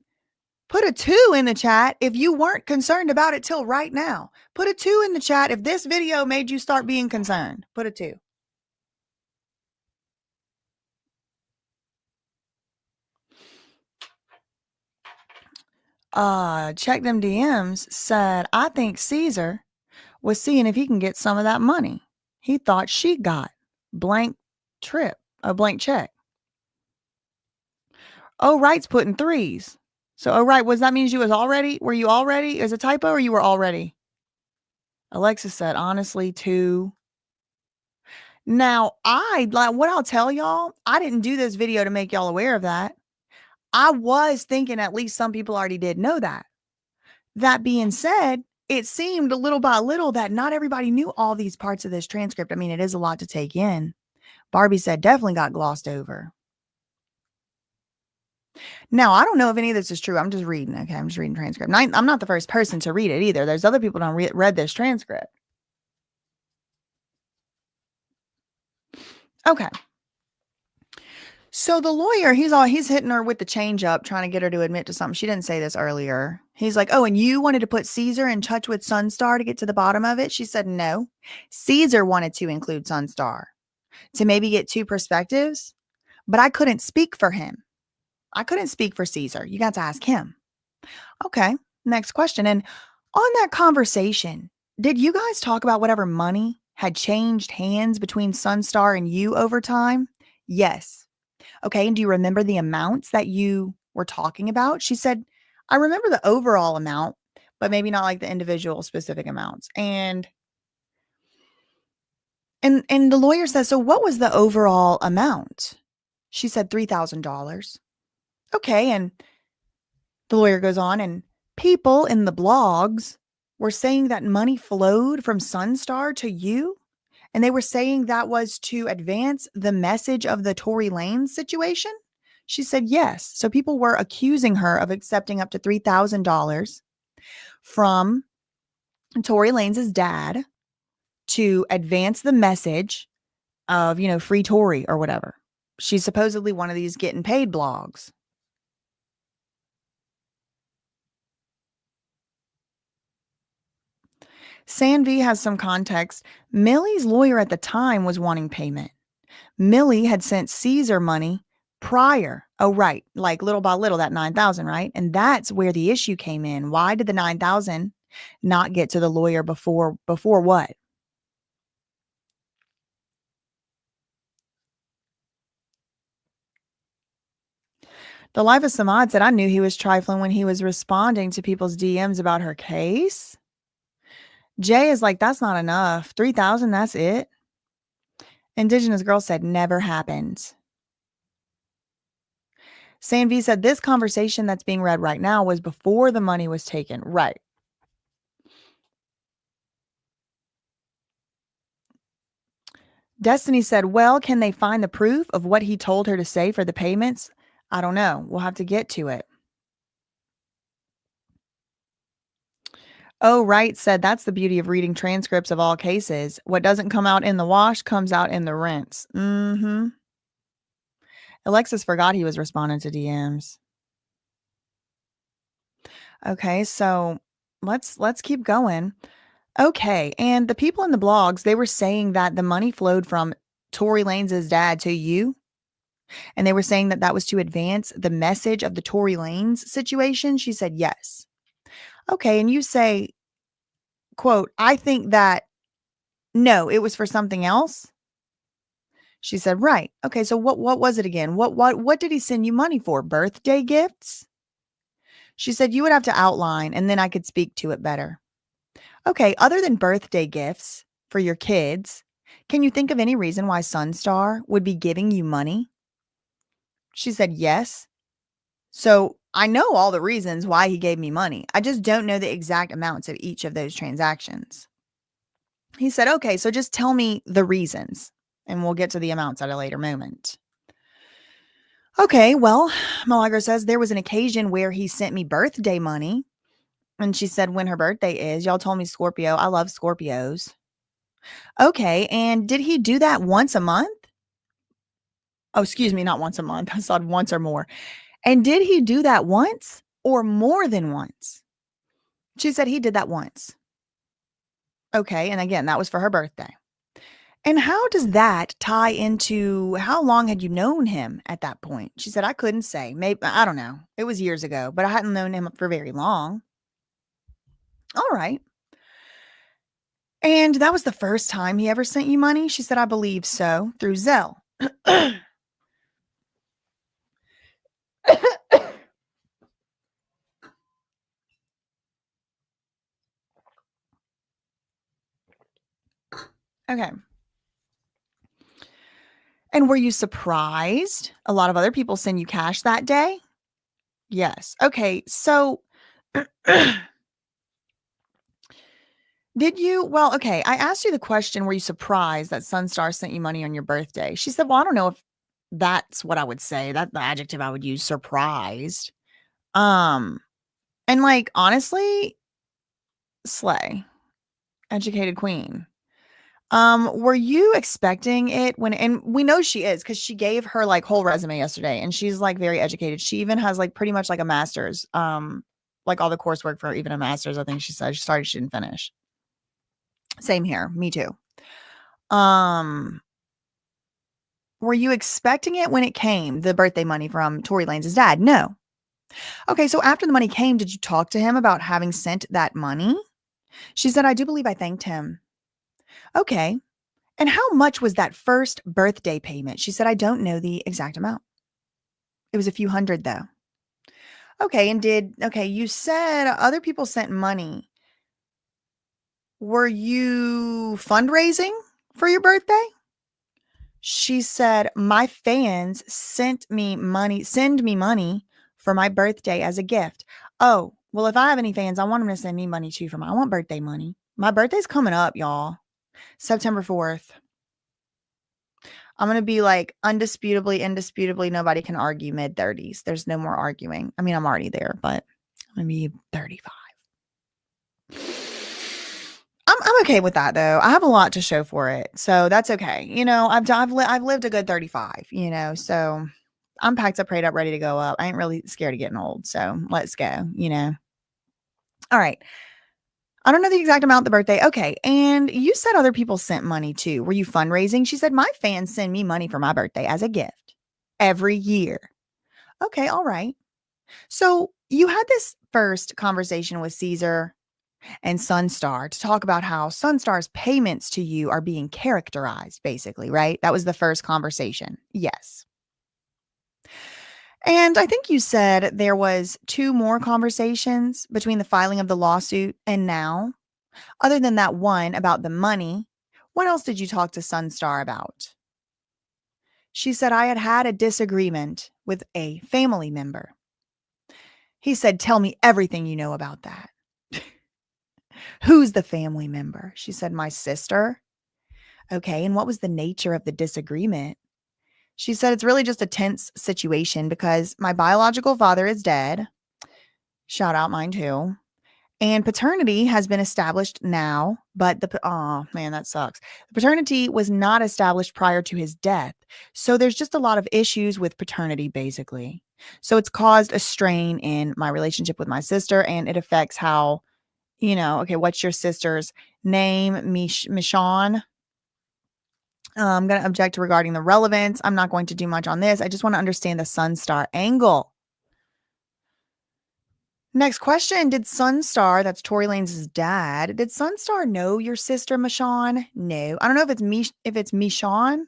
a 2 in the chat if you weren't concerned about it till right now. Put a 2 in the chat if this video made you start being concerned. Put a 2. Check them DMs said, I think Caesar was seeing if he can get some of that money. He thought she got blank check. Oh, right's putting 3s. So, oh, right, that means were you already? Is a typo or you were already? Alexis said, honestly, 2. Now, what I'll tell y'all, I didn't do this video to make y'all aware of that. I was thinking at least some people already did know that. That being said, it seemed little by little that not everybody knew all these parts of this transcript. I mean, it is a lot to take in. Barbie said definitely got glossed over. Now, I don't know if any of this is true. I'm just reading. Okay, I'm just reading transcript. I'm not the first person to read it either. There's other people that read this transcript. Okay. So the lawyer, he's hitting her with the change up, trying to get her to admit to something. She didn't say this earlier. He's like, oh, and you wanted to put Caesar in touch with Sonstar to get to the bottom of it? She said no. Caesar wanted to include Sonstar to maybe get 2 perspectives, but I couldn't speak for him. I couldn't speak for Caesar. You got to ask him. Okay, next question. And on that conversation, did you guys talk about whatever money had changed hands between Sonstar and you over time? Yes. Okay, and do you remember the amounts that you were talking about? She said, I remember the overall amount, but maybe not like the individual specific amounts. And the lawyer says, so what was the overall amount? She said $3,000. Okay, and the lawyer goes on, and people in the blogs were saying that money flowed from Sonstar to you. And they were saying that was to advance the message of the Tory Lanez situation. She said yes. So people were accusing her of accepting up to $3,000 from Tory Lanez's dad to advance the message of, free Tory or whatever. She's supposedly one of these getting paid blogs. Sanvi has some context. Millie's lawyer at the time was wanting payment. Millie had sent Caesar money prior. Oh, right. Like little by little, that 9,000, right? And that's where the issue came in. Why did the 9,000 not get to the lawyer before what? The Life of Samad said, I knew he was trifling when he was responding to people's DMs about her case. Jay is like, that's not enough. 3,000, that's it. Indigenous Girl said, never happened. Sanvi said, this conversation that's being read right now was before the money was taken. Right. Destiny said, well, can they find the proof of what he told her to say for the payments? I don't know. We'll have to get to it. Oh, right said, that's the beauty of reading transcripts of all cases. What doesn't come out in the wash comes out in the rinse. Mm-hmm. Alexis forgot he was responding to DMs. Okay, so let's keep going. Okay, and the people in the blogs, they were saying that the money flowed from Tory Lanez's dad to you. And they were saying that that was to advance the message of the Tory Lanez situation. She said, yes. Okay. And you say, quote, I think that, no, it was for something else. She said, right. Okay. So what was it again? What did he send you money for? Birthday gifts? She said, you would have to outline and then I could speak to it better. Okay. Other than birthday gifts for your kids, can you think of any reason why Sonstar would be giving you money? She said, yes. So I know all the reasons why he gave me money. I just don't know the exact amounts of each of those transactions. He said, okay, so just tell me the reasons and we'll get to the amounts at a later moment. Okay, well, Milagro says there was an occasion where he sent me birthday money. And she said when her birthday is. Y'all told me Scorpio. I love Scorpios. Okay, and did he do that once a month? Oh, excuse me, not once a month. I said once or more. And did he do that once or more than once? She said he did that once. Okay, and again, that was for her birthday. And how does that tie into how long had you known him at that point? She said, I couldn't say. Maybe, I don't know. It was years ago, but I hadn't known him for very long. All right. And that was the first time he ever sent you money? She said, I believe so, through Zelle. Okay. And were you surprised? A lot of other people send you cash that day? Yes. Okay. So did you? Well, okay. I asked you the question, were you surprised that Sonstar sent you money on your birthday? She said, well, I don't know if that's what I would say. That's the adjective I would use, surprised. Um, and like honestly, slay. Educated queen. Were you expecting it when and we know she is because she gave her like whole resume yesterday and she's like very educated. She even has like pretty much like a master's. Like all the coursework for even a master's, I think she said. She started, she didn't finish. Same here. Me too. Um, were you expecting it when it came, the birthday money from Tory Lanez's dad? No. Okay, so after the money came, did you talk to him about having sent that money? She said, I do believe I thanked him. Okay. And how much was that first birthday payment? She said, I don't know the exact amount. It was a few hundred though. Okay. And you said other people sent money. Were you fundraising for your birthday? She said, my fans send me money for my birthday as a gift. Oh, well, if I have any fans, I want them to send me money too I want birthday money. My birthday's coming up, y'all. September 4th. I'm going to be like indisputably, nobody can argue mid-30s. There's no more arguing. I mean, I'm already there, but I'm going to be 35. I'm okay with that though. I have a lot to show for it. So that's okay. You know, I've lived a good 35, you know, so I'm packed up, prayed up, ready to go up. I ain't really scared of getting old. So let's go, you know. All right. I don't know the exact amount of the birthday. Okay. And you said other people sent money too. Were you fundraising? She said, my fans send me money for my birthday as a gift every year. Okay. All right. So you had this first conversation with Caesar and Sonstar to talk about how Sonstar's payments to you are being characterized, basically, right? That was the first conversation. Yes. And I think you said there was 2 more conversations between the filing of the lawsuit and now. Other than that one about the money, what else did you talk to Sonstar about? She said I had a disagreement with a family member. He said, tell me everything you know about that. Who's the family member? She said, my sister. Okay, and what was the nature of the disagreement? She said, it's really just a tense situation because my biological father is dead. Shout out mine too. And paternity has been established now, but oh man, that sucks. The paternity was not established prior to his death. So there's just a lot of issues with paternity, basically. So it's caused a strain in my relationship with my sister, and it affects how, you know, okay, what's your sister's name? Michonne. I'm going to object regarding the relevance. I'm not going to do much on this. I just want to understand the Sonstar angle. Next question. Did Sonstar, that's Tory Lanez's dad, did Sonstar know your sister Michonne? No. I don't know if it's Michonne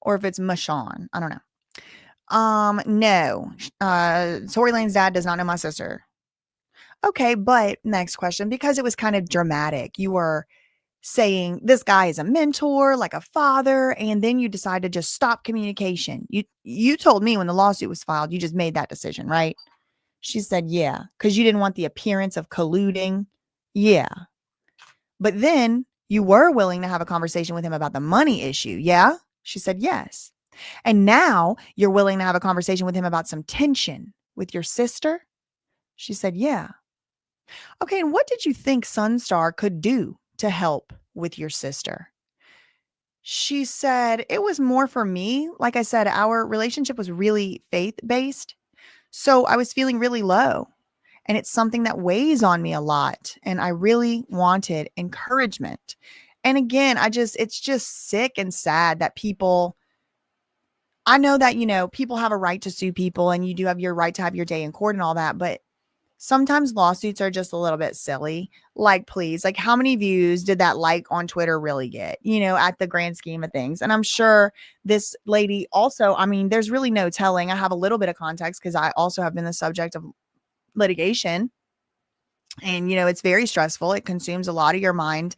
or if it's Michonne. I don't know. No. Tory Lanez's dad does not know my sister. Okay, but next question, because it was kind of dramatic. You were saying this guy is a mentor, like a father, and then you decide to just stop communication. You told me when the lawsuit was filed, you just made that decision, right? She said, yeah, because you didn't want the appearance of colluding. Yeah. But then you were willing to have a conversation with him about the money issue. Yeah. She said, yes. And now you're willing to have a conversation with him about some tension with your sister? She said, yeah. Okay, and what did you think Sonstar could do to help with your sister? She said, it was more for me. Like I said, our relationship was really faith based. So I was feeling really low. And it's something that weighs on me a lot. And I really wanted encouragement. And again, it's just sick and sad that I know that, people have a right to sue people and you do have your right to have your day in court and all that. But sometimes lawsuits are just a little bit silly. Like, please, like how many views did that like on Twitter really get, at the grand scheme of things? And I'm sure this lady also, I mean, there's really no telling. I have a little bit of context because I also have been the subject of litigation. And, it's very stressful. It consumes a lot of your mind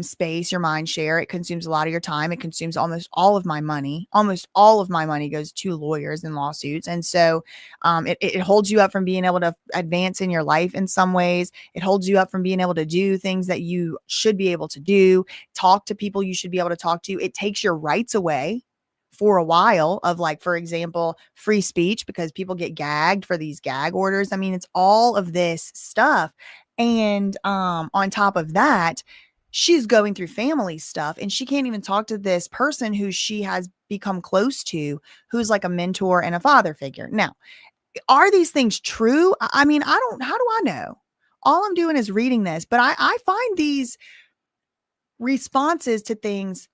space, your mind share. It consumes a lot of your time. It consumes almost all of my money. Almost all of my money goes to lawyers and lawsuits. And so it holds you up from being able to advance in your life in some ways. It holds you up from being able to do things that you should be able to do, talk to people you should be able to talk to. It takes your rights away for a while of, like, for example, free speech, because people get gagged for these gag orders. I mean, it's all of this stuff. And on top of that, she's going through family stuff and she can't even talk to this person who she has become close to, who's like a mentor and a father figure. Now, are these things true? I mean, how do I know? All I'm doing is reading this, but I find these responses to things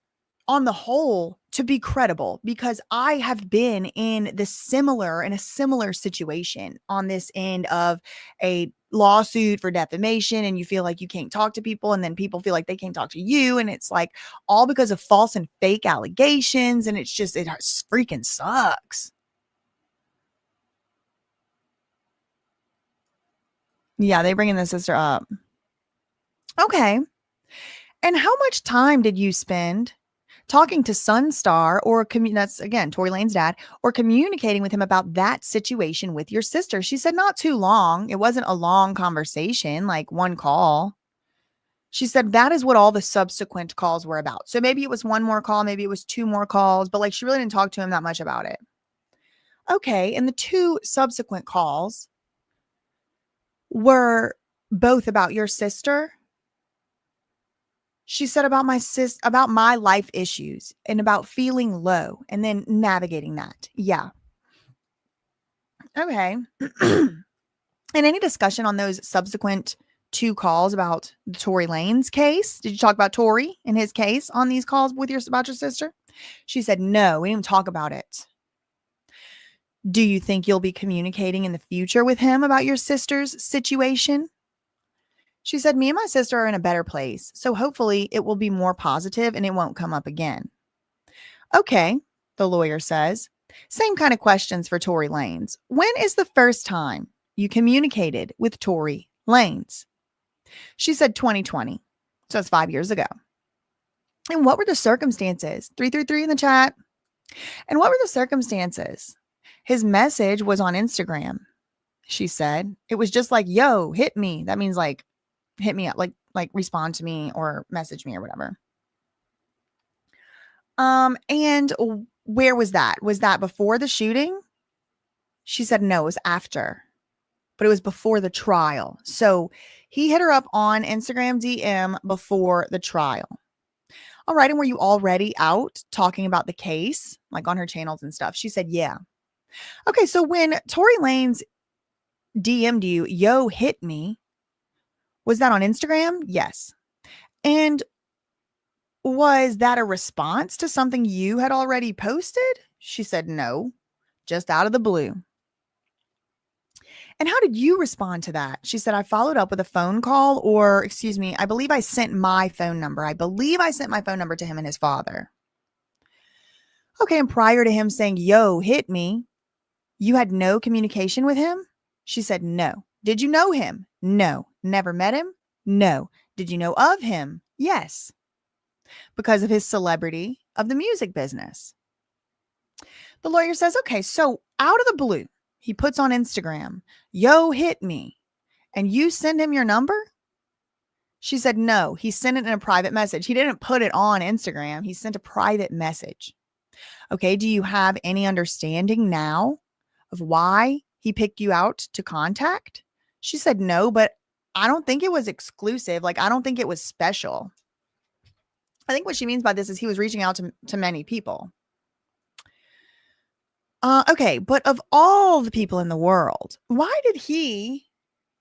on the whole to be credible, because I have been in a similar situation on this end of a lawsuit for defamation, and you feel like you can't talk to people, and then people feel like they can't talk to you, and it's like all because of false and fake allegations, and it freaking sucks. Yeah, they bringing the sister up. Okay. And how much time did you spend talking to Sonstar, or that's again Tory Lanez's dad, or communicating with him about that situation with your sister? She said not too long. It wasn't a long conversation, like one call. She said that is what all the subsequent calls were about. So maybe it was one more call, maybe it was two more calls, but like she really didn't talk to him that much about it. Okay, and the two subsequent calls were both about your sister. She said about my life issues and about feeling low and then navigating that. Yeah. Okay. And any discussion on those subsequent two calls about the Tory Lanez case? Did you talk about Tory and his case on these calls about your sister? She said, no, we didn't talk about it. Do you think you'll be communicating in the future with him about your sister's situation? She said, me and my sister are in a better place, so hopefully it will be more positive and it won't come up again. Okay, the lawyer says. Same kind of questions for Tory Lanez. When is the first time you communicated with Tory Lanez? She said 2020, so that's 5 years ago. And what were the circumstances? 333 in the chat. And what were the circumstances? His message was on Instagram, she said. It was just like, yo, hit me. That means like, hit me up, like respond to me or message me or whatever. And where was that? Was that before the shooting? She said no, it was after, but it was before the trial. So he hit her up on Instagram DM before the trial. All right, and were you already out talking about the case, like on her channels and stuff? She said, yeah. Okay, so when Tory Lanez DM'd you, yo, hit me, was that on Instagram? Yes. And was that a response to something you had already posted? She said no, just out of the blue. And how did you respond to that? She said, I followed up with a phone call, or excuse me, I believe I sent my phone number. I believe I sent my phone number to him and his father. Okay, and prior to him saying, yo, hit me, you had no communication with him? She said no. Did you know him? No. Never met him? No. Did you know of him? Yes. Because of his celebrity of the music business. The lawyer says, okay, so out of the blue, he puts on Instagram, yo, hit me, and you send him your number? She said, no, he sent it in a private message. He didn't put it on Instagram. He sent a private message. Okay, do you have any understanding now of why he picked you out to contact? She said, no, but I don't think it was exclusive. Like, I don't think it was special. I think what she means by this is he was reaching out to many people. Okay, but of all the people in the world, why did he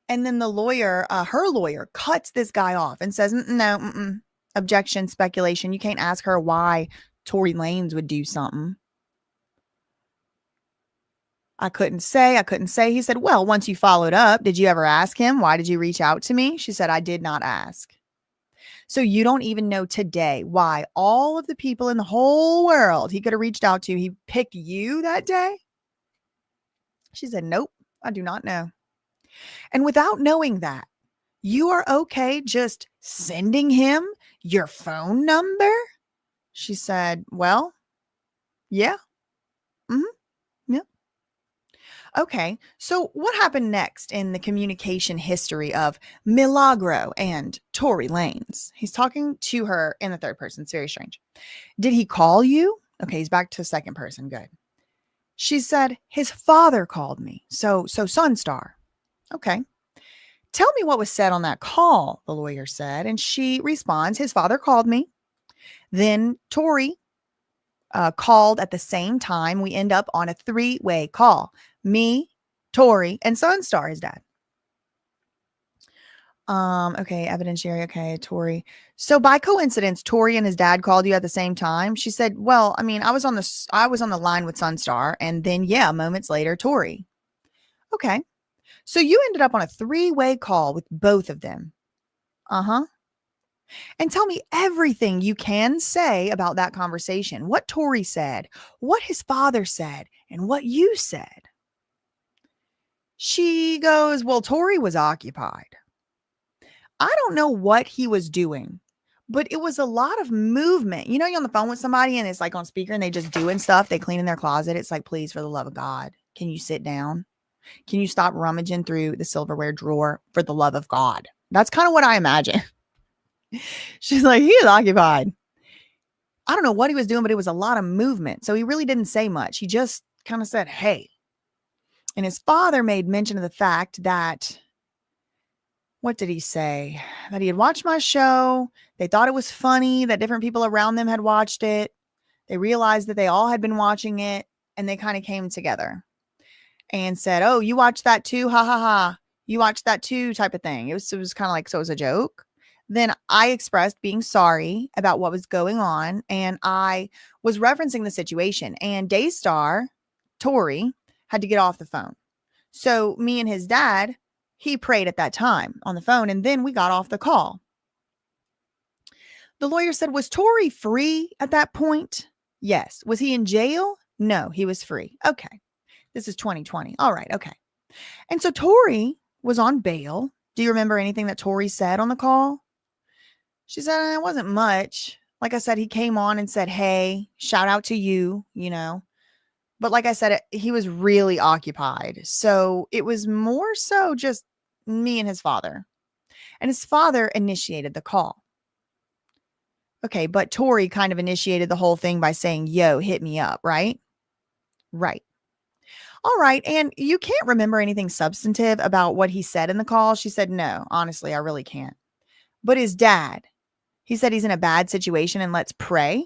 and then the lawyer, her lawyer, cuts this guy off and says, no, objection, speculation. You can't ask her why Tory Lanez would do something. I couldn't say. He said, well, once you followed up, did you ever ask him? Why did you reach out to me? She said, I did not ask. So you don't even know today why all of the people in the whole world he could have reached out to, he picked you that day? She said, nope, I do not know. And without knowing that, you are okay just sending him your phone number? She said, well, yeah. Yeah. Okay. So what happened next in the communication history of Milagro and Tory Lanez? He's talking to her in the third person. It's very strange. Did he call you? Okay, he's back to second person. Good. She said, his father called me. So Sonstar. Okay. Tell me what was said on that call, the lawyer said. And she responds, his father called me. Then Tory called at the same time. We end up on a 3-way call. Me, Tory, and Sonstar, his dad. Okay, evidentiary. Okay, Tory. So by coincidence, Tory and his dad called you at the same time. She said, well, I mean, I was on the line with Sonstar, and then moments later, Tory. Okay. So you ended up on a 3-way call with both of them. Uh-huh. And tell me everything you can say about that conversation. What Tory said, what his father said, and what you said. She goes, well, Tory was occupied. I don't know what he was doing, but it was a lot of movement. You know, you're on the phone with somebody and it's like on speaker and they just doing stuff. They clean in their closet. It's like, please, for the love of God, can you sit down? Can you stop rummaging through the silverware drawer for the love of God? That's kind of what I imagine. She's like, he is occupied. I don't know what he was doing, but it was a lot of movement. So he really didn't say much. He just kind of said, hey. And his father made mention of the fact that, what did he say? That he had watched my show. They thought it was funny that different people around them had watched it. They realized that they all had been watching it and they kind of came together and said, oh, you watched that too? Ha ha ha. You watched that too type of thing. It was kind of like, so it was a joke. Then I expressed being sorry about what was going on. And I was referencing the situation, and Daystar, Tory, had to get off the phone. So me and his dad, he prayed at that time on the phone, and then we got off the call. The lawyer said, was Tory free at that point? Yes. Was he in jail? No, he was free. Okay. This is 2020. All right. Okay. And so Tory was on bail. Do you remember anything that Tory said on the call? She said, it wasn't much. Like I said, he came on and said, hey, shout out to you, you know. But like I said, he was really occupied. So it was more so just me and his father. And his father initiated the call. Okay, but Tory kind of initiated the whole thing by saying, yo, hit me up, right? Right. All right. And you can't remember anything substantive about what he said in the call? She said, no, honestly, I really can't. But his dad, he said he's in a bad situation and let's pray.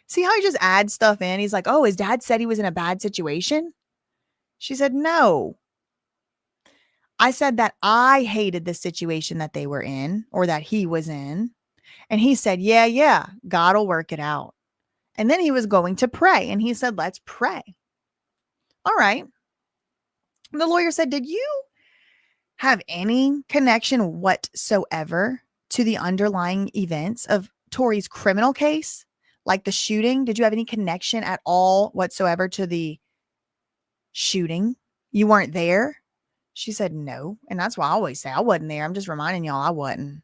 See how he just adds stuff in? He's like, oh, his dad said he was in a bad situation? She said, no. I said that I hated the situation that they were in or that he was in. And he said, yeah, God will work it out. And then he was going to pray. And he said, let's pray. All right. The lawyer said, did you have any connection whatsoever to the underlying events of Tory's criminal case? Like the shooting? Did you have any connection at all whatsoever to the shooting? You weren't there? She said, no. And that's why I always say I wasn't there. I'm just reminding y'all I wasn't.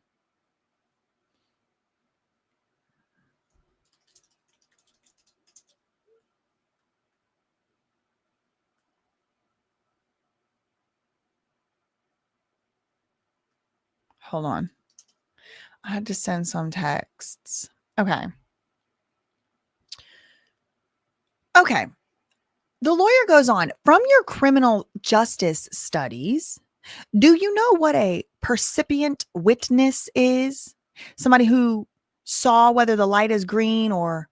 Hold on. I had to send some texts. Okay. Okay. The lawyer goes on, from your criminal justice studies, do you know what a percipient witness is? Somebody who saw whether the light is green, or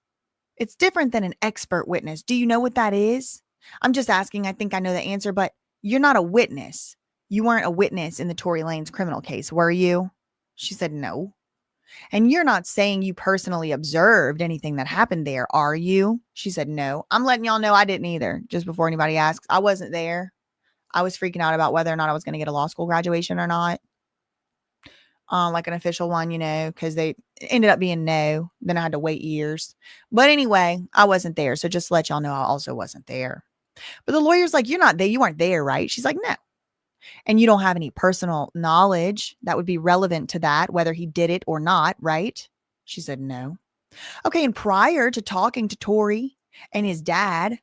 it's different than an expert witness. Do you know what that is? I'm just asking. I think I know the answer, but you're not a witness. You weren't a witness in the Tory Lanez criminal case, were you? She said no. And you're not saying you personally observed anything that happened there, are you? She said no. I'm letting y'all know I didn't either, just before anybody asks. I wasn't there. I was freaking out about whether or not I was going to get a law school graduation or not. Like an official one, because they ended up being no. Then I had to wait years. But anyway, I wasn't there. So just to let y'all know, I also wasn't there. But the lawyer's like, you're not there. You weren't there, right? She's like, no. And you don't have any personal knowledge that would be relevant to that, whether he did it or not, right? She said no. Okay, and prior to talking to Tory and his dad,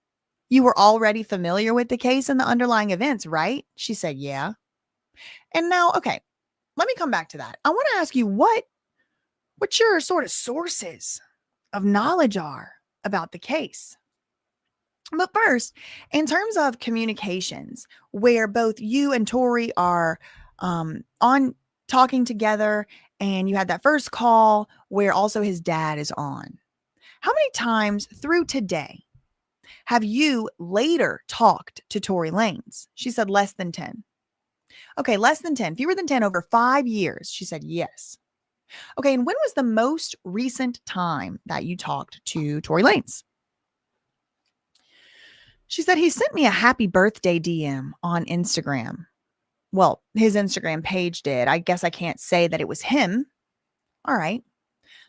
you were already familiar with the case and the underlying events, right? She said yeah. And now, okay, let me come back to that. I want to ask you what your sort of sources of knowledge are about the case. But first, in terms of communications, where both you and Tory are on talking together, and you had that first call where also his dad is on, how many times through today have you later talked to Tory Lanez? She said less than 10. Okay, less than 10. Fewer than 10 over 5 years. She said yes. Okay, and when was the most recent time that you talked to Tory Lanez? She said he sent me a happy birthday DM on Instagram. Well, his Instagram page did. I guess I can't say that it was him. All right.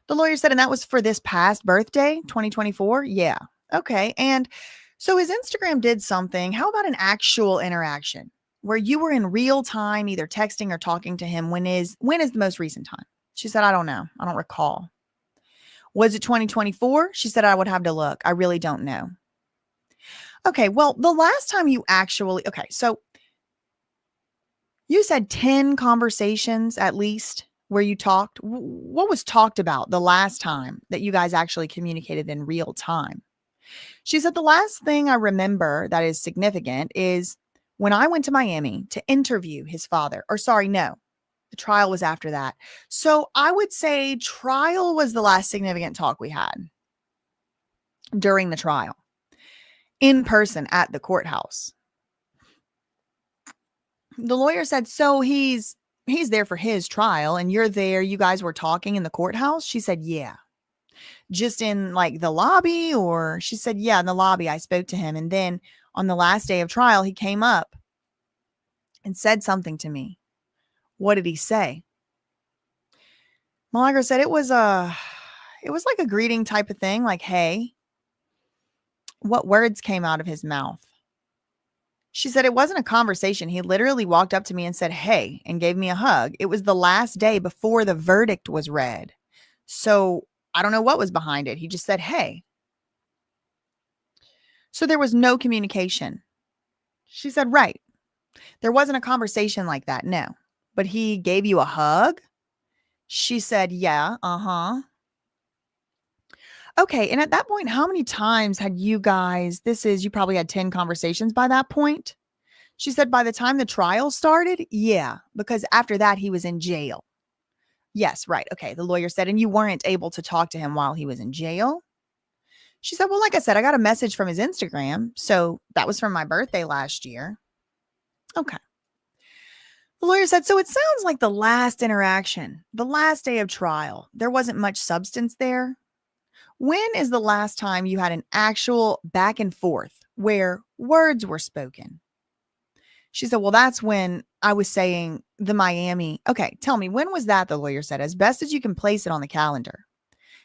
The lawyer said, and that was for this past birthday, 2024? Yeah. Okay. And so his Instagram did something. How about an actual interaction where you were in real time, either texting or talking to him? When is the most recent time? She said, I don't know. I don't recall. Was it 2024? She said, I would have to look. I really don't know. Okay, well, the last time you actually, okay, so you said 10 conversations at least where you talked. What was talked about the last time that you guys actually communicated in real time? She said, the last thing I remember that is significant is when I went to Miami to interview his father, or sorry, no, the trial was after that. So I would say trial was the last significant talk we had during the trial. In person at the courthouse. The lawyer said, so he's there for his trial and you're there. You guys were talking in the courthouse? She said, yeah. Just in like the lobby? Or she said, yeah, in the lobby. I spoke to him. And then on the last day of trial, he came up and said something to me. What did he say? MILAGRO said it was like a greeting type of thing. Like, hey. What words came out of his mouth? She said it wasn't a conversation. He literally walked up to me and said, hey, and gave me a hug. It was the last day before the verdict was read. So I don't know what was behind it. He just said, hey. So there was no communication. She said, right. There wasn't a conversation like that. No. But he gave you a hug? She said, yeah. Uh-huh. Okay. And at that point, how many times had you guys, you probably had 10 conversations by that point? She said by the time the trial started, yeah, because after that, he was in jail. Yes, right. Okay. The lawyer said, and you weren't able to talk to him while he was in jail? She said, well, like I said, I got a message from his Instagram. So that was from my birthday last year. Okay. The lawyer said, so it sounds like the last interaction, the last day of trial, there wasn't much substance there. When is the last time you had an actual back and forth where words were spoken? She said, well, that's when I was saying the Miami. Okay, tell me, when was that? The lawyer said, as best as you can place it on the calendar.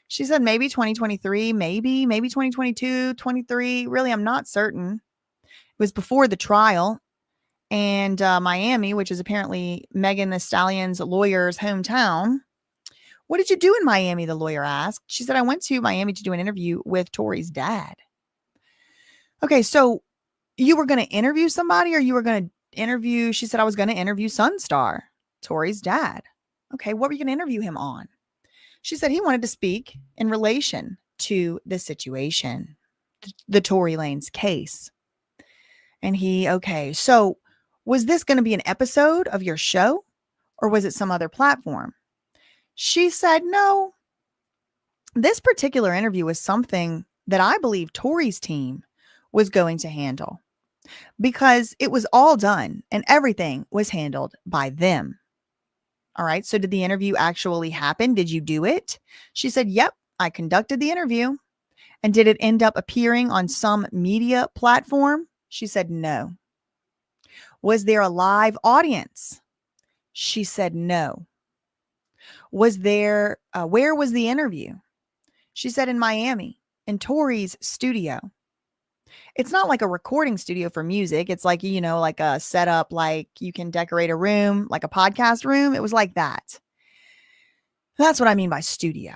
She said, maybe 2023, maybe 2022, 23. Really, I'm not certain. It was before the trial. And Miami, which is apparently Megan Thee Stallion's lawyer's hometown. What did you do in Miami? The lawyer asked. She said, I went to Miami to do an interview with Tory's dad. Okay, so you were going to interview somebody, or you were going to interview, she said, I was going to interview Sonstar, Tory's dad. Okay, what were you going to interview him on? She said he wanted to speak in relation to this situation. the Tory Lanez case. And okay, so was this going to be an episode of your show or was it some other platform? She said, no, this particular interview was something that I believe Tory's team was going to handle because it was all done and everything was handled by them. All right. So did the interview actually happen? Did you do it? She said, yep, I conducted the interview. And did it end up appearing on some media platform? She said, no. Was there a live audience? She said, no. Was there, where was the interview? She said, in Miami, in Tory's studio. It's not like a recording studio for music. It's like, like a setup, like you can decorate a room, like a podcast room. It was like that. That's what I mean by studio.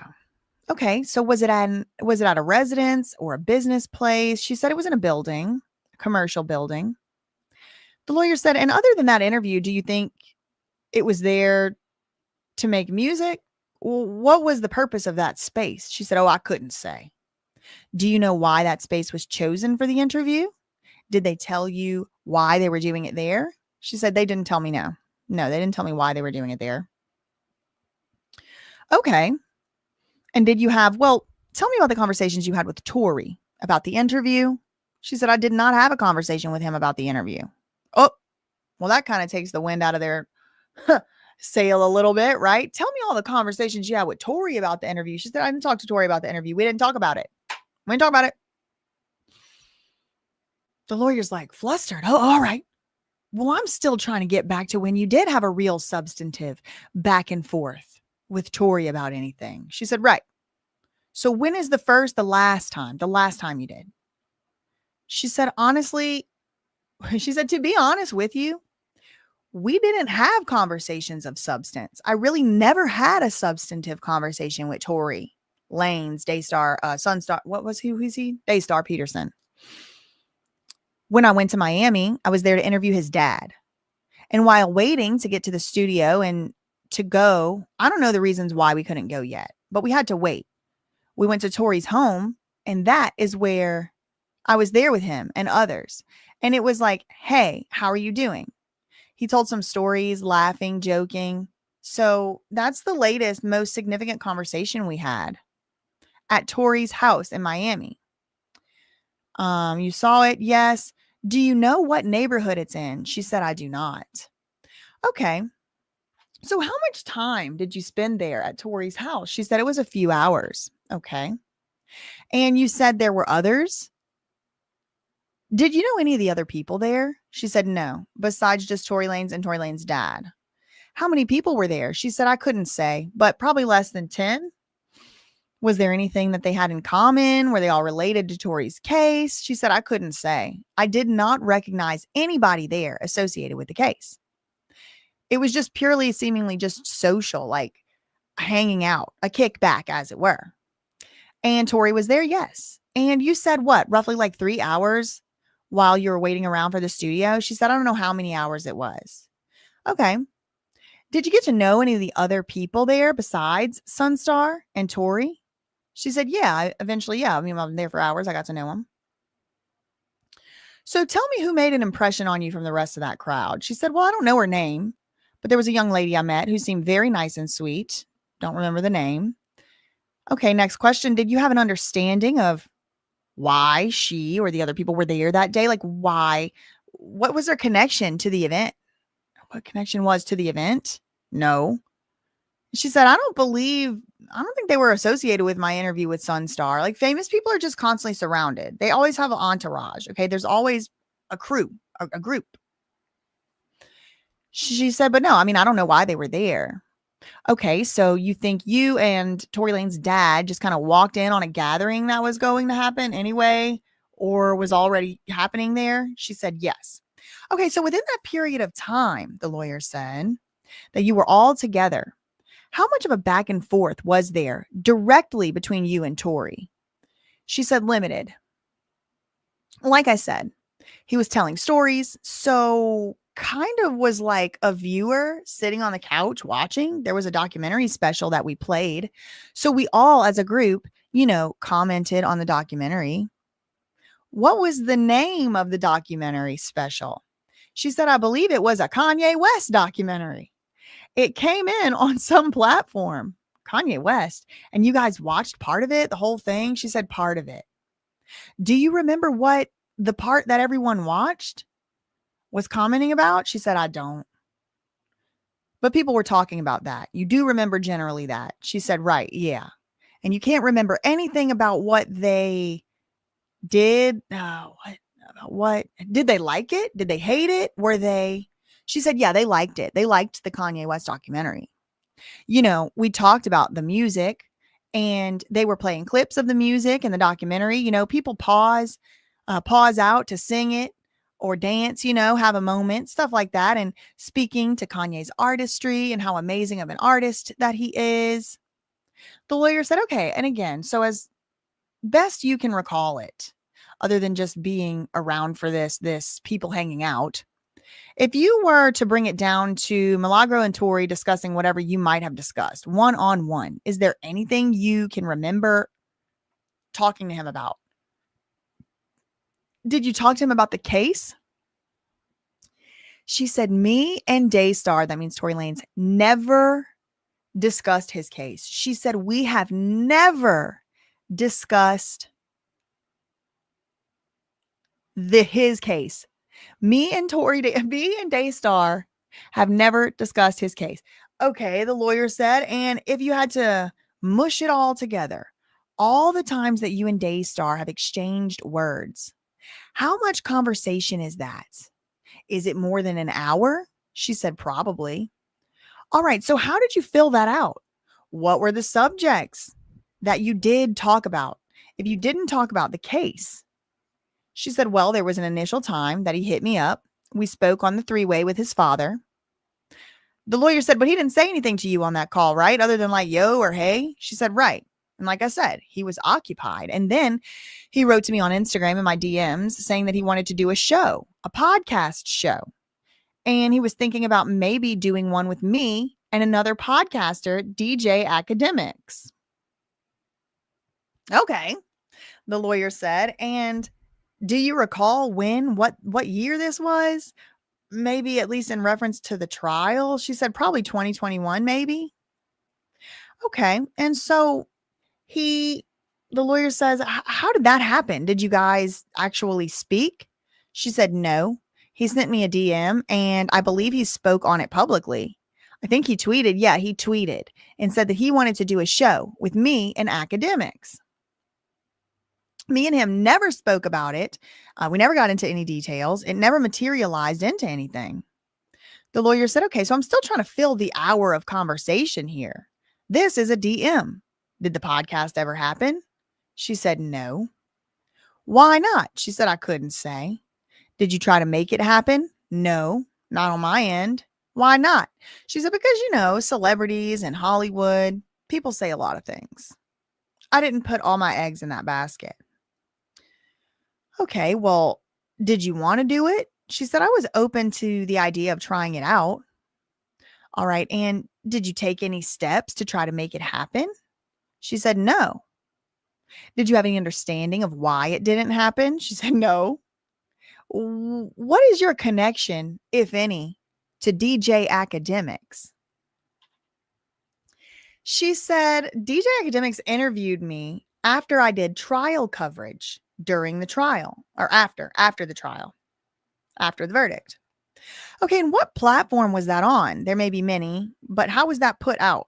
Okay, so was it at a residence or a business place? She said it was in a building, a commercial building. The lawyer said, and other than that interview, do you think it was there to make music? Well, what was the purpose of that space? She said, oh, I couldn't say. Do you know why that space was chosen for the interview? Did they tell you why they were doing it there? She said, they didn't tell me no. No, they didn't tell me why they were doing it there. Okay. And did you have, tell me about the conversations you had with Tory about the interview. She said, I did not have a conversation with him about the interview. Oh, well, that kind of takes the wind out of their sail a little bit, right? Tell me all the conversations you had with Tory about the interview. She said, I didn't talk to Tory about the interview. We didn't talk about it. We didn't talk about it. The lawyer's like flustered. Oh, all right. Well, I'm still trying to get back to when you did have a real substantive back and forth with Tory about anything. She said, right. So when is the last time you did? She said, honestly, to be honest with you, we didn't have conversations of substance. I really never had a substantive conversation with Tory Lanez, Daystar, Sonstar. Who's he? Daystar Peterson. When I went to Miami, I was there to interview his dad. And while waiting to get to the studio and to go, I don't know the reasons why we couldn't go yet, but we had to wait. We went to Tory's home, and that is where I was there with him and others. And it was like, hey, how are you doing? He told some stories, laughing, joking. So that's the latest, most significant conversation we had at Tory's house in Miami. You saw it? Yes. Do you know what neighborhood it's in? She said, I do not. Okay. So how much time did you spend there at Tory's house? She said it was a few hours. Okay. And you said there were others? Did you know any of the other people there? She said no, besides just Tory Lanez and Tory Lanez's dad. How many people were there? She said, I couldn't say, but probably less than 10. Was there anything that they had in common? Were they all related to Tory's case? She said, I couldn't say. I did not recognize anybody there associated with the case. It was just purely seemingly just social, like hanging out, a kickback as it were. And Tory was there, yes. And you said what, roughly like 3 hours while you were waiting around for the studio? She said, I don't know how many hours it was. Okay. Did you get to know any of the other people there besides Sonstar and Tory? She said, yeah, eventually, yeah. I mean, I'm there for hours. I got to know them. So tell me who made an impression on you from the rest of that crowd. She said, well, I don't know her name, but there was a young lady I met who seemed very nice and sweet. Don't remember the name. Okay, next question. Did you have an understanding of why she or the other people were there that day? Like why? What was their connection to the event? What connection was to the event? No. She said, I don't think they were associated with my interview with Sonstar. Like famous people are just constantly surrounded. They always have an entourage. Okay. There's always a crew, a group. She said, but no, I mean, I don't know why they were there. Okay. So you think you and Tory Lanez's dad just kind of walked in on a gathering that was going to happen anyway, or was already happening there? She said, yes. Okay. So within that period of time, the lawyer said that you were all together. How much of a back and forth was there directly between you and Tory? She said limited. Like I said, he was telling stories. So kind of was like a viewer sitting on the couch watching. There was a documentary special that we played. So we all as a group, commented on the documentary. What was the name of the documentary special? She said, I believe it was a Kanye West documentary. It came in on some platform, Kanye West, and you guys watched part of it, the whole thing? She said part of it. Do you remember what the part that everyone watched was commenting about? She said, I don't. But people were talking about that. You do remember generally that. She said, right, yeah. And you can't remember anything about what they did. What did they like it? Did they hate it? Were they? She said, yeah, they liked it. They liked the Kanye West documentary. You know, we talked about the music and they were playing clips of the music in the documentary. You know, people pause out to sing it or dance, you know, have a moment, stuff like that. And speaking to Kanye's artistry and how amazing of an artist that he is. The lawyer said, okay. And again, so as best you can recall it, other than just being around for this people hanging out, if you were to bring it down to Milagro and Tory discussing whatever you might have discussed one-on-one, is there anything you can remember talking to him about? Did you talk to him about the case? She said, me and Daystar, that means Tory Lanez, never discussed his case. She said, we have never discussed his case. Me and Daystar have never discussed his case. Okay, the lawyer said, and if you had to mush it all together, all the times that you and Daystar have exchanged words, how much conversation is that? Is it more than an hour? She said, probably. All right, so how did you fill that out? What were the subjects that you did talk about? If you didn't talk about the case, she said, well, there was an initial time that he hit me up. We spoke on the three-way with his father. The lawyer said, but he didn't say anything to you on that call, right? Other than like, yo or hey? She said, right. And like I said, he was occupied. And then he wrote to me on Instagram in my DMs saying that he wanted to do a show, a podcast show. And he was thinking about maybe doing one with me and another podcaster, DJ Academics. Okay, the lawyer said. And do you recall what year this was? Maybe at least in reference to the trial. She said probably 2021, maybe. Okay. And so the lawyer says, how did that happen? Did you guys actually speak? She said, no. He sent me a DM and I believe he spoke on it publicly. I think he tweeted. Yeah, he tweeted and said that he wanted to do a show with me and academics. Me and him never spoke about it. We never got into any details. It never materialized into anything. The lawyer said, okay, so I'm still trying to fill the hour of conversation here. This is a DM. Did the podcast ever happen? She said, no. Why not? She said, I couldn't say. Did you try to make it happen? No, not on my end. Why not? She said, because, you know, celebrities and Hollywood, people say a lot of things. I didn't put all my eggs in that basket. Okay, well, did you want to do it? She said, I was open to the idea of trying it out. All right. And did you take any steps to try to make it happen? She said, no. Did you have any understanding of why it didn't happen? She said, no. What is your connection, if any, to DJ Academics? She said, DJ Academics interviewed me after I did trial coverage during the trial or after the trial, after the verdict. Okay, and what platform was that on? There may be many, but how was that put out?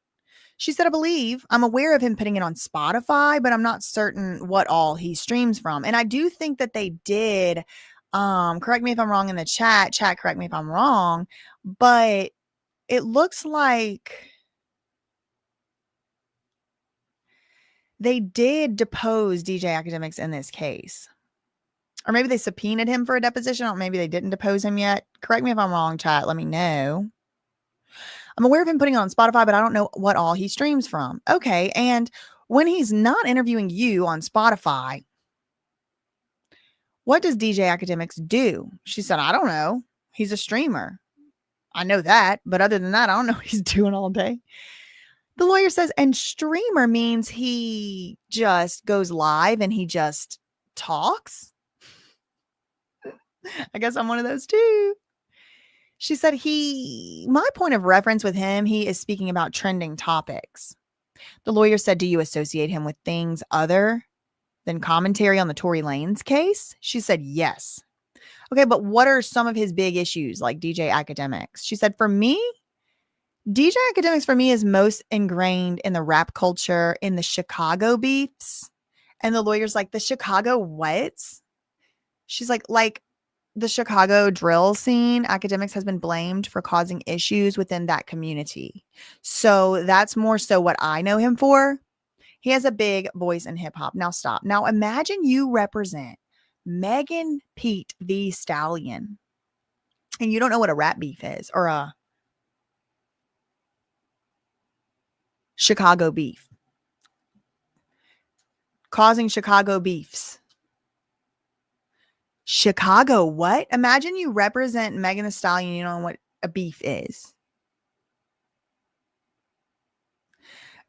She said, I believe I'm aware of him putting it on Spotify, but I'm not certain what all he streams from. And I do think that they did, correct me if I'm wrong in the chat, correct me if I'm wrong, but it looks like they did depose DJ Academics in this case. Or maybe they subpoenaed him for a deposition. Or maybe they didn't depose him yet. Correct me if I'm wrong, chat. Let me know. I'm aware of him putting it on Spotify, but I don't know what all he streams from. Okay. And when he's not interviewing you on Spotify, what does DJ Academics do? She said, I don't know. He's a streamer. I know that. But other than that, I don't know what he's doing all day. The lawyer says, and streamer means he just goes live and he just talks. I guess I'm one of those too. She said my point of reference with him, he is speaking about trending topics. The lawyer said, do you associate him with things other than commentary on the Tory Lanez case? She said, yes. Okay, but what are some of his big issues like DJ Academics? She said, for me, DJ Academics for me is most ingrained in the rap culture, in the Chicago beefs. And the lawyer's like, the Chicago what? She's like the Chicago drill scene, Academics has been blamed for causing issues within that community. So that's more so what I know him for. He has a big voice in hip hop. Now stop. Now imagine you represent Megan Pete the Stallion and you don't know what a rap beef is or a Chicago beef. Causing Chicago beefs. Chicago what? Imagine you represent Megan Thee Stallion, you don't know what a beef is.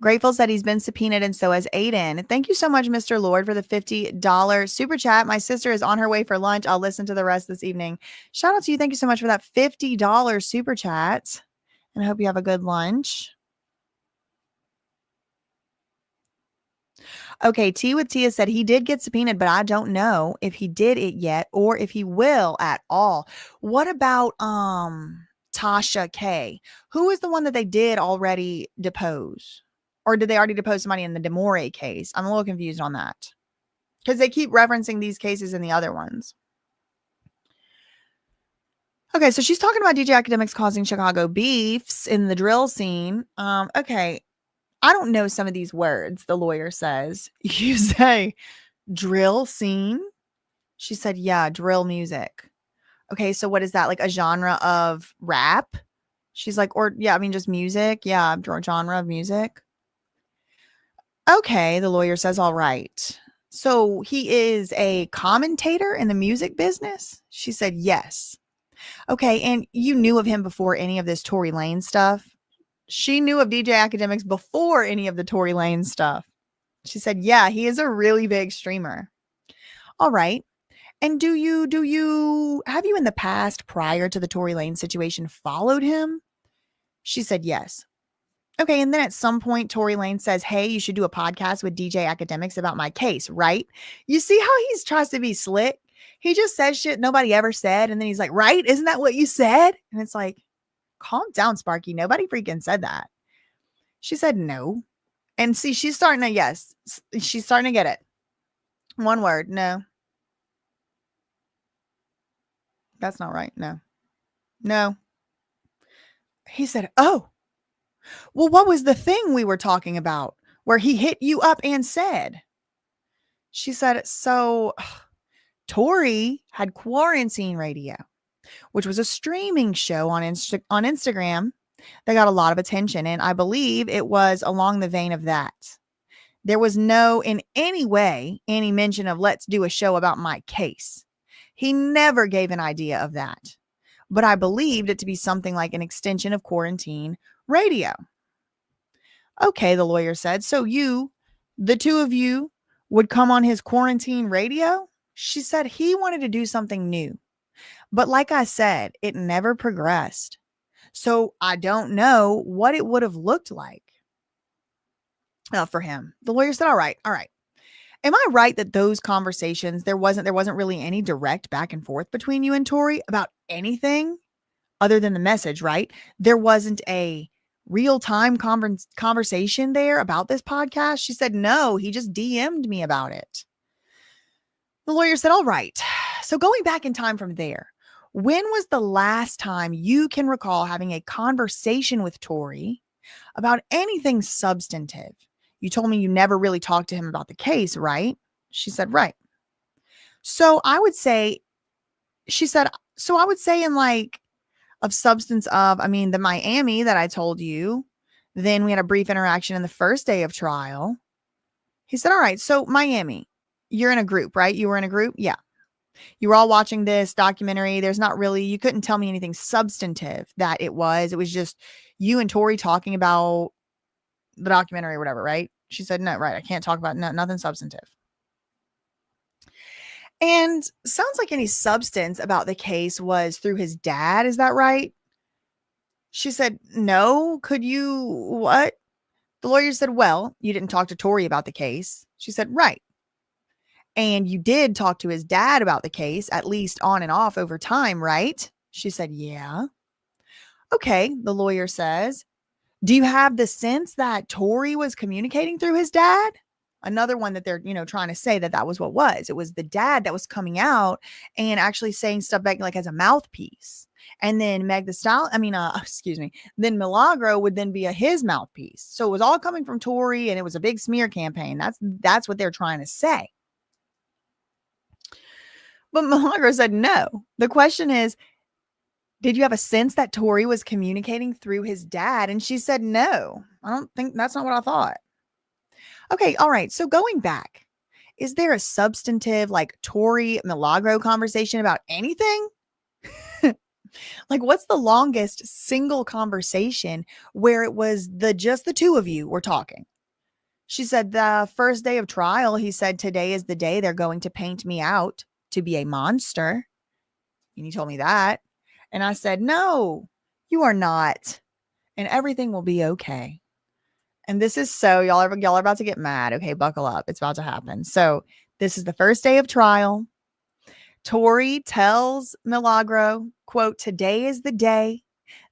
Grateful said he's been subpoenaed and so has Aiden. Thank you so much, Mr. Lord, for the $50 super chat. My sister is on her way for lunch. I'll listen to the rest this evening. Shout out to you. Thank you so much for that $50 super chat. And I hope you have a good lunch. Okay, T with Tia said he did get subpoenaed, but I don't know if he did it yet or if he will at all. What about Tasha K? Who is the one that they did already depose? Or did they already depose somebody in the Demore case? I'm a little confused on that. Because they keep referencing these cases in the other ones. Okay, so she's talking about DJ Academics causing Chicago beefs in the drill scene. Okay, I don't know some of these words, the lawyer says. You say drill scene? She said, yeah, drill music. Okay, so what is that? Like a genre of rap? She's like, or yeah, I mean, just music. Yeah, genre of music. Okay, the lawyer says, all right. So he is a commentator in the music business? She said, yes. Okay, and you knew of him before any of this Tory Lanez stuff? She knew of DJ Academics before any of the Tory Lanez stuff. She said, yeah, he is a really big streamer. All right. And have you in the past, prior to the Tory Lanez situation, followed him? She said, yes. Okay, and then at some point, Tory Lanez says, hey, you should do a podcast with DJ Academics about my case, right? You see how he tries to be slick? He just says shit nobody ever said, and then he's like, right? Isn't that what you said? And it's like, calm down, Sparky. Nobody freaking said that. She said no. And see, she's starting to get it. One word, no. That's not right. No. He said, oh. Well, what was the thing we were talking about where he hit you up and said? She said, so Tory had Quarantine Radio, which was a streaming show on Instagram that got a lot of attention. And I believe it was along the vein of that. There was no, in any way, any mention of let's do a show about my case. He never gave an idea of that. But I believed it to be something like an extension of Quarantine Radio. Okay, the lawyer said. So the two of you, would come on his Quarantine Radio? She said he wanted to do something new. But like I said, it never progressed. So I don't know what it would have looked like for him. The lawyer said, all right. Am I right that those conversations, there wasn't really any direct back and forth between you and Tory about anything other than the message, right? There wasn't a real-time conversation there about this podcast? She said, no, he just DM'd me about it. The lawyer said, all right. So going back in time from there, when was the last time you can recall having a conversation with Tory about anything substantive? You told me you never really talked to him about the case, right? She said, right. So I would say in like of substance of, I mean, the Miami that I told you, then we had a brief interaction in the first day of trial. He said, all right, so Miami, you're in a group, right? You were in a group? Yeah. You were all watching this documentary. You couldn't tell me anything substantive that it was just you and Tory talking about the documentary or whatever, right? She said, no, right. I can't talk about nothing substantive. And sounds like any substance about the case was through his dad. Is that right? She said, no. Could you what? The lawyer said, well, you didn't talk to Tory about the case. She said, right. And you did talk to his dad about the case, at least on and off over time, right? She said, yeah. Okay, the lawyer says, do you have the sense that Tory was communicating through his dad? Another one that they're, trying to say that was what was. It was the dad that was coming out and actually saying stuff back like as a mouthpiece. And then excuse me, then Milagro would then be his mouthpiece. So it was all coming from Tory and it was a big smear campaign. That's what they're trying to say. But Milagro said no. The question is, did you have a sense that Tory was communicating through his dad? And she said, no, that's not what I thought. Okay. All right. So going back, is there a substantive like Tory Milagro conversation about anything? Like what's the longest single conversation where it was just the two of you were talking? She said the first day of trial, he said, today is the day they're going to paint me out to be a monster. And he told me that. And I said, no, you are not. And everything will be okay. And this is y'all are about to get mad. Okay, buckle up. It's about to happen. So this is the first day of trial. Tory tells Milagro, quote, today is the day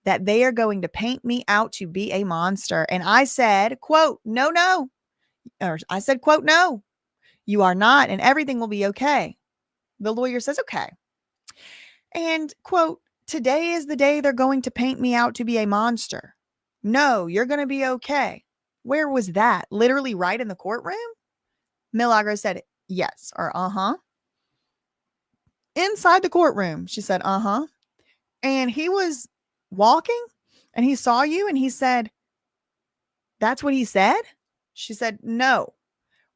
that they are going to paint me out to be a monster. And I said, quote, no. Or I said, quote, no, you are not. And everything will be okay. The lawyer says, okay. And quote, today is the day they're going to paint me out to be a monster. No, you're going to be okay. Where was that? Literally right in the courtroom? Milagro said, yes, or uh-huh. Inside the courtroom, she said, uh-huh. And he was walking and he saw you and he said, that's what he said? She said, no.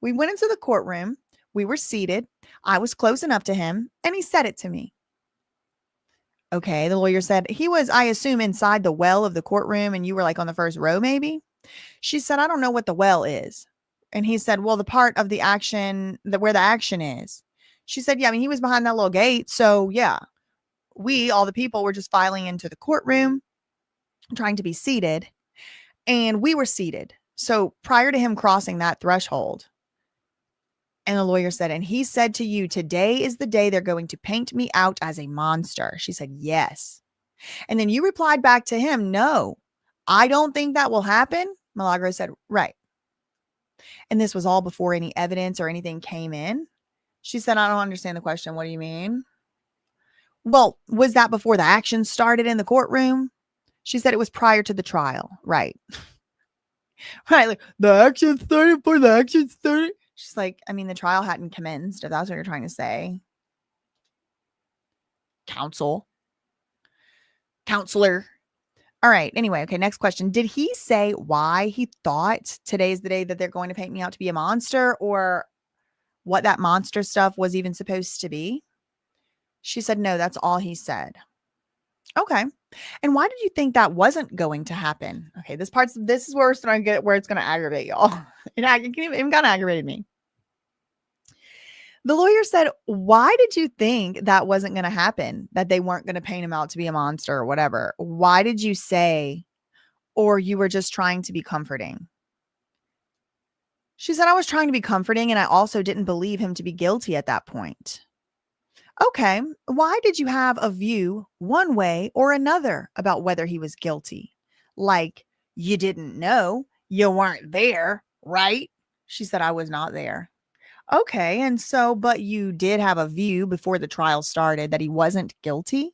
We went into the courtroom. We were seated. I was close enough to him and he said it to me. Okay, the lawyer said, he was, I assume, inside the well of the courtroom and you were like on the first row maybe? She said, I don't know what the well is. And he said, well, the part of the action, where the action is. She said, yeah, I mean, he was behind that little gate. So yeah, all the people were just filing into the courtroom, trying to be seated. And we were seated. So prior to him crossing that threshold, and the lawyer said, and he said to you, today is the day they're going to paint me out as a monster. She said, yes. And then you replied back to him, no, I don't think that will happen. Milagro said, right. And this was all before any evidence or anything came in. She said, I don't understand the question. What do you mean? Well, was that before the action started in the courtroom? She said it was prior to the trial. Right. Right. Like the action started before the action started. She's like, I mean, the trial hadn't commenced, if that's what you're trying to say. Counselor. All right. Anyway, okay, next question. Did he say why he thought today's the day that they're going to paint me out to be a monster, or what that monster stuff was even supposed to be? She said, no, that's all he said. Okay. And why did you think that wasn't going to happen? Okay, this is where it's going to aggravate y'all. It even kind of aggravated me. The lawyer said, why did you think that wasn't going to happen? That they weren't going to paint him out to be a monster or whatever? Why did you say, or you were just trying to be comforting? She said, I was trying to be comforting and I also didn't believe him to be guilty at that point. Okay, why did you have a view one way or another about whether he was guilty? Like, you didn't know, you weren't there, right? She said, I was not there. Okay, and so, but you did have a view before the trial started that he wasn't guilty?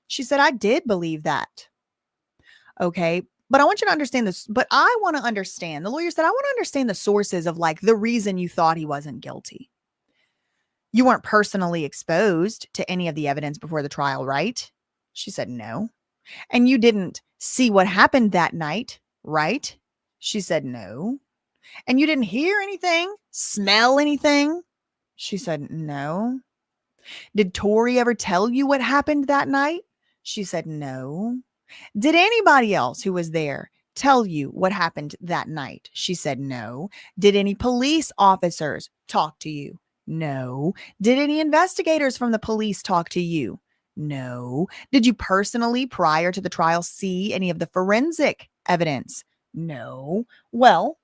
She said, I did believe that. Okay, but I want you to understand this, the lawyer said, I want to understand the sources of like the reason you thought he wasn't guilty. You weren't personally exposed to any of the evidence before the trial, right? She said, no. And you didn't see what happened that night, right? She said, no. And you didn't hear anything, smell anything? She said, no. Did Tory ever tell you what happened that night? She said, no. Did anybody else who was there tell you what happened that night? She said, no. Did any police officers talk to you? No. Did any investigators from the police talk to you? No. Did you personally, prior to the trial, see any of the forensic evidence? No. Well,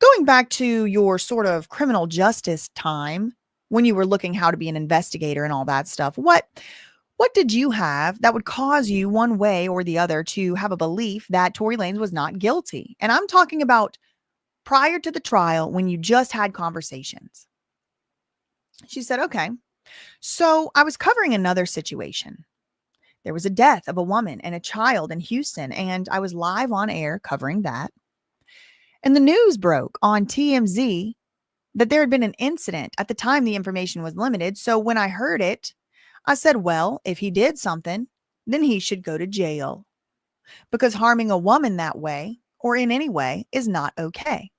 going back to your sort of criminal justice time when you were looking how to be an investigator and all that stuff, what did you have that would cause you one way or the other to have a belief that Tory Lanez was not guilty? And I'm talking about prior to the trial when you just had conversations. She said, okay, so I was covering another situation. There was a death of a woman and a child in Houston, and I was live on air covering that. And the news broke on TMZ that there had been an incident. At the time, the information was limited. So when I heard it, I said, well, if he did something, then he should go to jail because harming a woman that way or in any way is not okay.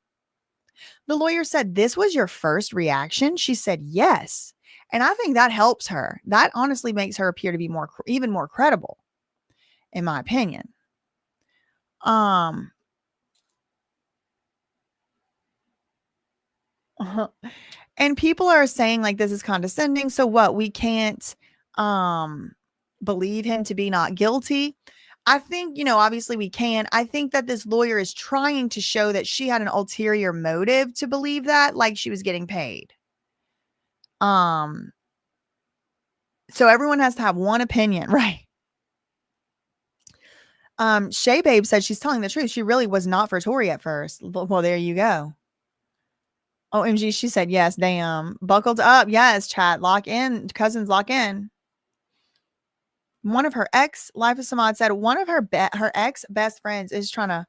The lawyer said, this was your first reaction? She said, yes. And I think that helps her. That honestly makes her appear to be even more credible, in my opinion. And people are saying like this is condescending. So what? We can't believe him to be not guilty. I think, obviously we can. I think that this lawyer is trying to show that she had an ulterior motive to believe that, like she was getting paid. So everyone has to have one opinion, right? Shay Babe said she's telling the truth. She really was not for Tory at first. Well, there you go. OMG, she said yes. Damn. Buckled up. Yes, chat. Lock in. Cousins, lock in. One of her ex, Life of Samad said, one of her ex best friends is trying to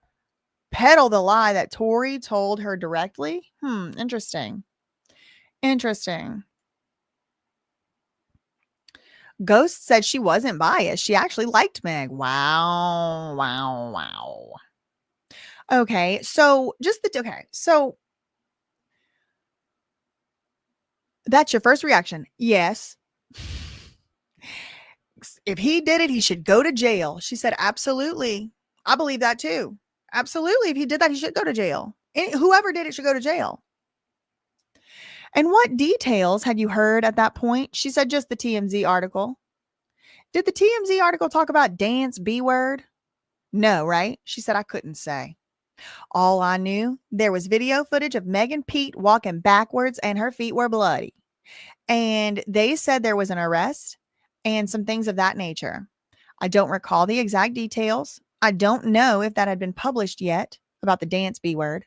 peddle the lie that Tory told her directly. Interesting. Interesting. Ghost said she wasn't biased. She actually liked Meg. Wow. Wow. Wow. Okay. So so that's your first reaction. Yes. If he did it, he should go to jail. She said, absolutely. I believe that too. Absolutely. If he did that, he should go to jail. Whoever did it should go to jail. And what details had you heard at that point? She said just the TMZ article. Did the TMZ article talk about dance B word? No, right? She said, I couldn't say. All I knew, there was video footage of Meg and Pete walking backwards and her feet were bloody. And they said there was an arrest and some things of that nature. I don't recall the exact details. I don't know if that had been published yet about the dance B word,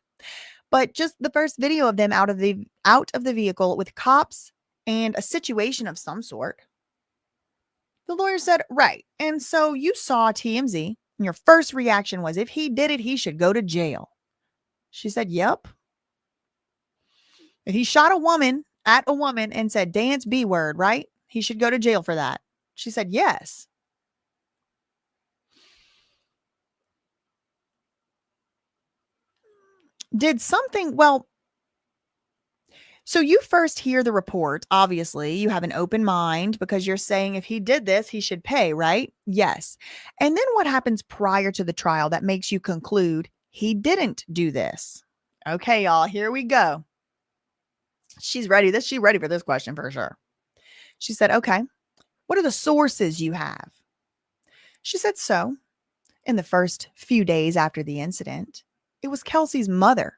but just the first video of them out of the vehicle with cops and a situation of some sort. The lawyer said, right. And so you saw TMZ and your first reaction was, if he did it, he should go to jail. She said, yep. If he shot a woman at a woman and said, dance B word, right? He should go to jail for that. She said, yes. Did something, well, so you first hear the report. Obviously, you have an open mind because you're saying if he did this, he should pay, right? Yes. And then what happens prior to the trial that makes you conclude he didn't do this? Okay, y'all, here we go. She's ready. She's ready for this question for sure. She said, okay, what are the sources you have? She said, so in the first few days after the incident, it was Kelsey's mother,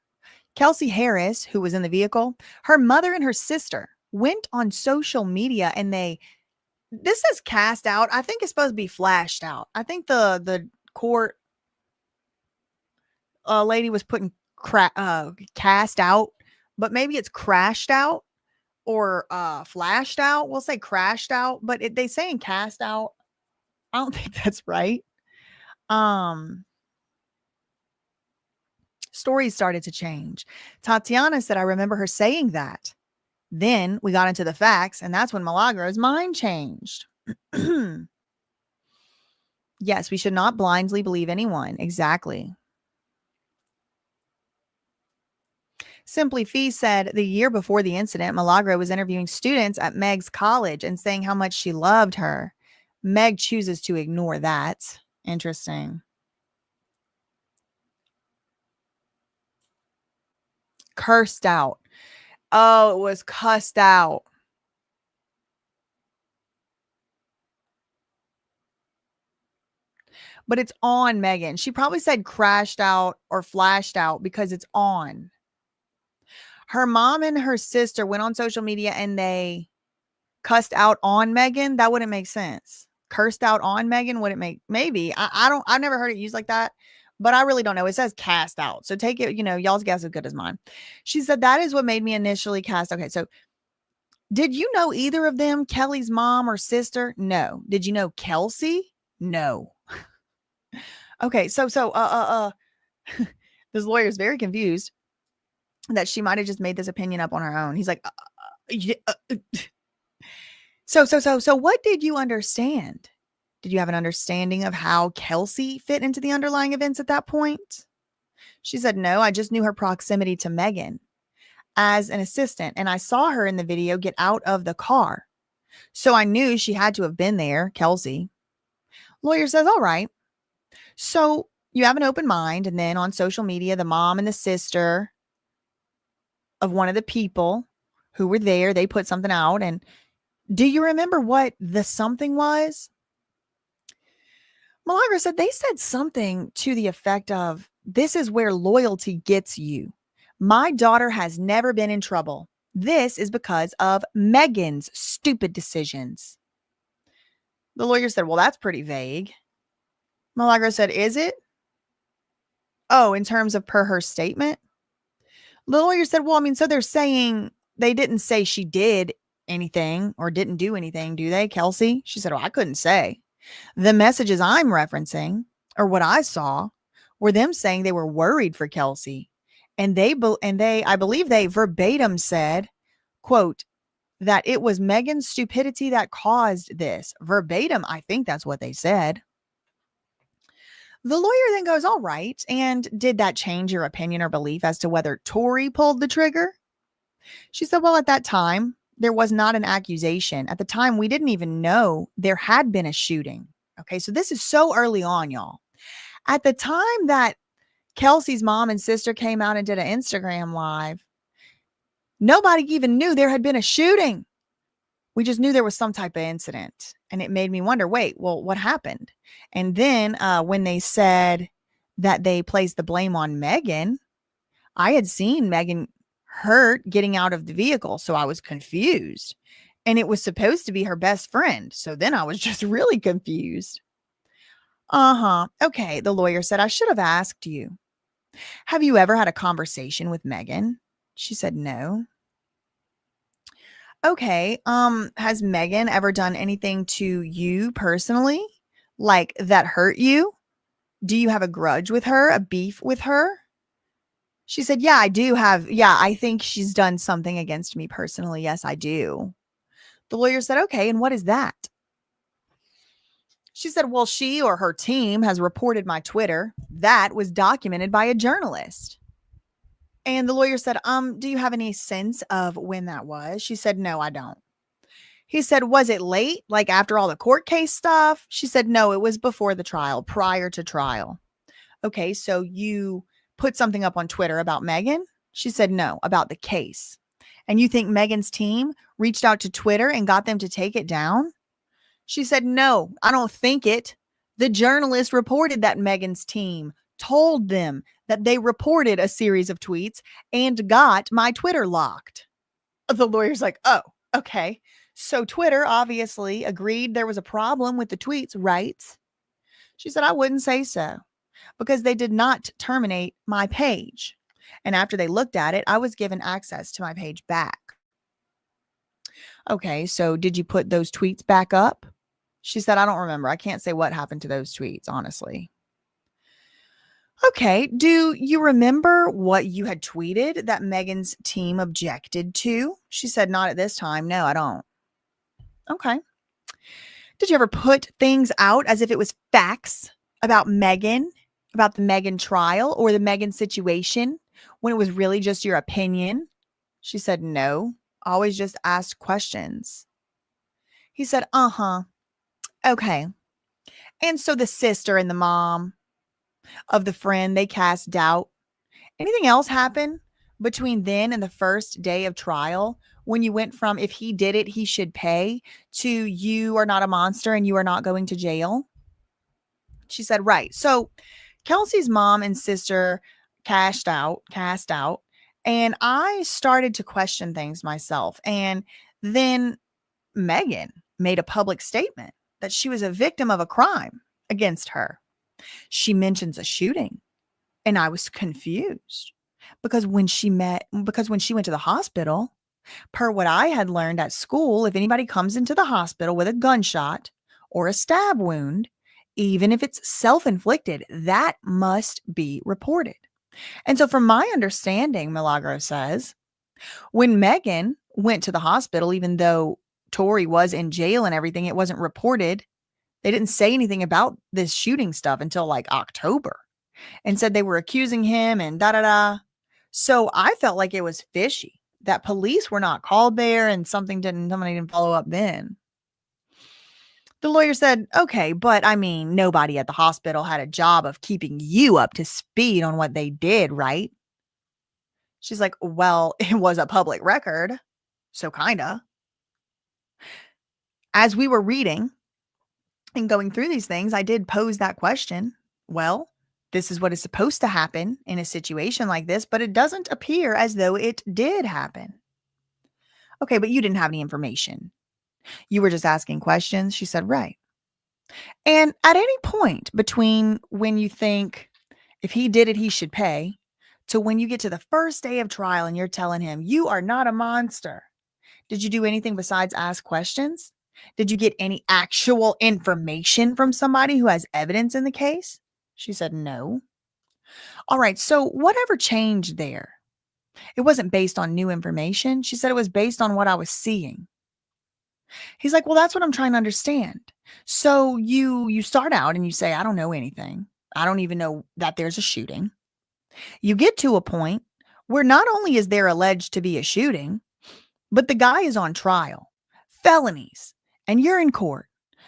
Kelsey Harris, who was in the vehicle. Her mother and her sister went on social media and this is cast out. I think it's supposed to be flashed out. I think the court lady was putting cast out, but maybe it's crashed out or flashed out. We'll say crashed out, but they saying cast out. I don't think that's right. Stories started to change. Tatiana said, I remember her saying that. Then we got into the facts, and that's when Milagro's mind changed. Yes, we should not blindly believe anyone. Exactly. Simply Fee said the year before the incident, Milagro was interviewing students at Meg's college and saying how much she loved her. Meg chooses to ignore that. Interesting. Cursed out. Oh, it was cussed out. But it's on Megan. She probably said crashed out or flashed out because it's on. Her mom and her sister went on social media and they cussed out on Megan. That wouldn't make sense. Cursed out on Megan wouldn't make, maybe. I've never heard it used like that, but I really don't know. It says cast out. So take it, y'all's guess is good as mine. She said that is what made me initially cast. Okay. So did you know either of them, Kelly's mom or sister? No. Did you know Kelsey? No. Okay. This lawyer is very confused that she might have just made this opinion up on her own. He's like, yeah, So what did you understand? Did you have an understanding of how Kelsey fit into the underlying events at that point? She said, no, I just knew her proximity to Megan as an assistant, and I saw her in the video get out of the car. So I knew she had to have been there, Kelsey. Lawyer says, all right. So you have an open mind, and then on social media, the mom and the sister of one of the people who were there, they put something out. And do you remember what the something was? Milagro said they said something to the effect of, this is where loyalty gets you. My daughter has never been in trouble. This is because of Megan's stupid decisions. The lawyer said, well, that's pretty vague. Milagro said, is it? Oh, in terms of per her statement? The lawyer said, well, I mean, so they're saying they didn't say she did anything or didn't do anything, do they, Kelsey? She said, well, I couldn't say. The messages I'm referencing, or what I saw, were them saying they were worried for Kelsey. And I believe they verbatim said, quote, that it was Megan's stupidity that caused this. Verbatim, I think that's what they said. The lawyer then goes, all right. And did that change your opinion or belief as to whether Tory pulled the trigger? She said, well, at that time, there was not an accusation. At the time, we didn't even know there had been a shooting. Okay, so this is so early on, y'all. At the time that Kelsey's mom and sister came out and did an Instagram live, nobody even knew there had been a shooting. We just knew there was some type of incident. And it made me wonder, wait, well, what happened? And then when they said that they placed the blame on Megan, I had seen Megan hurt getting out of the vehicle. So I was confused. And it was supposed to be her best friend. So then I was just really confused. Okay, the lawyer said, I should have asked you. Have you ever had a conversation with Megan? She said no. Okay, has Megan ever done anything to you personally? Like that hurt you? Do you have a grudge with her, a beef with her? She said, yeah, I do have. Yeah, I think she's done something against me personally. Yes, I do. The lawyer said, okay, and what is that? She said, well, she or her team has reported my Twitter. That was documented by a journalist. And the lawyer said, do you have any sense of when that was? She said, no, I don't. He said, was it late? Like after all the court case stuff? She said, no, it was before the trial, prior to trial. Okay, so you put something up on Twitter about Megan? She said, no, about the case. And you think Megan's team reached out to Twitter and got them to take it down? She said, no, I don't think it. The journalist reported that Megan's team told them that they reported a series of tweets and got my Twitter locked. The lawyer's like, oh, okay. So Twitter obviously agreed there was a problem with the tweets, right? She said, I wouldn't say so because they did not terminate my page. And after they looked at it, I was given access to my page back. Okay, so did you put those tweets back up? She said, I don't remember. I can't say what happened to those tweets, honestly. Okay, do you remember what you had tweeted that Megan's team objected to? She said, not at this time. No, I don't. Okay. Did you ever put things out as if it was facts about Megan, about the Megan trial or the Megan situation when it was really just your opinion? She said, no, always just asked questions. He said, okay. And so the sister and the mom of the friend, they cast doubt. Anything else happen between then and the first day of trial when you went from if he did it, he should pay to you are not a monster and you are not going to jail? She said, right. So Kelsey's mom and sister cast out, and I started to question things myself. And then Megan made a public statement that she was a victim of a crime against her. She mentions a shooting, and I was confused because when she went to the hospital, per what I had learned at school, if anybody comes into the hospital with a gunshot or a stab wound, even if it's self-inflicted, that must be reported. And so from my understanding, Milagro says, when Megan went to the hospital, even though Tory was in jail and everything, it wasn't reported. They didn't say anything about this shooting stuff until like October and said they were accusing him and da da da. So I felt like it was fishy that police were not called there and somebody didn't follow up then. The lawyer said, okay, but I mean, nobody at the hospital had a job of keeping you up to speed on what they did, right? She's like, well, it was a public record. So kinda. As we were reading and going through these things, I did pose that question. Well, this is what is supposed to happen in a situation like this, but it doesn't appear as though it did happen. Okay, but you didn't have any information. You were just asking questions. She said, right. And at any point between when you think if he did it, he should pay, to when you get to the first day of trial and you're telling him, you are not a monster. Did you do anything besides ask questions? Did you get any actual information from somebody who has evidence in the case? She said, no. All right, so whatever changed there? It wasn't based on new information. She said it was based on what I was seeing. He's like, well, that's what I'm trying to understand. So you start out and you say, I don't know anything. I don't even know that there's a shooting. You get to a point where not only is there alleged to be a shooting, but the guy is on trial, felonies, and you're in court.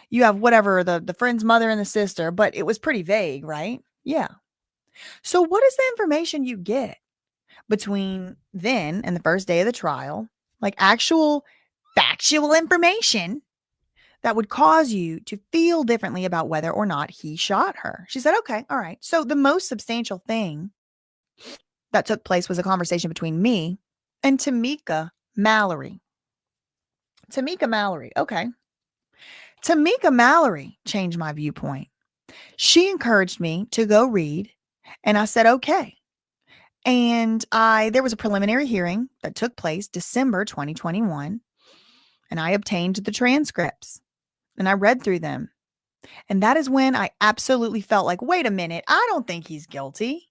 You have whatever, the friend's mother and the sister, but it was pretty vague, right? Yeah. So what is the information you get between then and the first day of the trial? Like actual factual information that would cause you to feel differently about whether or not he shot her. She said, okay, all right. So the most substantial thing that took place was a conversation between me and Tamika Mallory. Tamika Mallory. Okay. Tamika Mallory changed my viewpoint. She encouraged me to go read, and I said, okay. And there was a preliminary hearing that took place December 2021, and I obtained the transcripts and I read through them. And that is when I absolutely felt like, wait a minute, I don't think he's guilty.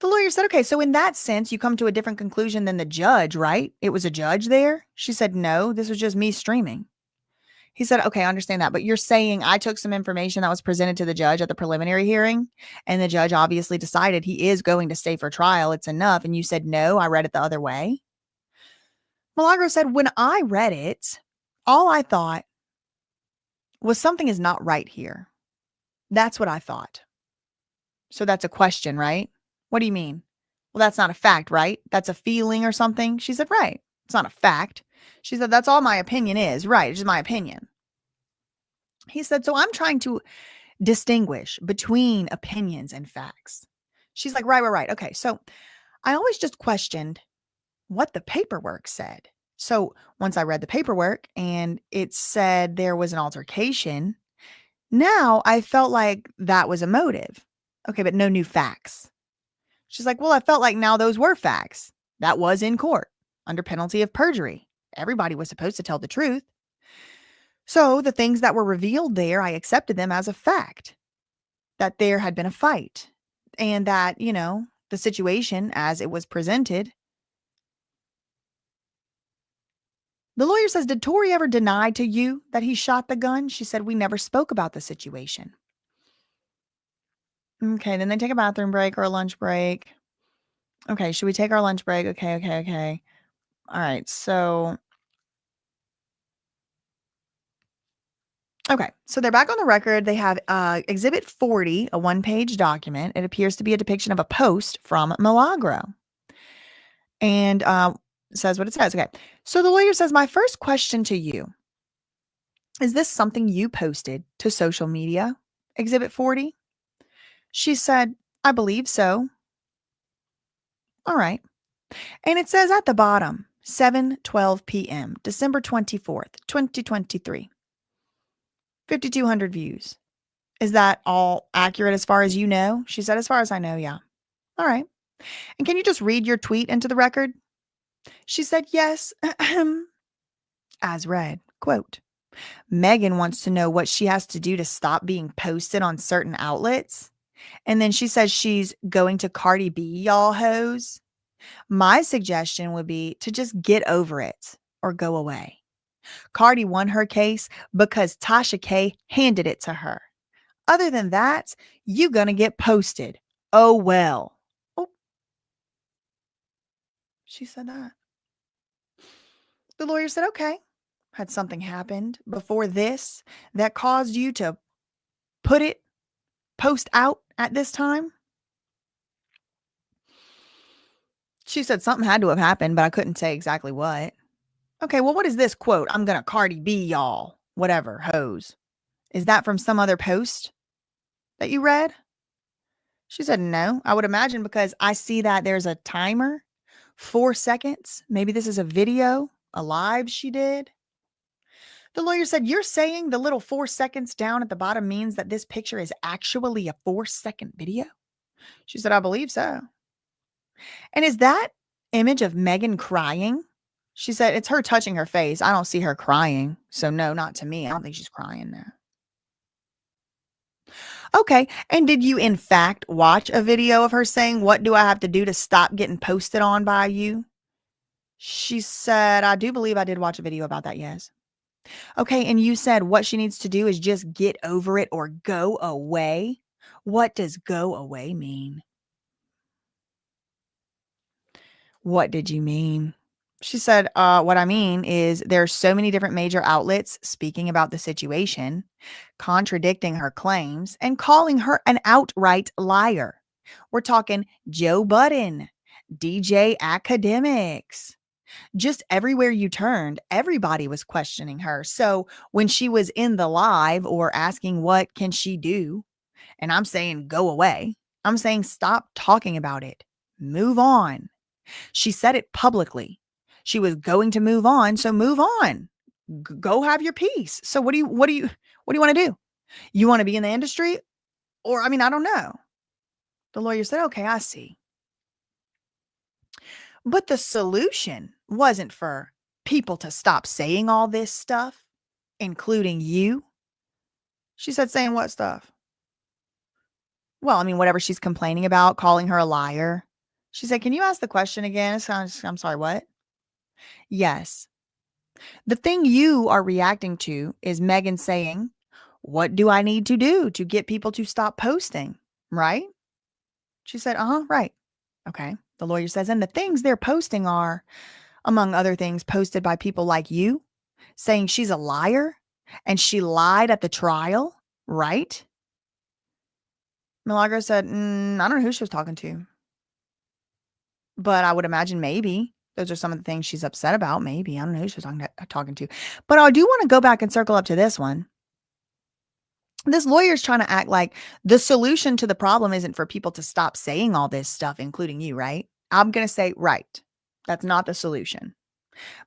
The lawyer said, okay, so in that sense, you come to a different conclusion than the judge, right? It was a judge there? She said, no, this was just me streaming. He said, okay, I understand that. But you're saying I took some information that was presented to the judge at the preliminary hearing, and the judge obviously decided he is going to stay for trial. It's enough. And you said, no, I read it the other way. Milagro said, when I read it, all I thought was something is not right here. That's what I thought. So that's a question, right? What do you mean? Well, that's not a fact, right? That's a feeling or something. She said, right. It's not a fact. She said, that's all my opinion is. Right. It's just my opinion. He said, so I'm trying to distinguish between opinions and facts. She's like, right. Okay. So I always just questioned what the paperwork said. So once I read the paperwork and it said there was an altercation, now I felt like that was a motive. Okay, but no new facts. She's like, well, I felt like now those were facts. That was in court under penalty of perjury. Everybody was supposed to tell the truth. So the things that were revealed there, I accepted them as a fact, that there had been a fight and that, the situation as it was presented. The lawyer says, did Tory ever deny to you that he shot the gun? She said, we never spoke about the situation. Okay, then they take a bathroom break or a lunch break. Okay, should we take our lunch break? Okay. All right, so Okay, so they're back on the record. They have Exhibit 40, a one-page document. It appears to be a depiction of a post from Milagro. And says what it says. Okay, so the lawyer says, my first question to you, is this something you posted to social media, Exhibit 40? She said, I believe so. All right. And it says at the bottom, 7:12 p.m., December 24th, 2023, 5,200 views. Is that all accurate as far as you know? She said, as far as I know, yeah. All right. And can you just read your tweet into the record? She said, yes. As read, quote, Megan wants to know what she has to do to stop being posted on certain outlets. And then she says she's going to Cardi B, y'all hoes. My suggestion would be to just get over it or go away. Cardi won her case because Tasha K handed it to her. Other than that, you gonna get posted. Oh well. Oh, she said that. The lawyer said, okay. Had something happened before this that caused you to post out at this time? She said something had to have happened, but I couldn't say exactly what. Okay, well, what is this quote? I'm gonna Cardi B, y'all. Whatever, hoes. Is that from some other post that you read? She said, no, I would imagine because I see that there's a timer, 4 seconds. Maybe this is a video, a live she did. The lawyer said, you're saying the little 4 seconds down at the bottom means that this picture is actually a 4-second video? She said, I believe so. And is that image of Megan crying? She said, it's her touching her face. I don't see her crying. So no, not to me. I don't think she's crying now. Okay. And did you in fact watch a video of her saying, what do I have to do to stop getting posted on by you? She said, I do believe I did watch a video about that. Yes. Okay. And you said what she needs to do is just get over it or go away. What does go away mean? What did you mean? She said, what I mean is there's so many different major outlets speaking about the situation, contradicting her claims, and calling her an outright liar. We're talking Joe Budden, DJ Academics. Just everywhere you turned, everybody was questioning her. So when she was in the live or asking what can she do, and I'm saying go away, I'm saying stop talking about it. Move on. She said it publicly. She was going to move on, so move on. Go have your peace. So what do you want to do? You want to be in the industry? Or I mean, I don't know. The lawyer said, "Okay, I see." But the solution wasn't for people to stop saying all this stuff, including you. She said, saying what stuff? Well, I mean, whatever she's complaining about, calling her a liar. She said, can you ask the question again? I'm sorry, what? Yes. The thing you are reacting to is Megan saying, what do I need to do to get people to stop posting? Right? She said, right. Okay. The lawyer says, and the things they're posting are, among other things, posted by people like you, saying she's a liar and she lied at the trial, right? Milagro said, I don't know who she was talking to, but I would imagine maybe those are some of the things she's upset about. Maybe. I don't know who she was talking to. But I do want to go back and circle up to this one. This lawyer's trying to act like the solution to the problem isn't for people to stop saying all this stuff, including you, right? I'm going to say, right. That's not the solution.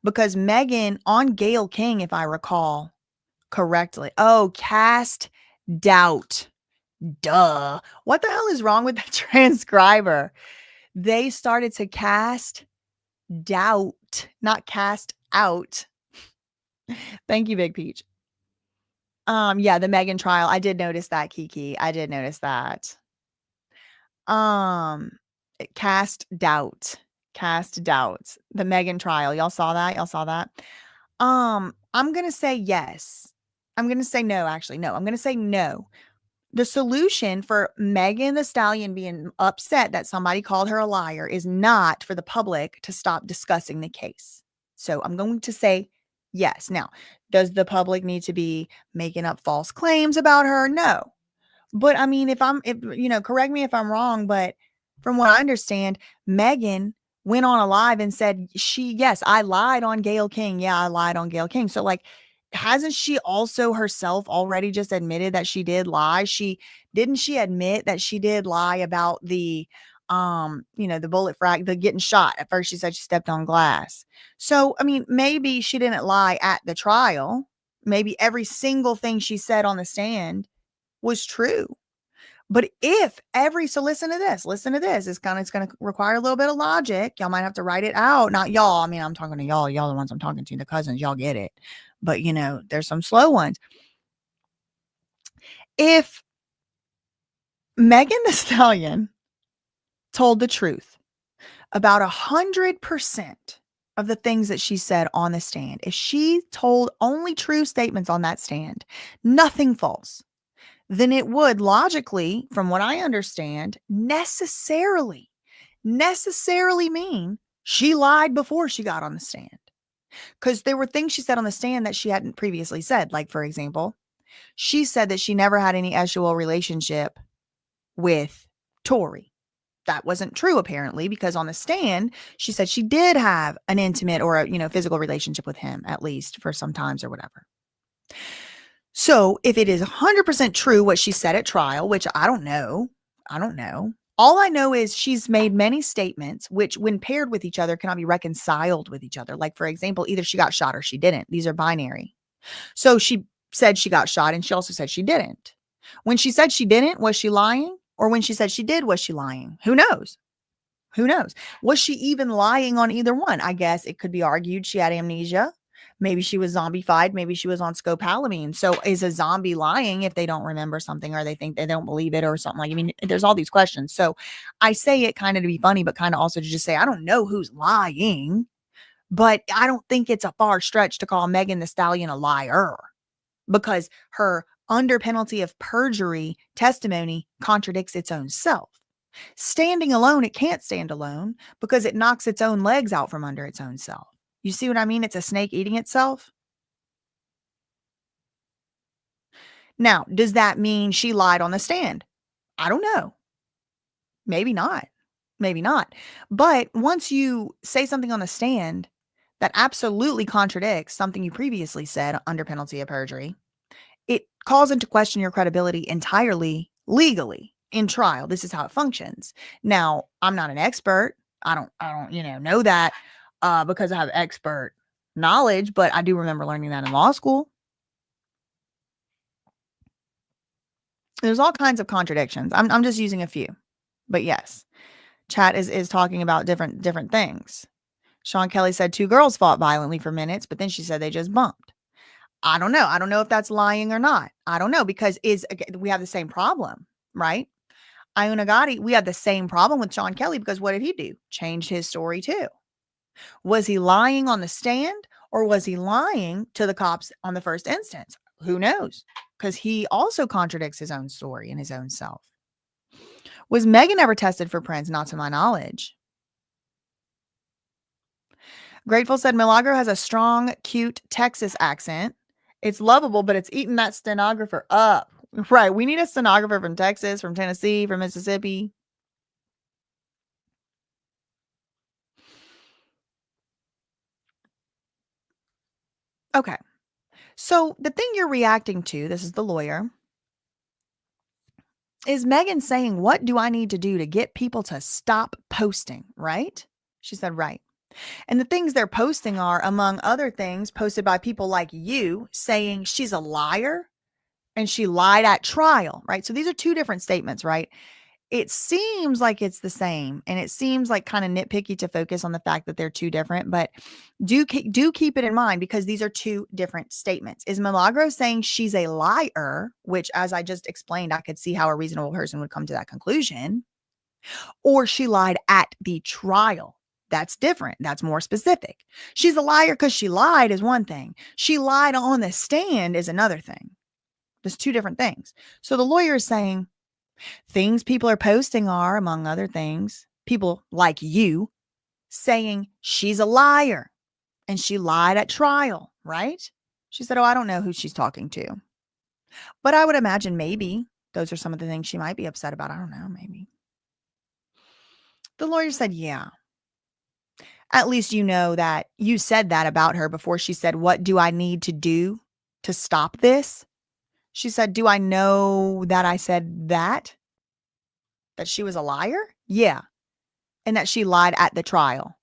Because Megan on Gayle King, if I recall correctly, cast doubt. Duh. What the hell is wrong with the transcriber? They started to cast doubt, not cast out. Thank you, Big Peach. Yeah, the Megan trial. I did notice that, Kiki. I did notice that. Cast doubt. Cast doubt. The Megan trial. Y'all saw that? Y'all saw that? I'm gonna say yes. I'm gonna say no, actually. No, I'm gonna say no. The solution for Megan Thee Stallion being upset that somebody called her a liar is not for the public to stop discussing the case. So I'm going to say Yes. Now, does the public need to be making up false claims about her? No. But I mean, correct me if I'm wrong, but from what I understand, Megan went on a live and said yes, I lied on Gayle King. Yeah, I lied on Gayle King. So like, hasn't she also herself already just admitted that she did lie? Didn't she admit that she did lie about the bullet frag, the getting shot? At first she said she stepped on glass. So, I mean, maybe she didn't lie at the trial. Maybe every single thing she said on the stand was true. But if so listen to this. It's going to require a little bit of logic. Y'all might have to write it out. Not y'all. I mean, I'm talking to y'all. Y'all the ones I'm talking to, the cousins. Y'all get it. But, there's some slow ones. If Megan Thee Stallion told the truth about 100% of the things that she said on the stand, if she told only true statements on that stand, nothing false, then it would logically, from what I understand, necessarily mean she lied before she got on the stand. Because there were things she said on the stand that she hadn't previously said. Like, for example, she said that she never had any sexual relationship with Tory. That wasn't true, apparently, because on the stand, she said she did have an intimate or a physical relationship with him, at least for some times or whatever. So if it is 100% true what she said at trial, which I don't know. All I know is she's made many statements which, when paired with each other, cannot be reconciled with each other. Like, for example, either she got shot or she didn't. These are binary. So she said she got shot and she also said she didn't. When she said she didn't, was she lying? Or when she said she did, was she lying? Who knows? Was she even lying on either one? I guess it could be argued she had amnesia. Maybe she was zombified. Maybe she was on scopolamine. So is a zombie lying if they don't remember something or they think they don't believe it or something? Like, I mean, there's all these questions. So I say it kind of to be funny, but kind of also to just say, I don't know who's lying, but I don't think it's a far stretch to call Megan Thee Stallion a liar, because her under penalty of perjury testimony contradicts its own self. Standing alone, it can't stand alone because it knocks its own legs out from under its own self. You see what I mean? It's a snake eating itself. Now, does that mean she lied on the stand? I don't know. Maybe not. But once you say something on the stand that absolutely contradicts something you previously said under penalty of perjury, it calls into question your credibility entirely legally in trial. This is how it functions. Now, I'm not an expert. I don't know that because I have expert knowledge, but I do remember learning that in law school. There's all kinds of contradictions. I'm just using a few, but yes, chat is talking about different things. Sean Kelly said 2 girls fought violently for minutes, but then she said they just bumped. I don't know. I don't know if that's lying or not. I don't know, because we have the same problem, right? Iona Gotti, we have the same problem with Sean Kelly, because what did he do? Changed his story too. Was he lying on the stand or was he lying to the cops on the first instance? Who knows? Because he also contradicts his own story and his own self. Was Megan ever tested for Prince? Not to my knowledge. Grateful said Milagro has a strong, cute Texas accent. It's lovable, but it's eating that stenographer up. Right. We need a stenographer from Texas, from Tennessee, from Mississippi. Okay. So the thing you're reacting to, this is the lawyer, is Megan saying, what do I need to do to get people to stop posting? Right? She said, right. And the things they're posting are, among other things, posted by people like you saying she's a liar and she lied at trial, right? So these are 2 different statements, right? It seems like it's the same, and it seems like kind of nitpicky to focus on the fact that they're 2 different, but do keep it in mind, because these are 2 different statements. Is Milagro saying she's a liar, which, as I just explained, I could see how a reasonable person would come to that conclusion, or she lied at the trial? That's different. That's more specific. She's a liar because she lied is one thing. She lied on the stand is another thing. There's 2 different things. So the lawyer is saying things people are posting are, among other things, people like you saying she's a liar and she lied at trial. right? She said, oh, I don't know who she's talking to. But I would imagine maybe those are some of the things she might be upset about. I don't know, maybe. The lawyer said, yeah, at least you know that you said that about her before she said, what do I need to do to stop this? She said, do I know that I said that? That she was a liar? Yeah. And that she lied at the trial.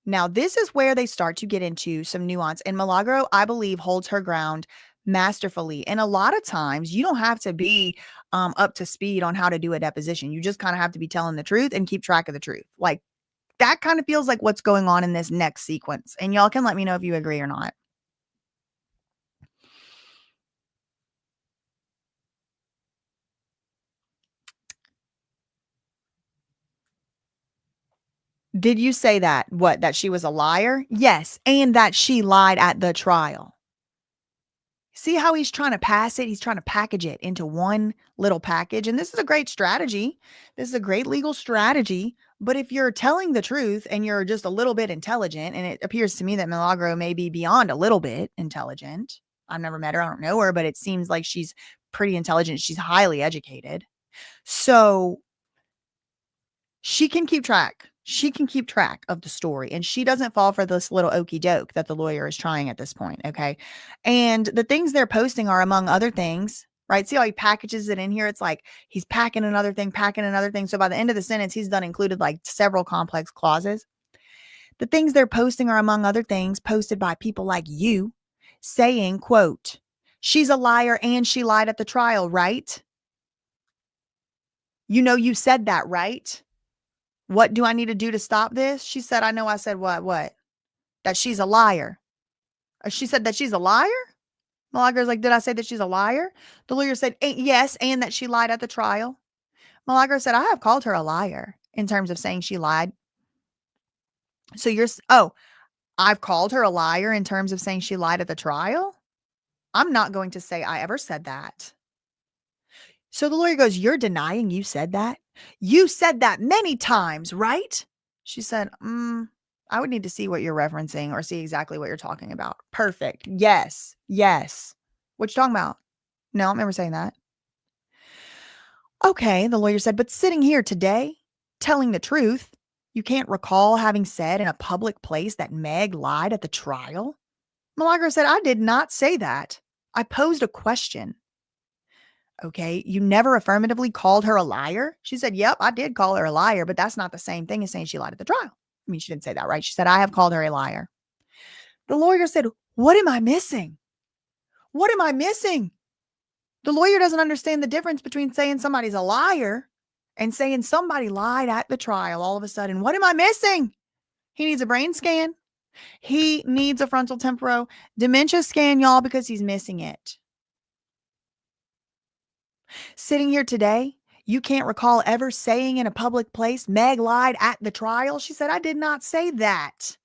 Now, this is where they start to get into some nuance. And Milagro, I believe, holds her ground masterfully. And a lot of times, you don't have to be up to speed on how to do a deposition. You just kind of have to be telling the truth and keep track of the truth. Like, that kind of feels like what's going on in this next sequence. And y'all can let me know if you agree or not. Did you say that? What? That she was a liar? Yes. And that she lied at the trial. See how he's trying to pass it? He's trying to package it into one little package. And this is a great strategy. This is a great legal strategy. But if you're telling the truth and you're just a little bit intelligent, and it appears to me that Milagro may be beyond a little bit intelligent. I've never met her. I don't know her, but it seems like she's pretty intelligent. She's highly educated. So she can keep track. She can keep track of the story, and she doesn't fall for this little okey doke that the lawyer is trying at this point. Okay. And the things they're posting are, among other things, right? See how he packages it in here? It's like he's packing another thing, packing another thing. So by the end of the sentence, he's done included like several complex clauses. The things they're posting are, among other things, posted by people like you saying, quote, she's a liar and she lied at the trial, right? You know, you said that, right? What do I need to do to stop this? She said, I know I said what? That she's a liar. She said that she's a liar? Milagro's like, did I say that she's a liar? The lawyer said, yes, and that she lied at the trial. Milagro said, I have called her a liar in terms of saying she lied. So I've called her a liar in terms of saying she lied at the trial? I'm not going to say I ever said that. So the lawyer goes, you're denying you said that? You said that many times, right? She said, I would need to see what you're referencing or see exactly what you're talking about. Perfect. Yes. What you talking about? No, I don't remember saying that. Okay, the lawyer said, but sitting here today, telling the truth, you can't recall having said in a public place that Meg lied at the trial? Milagro said, I did not say that. I posed a question. Okay, you never affirmatively called her a liar? She said, yep, I did call her a liar, but that's not the same thing as saying she lied at the trial. I mean, she didn't say that, right? She said, I have called her a liar. The lawyer said, what am I missing? What am I missing? The lawyer doesn't understand the difference between saying somebody's a liar and saying somebody lied at the trial all of a sudden. What am I missing? He needs a brain scan. He needs a frontal temporal dementia scan, y'all, because he's missing it. Sitting here today, you can't recall ever saying in a public place, Meg lied at the trial? She said, I did not say that.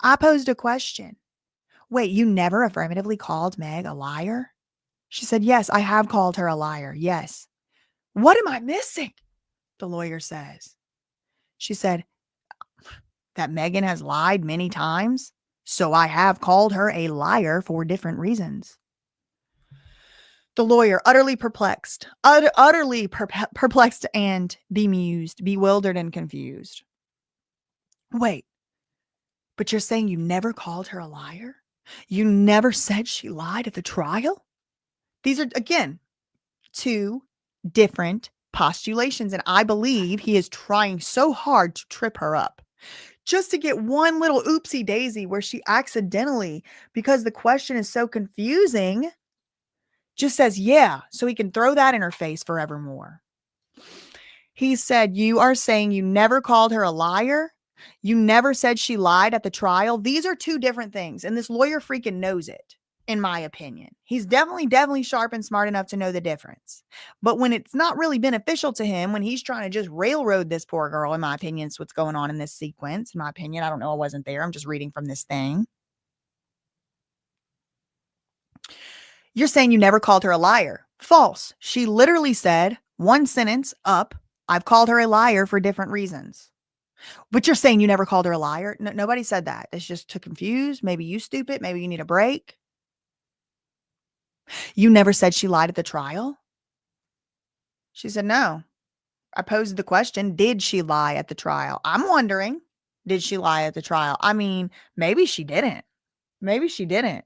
I posed a question. Wait, you never affirmatively called Meg a liar? She said, yes, I have called her a liar. Yes. What am I missing? The lawyer says. She said, that Megan has lied many times. So I have called her a liar for different reasons. The lawyer, utterly perplexed, perplexed and bemused, bewildered and confused. Wait, but you're saying you never called her a liar? You never said she lied at the trial? These are, again, two different postulations. And I believe he is trying so hard to trip her up just to get one little oopsie daisy where she accidentally, because the question is so confusing, just says, yeah, so he can throw that in her face forevermore. He said, you are saying you never called her a liar? You never said she lied at the trial? These are two different things. And this lawyer freaking knows it, in my opinion. He's definitely sharp and smart enough to know the difference. But when it's not really beneficial to him, when he's trying to just railroad this poor girl, in my opinion, is what's going on in this sequence. In my opinion, I don't know. I wasn't there. I'm just reading from this thing. You're saying you never called her a liar. False. She literally said, one sentence up, I've called her a liar for different reasons. But you're saying you never called her a liar? No, nobody said that. It's just too confused. Maybe you stupid. Maybe you need a break. You never said she lied at the trial? She said, no. I posed the question, did she lie at the trial? I'm wondering, did she lie at the trial? I mean, maybe she didn't. Maybe she didn't.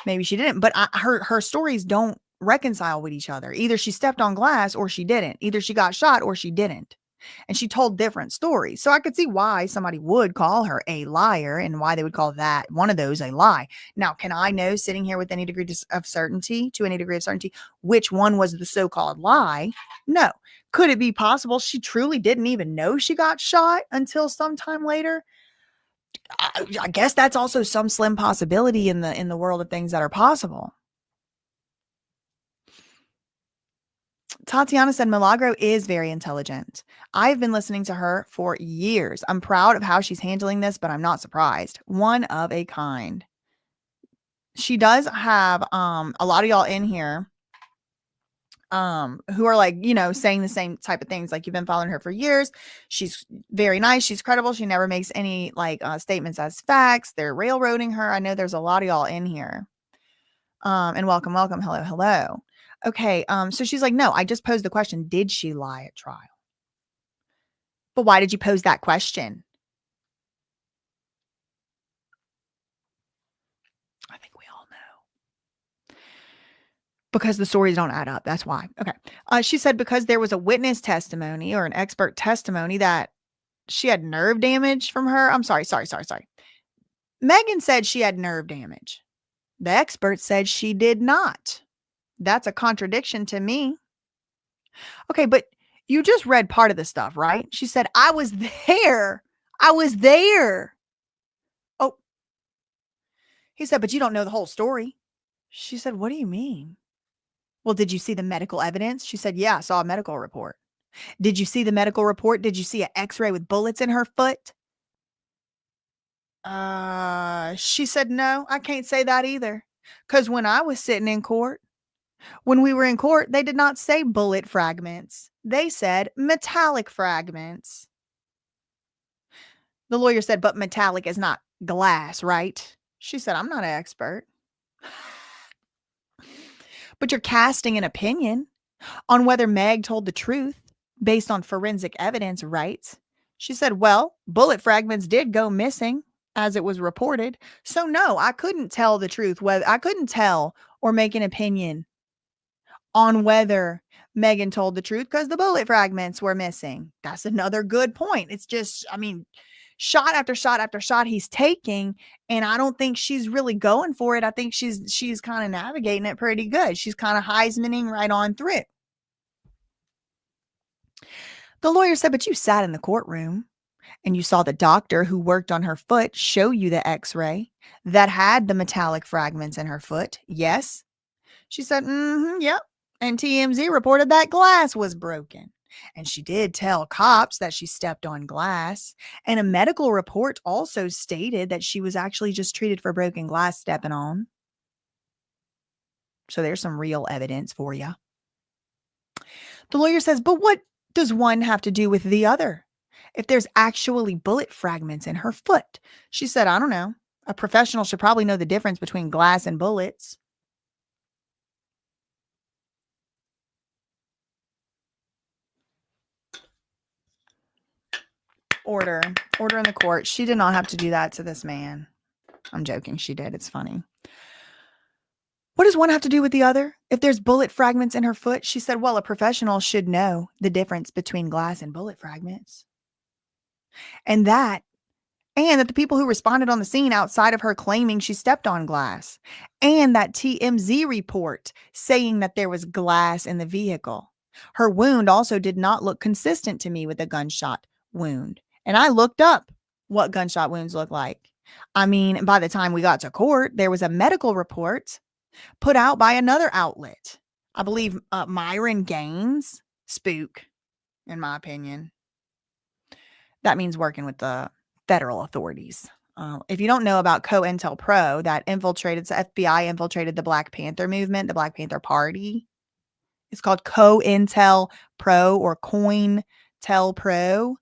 Maybe she didn't. But her stories don't reconcile with each other. Either she stepped on glass or she didn't. Either she got shot or she didn't. And she told different stories. So I could see why somebody would call her a liar and why they would call that one of those a lie. Now, can I know sitting here with any degree of certainty, which one was the so-called lie? No. Could it be possible she truly didn't even know she got shot until sometime later? I guess that's also some slim possibility in the world of things that are possible. Tatiana said Milagro is very intelligent. I've been listening to her for years. I'm proud of how she's handling this, but I'm not surprised. One of a kind. She does have a lot of y'all in here who are like, saying the same type of things. Like, you've been following her for years. She's very nice. She's credible. She never makes any statements as facts. They're railroading her. I know there's a lot of y'all in here. And welcome. Hello. Okay. So she's like, no, I just posed the question. Did she lie at trial? But why did you pose that question? I think we all know. Because the stories don't add up. That's why. Okay. She said because there was a witness testimony or an expert testimony that she had nerve damage from her. I'm sorry. Megan said she had nerve damage. The expert said she did not. That's a contradiction to me. Okay, but you just read part of the stuff, right? She said, I was there. Oh, he said, but you don't know the whole story. She said, what do you mean? Well, did you see the medical evidence? She said, yeah, I saw a medical report. Did you see the medical report? Did you see an x-ray with bullets in her foot? She said, no, I can't say that either. Because when I was sitting in court, when we were in court, they did not say bullet fragments. They said metallic fragments. The lawyer said, but metallic is not glass, right? She said, I'm not an expert. But you're casting an opinion on whether Meg told the truth based on forensic evidence, right? She said, well, bullet fragments did go missing as it was reported. So no, I couldn't tell the truth. I couldn't tell or make an opinion on whether Megan told the truth because the bullet fragments were missing. That's another good point. It's just, shot after shot after shot he's taking, and I don't think she's really going for it. I think she's kind of navigating it pretty good. She's kind of Heismaning right on through. The lawyer said, but you sat in the courtroom and you saw the doctor who worked on her foot show you the x-ray that had the metallic fragments in her foot. Yes. She said, yep. And TMZ reported that glass was broken. And she did tell cops that she stepped on glass. And a medical report also stated that she was actually just treated for broken glass stepping on. So there's some real evidence for you. The lawyer says, but what does one have to do with the other? If there's actually bullet fragments in her foot. She said, I don't know. A professional should probably know the difference between glass and bullets. Order in the court. She did not have to do that to this man. I'm joking. She did. It's funny. What does one have to do with the other? If there's bullet fragments in her foot, she said, well, a professional should know the difference between glass and bullet fragments. And that the people who responded on the scene outside of her claiming she stepped on glass, and that TMZ report saying that there was glass in the vehicle. Her wound also did not look consistent to me with a gunshot wound. And I looked up what gunshot wounds look like. By the time we got to court, there was a medical report put out by another outlet. I believe Myron Gaines. Spook, in my opinion. That means working with the federal authorities. If you don't know about COINTELPRO, that FBI infiltrated the Black Panther movement, the Black Panther Party. It's called COINTELPRO or COINTELPRO.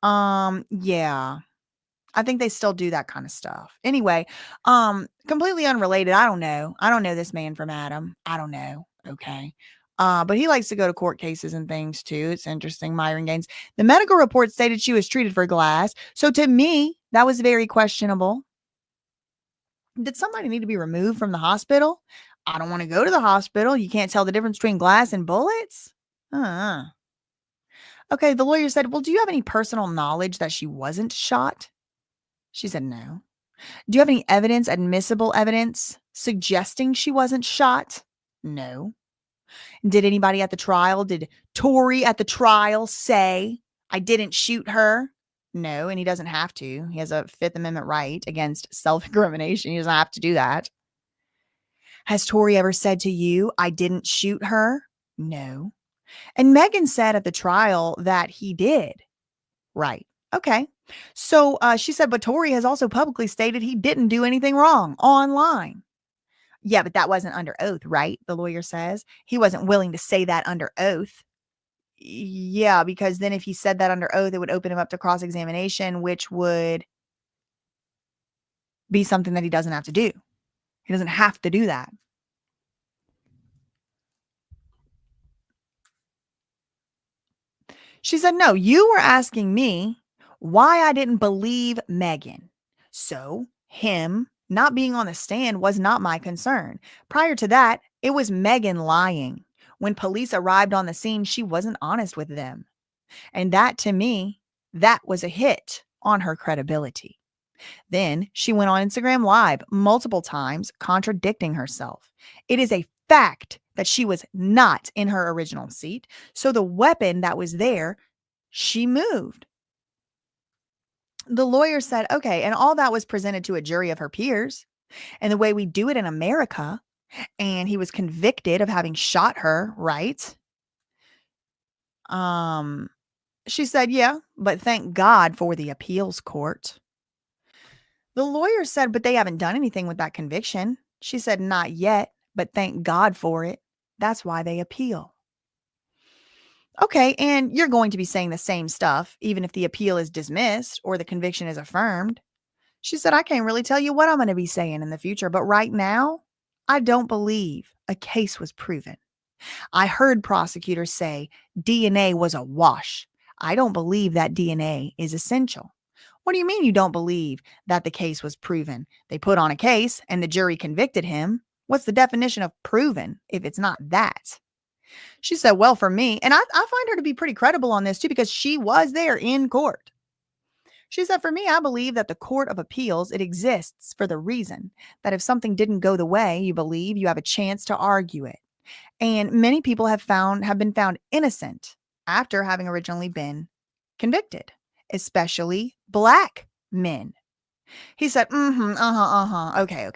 Yeah. I think they still do that kind of stuff. Anyway, completely unrelated. I don't know. I don't know this man from Adam. I don't know. Okay. But he likes to go to court cases and things too. It's interesting. Myron Gaines. The medical report stated she was treated for glass. So to me, that was very questionable. Did somebody need to be removed from the hospital? I don't want to go to the hospital. You can't tell the difference between glass and bullets? Uh-uh. Okay, the lawyer said, well, do you have any personal knowledge that she wasn't shot? She said, no. Do you have any evidence, admissible evidence, suggesting she wasn't shot? No. Did anybody at the trial, did Tory at the trial say, I didn't shoot her? No, and he doesn't have to. He has a Fifth Amendment right against self-incrimination. He doesn't have to do that. Has Tory ever said to you, I didn't shoot her? No. And Megan said at the trial that he did. Right. Okay. So she said, but Tory has also publicly stated he didn't do anything wrong online. Yeah, but that wasn't under oath, right? The lawyer says he wasn't willing to say that under oath. Yeah, because then if he said that under oath, it would open him up to cross-examination, which would be something that he doesn't have to do. He doesn't have to do that. She said, no, you were asking me why I didn't believe Megan. So him not being on the stand was not my concern. Prior to that, it was Megan lying. When police arrived on the scene, she wasn't honest with them. And that, to me, that was a hit on her credibility. Then she went on Instagram Live multiple times, contradicting herself. It is a fact that she was not in her original seat. So the weapon that was there, she moved. The lawyer said, okay, and all that was presented to a jury of her peers. And the way we do it in America, and he was convicted of having shot her, right? She said, yeah, but thank God for the appeals court. The lawyer said, but they haven't done anything with that conviction. She said, not yet, but thank God for it. That's why they appeal. Okay, and you're going to be saying the same stuff, even if the appeal is dismissed or the conviction is affirmed. She said, I can't really tell you what I'm going to be saying in the future, but right now, I don't believe a case was proven. I heard prosecutors say DNA was a wash. I don't believe that DNA is essential. What do you mean you don't believe that the case was proven? They put on a case and the jury convicted him. What's the definition of proven if it's not that? She said, well, for me, and I find her to be pretty credible on this too, because she was there in court. She said, for me, I believe that the Court of Appeals, it exists for the reason that if something didn't go the way you believe, you have a chance to argue it. And many people have been found innocent after having originally been convicted, especially Black men. He said, okay.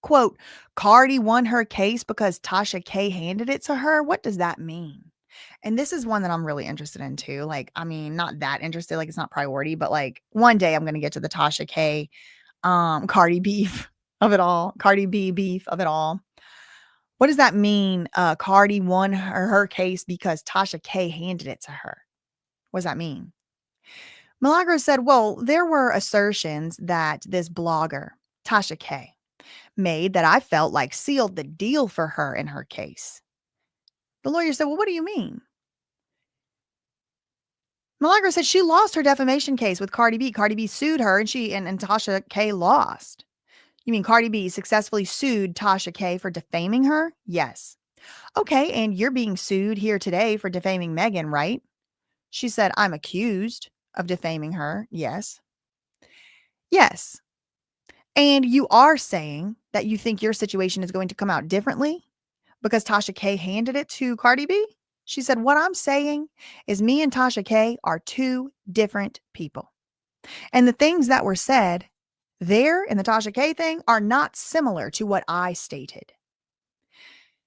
Quote, Cardi won her case because Tasha K handed it to her. What does that mean? And this is one that I'm really interested in too. Like, I mean, not that interested, like it's not priority, but like one day I'm going to get to the Tasha K, Cardi beef of it all, Cardi B beef of it all. What does that mean? Cardi won her case because Tasha K handed it to her. What does that mean? Milagro said, well, there were assertions that this blogger, Tasha K, made that I felt like sealed the deal for her in her case. The lawyer said, well, what do you mean? Milagro said she lost her defamation case with Cardi B. Cardi B sued her and Tasha K lost. You mean Cardi B successfully sued Tasha K for defaming her? Yes. Okay, and you're being sued here today for defaming Megan, right? She said, I'm accused of defaming her. Yes. Yes. And you are saying that you think your situation is going to come out differently because Tasha K handed it to Cardi B? She said, what I'm saying is me and Tasha K are two different people. And the things that were said there in the Tasha K thing are not similar to what I stated.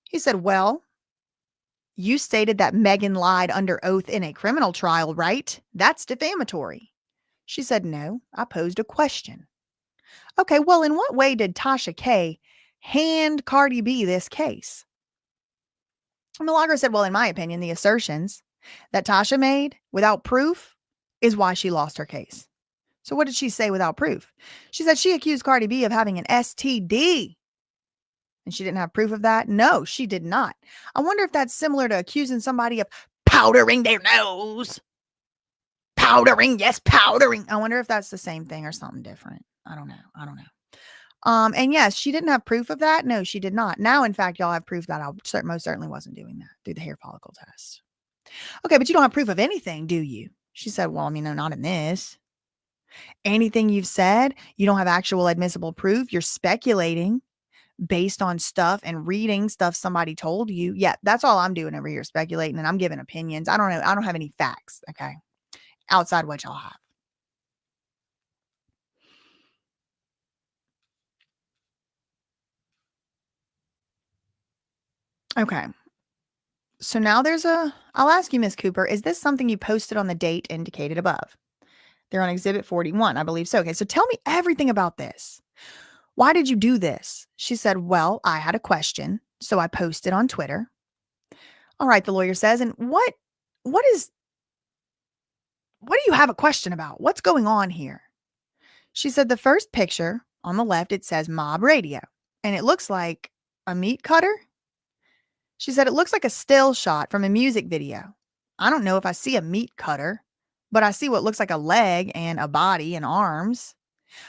He said, well, you stated that Megan lied under oath in a criminal trial, right? That's defamatory. She said, no, I posed a question. Okay, well, in what way did Tasha K hand Cardi B this case? Milagro said, well, in my opinion, the assertions that Tasha made without proof is why she lost her case. So what did she say without proof? She said she accused Cardi B of having an STD. And she didn't have proof of that? No, she did not. I wonder if that's similar to accusing somebody of powdering their nose. Powdering, yes, powdering. I wonder if that's the same thing or something different. I don't know. And yes, she didn't have proof of that. No, she did not. Now, in fact, y'all have proof that I most certainly wasn't doing that through the hair follicle test. Okay, but you don't have proof of anything, do you? She said, well, I mean, no, not in this. Anything you've said, you don't have actual admissible proof. You're speculating based on stuff and reading stuff somebody told you. Yeah, that's all I'm doing over here, speculating, and I'm giving opinions. I don't know. I don't have any facts, okay, outside what y'all have. Okay. So now I'll ask you, Miss Cooper, is this something you posted on the date indicated above? They're on Exhibit 41, I believe so. Okay, so tell me everything about this. Why did you do this? She said, well, I had a question, so I posted on Twitter. All right, the lawyer says, and what do you have a question about? What's going on here? She said, the first picture on the left, it says Mob Radio, and it looks like a meat cutter. She said, it looks like a still shot from a music video. I don't know if I see a meat cutter, but I see what looks like a leg and a body and arms.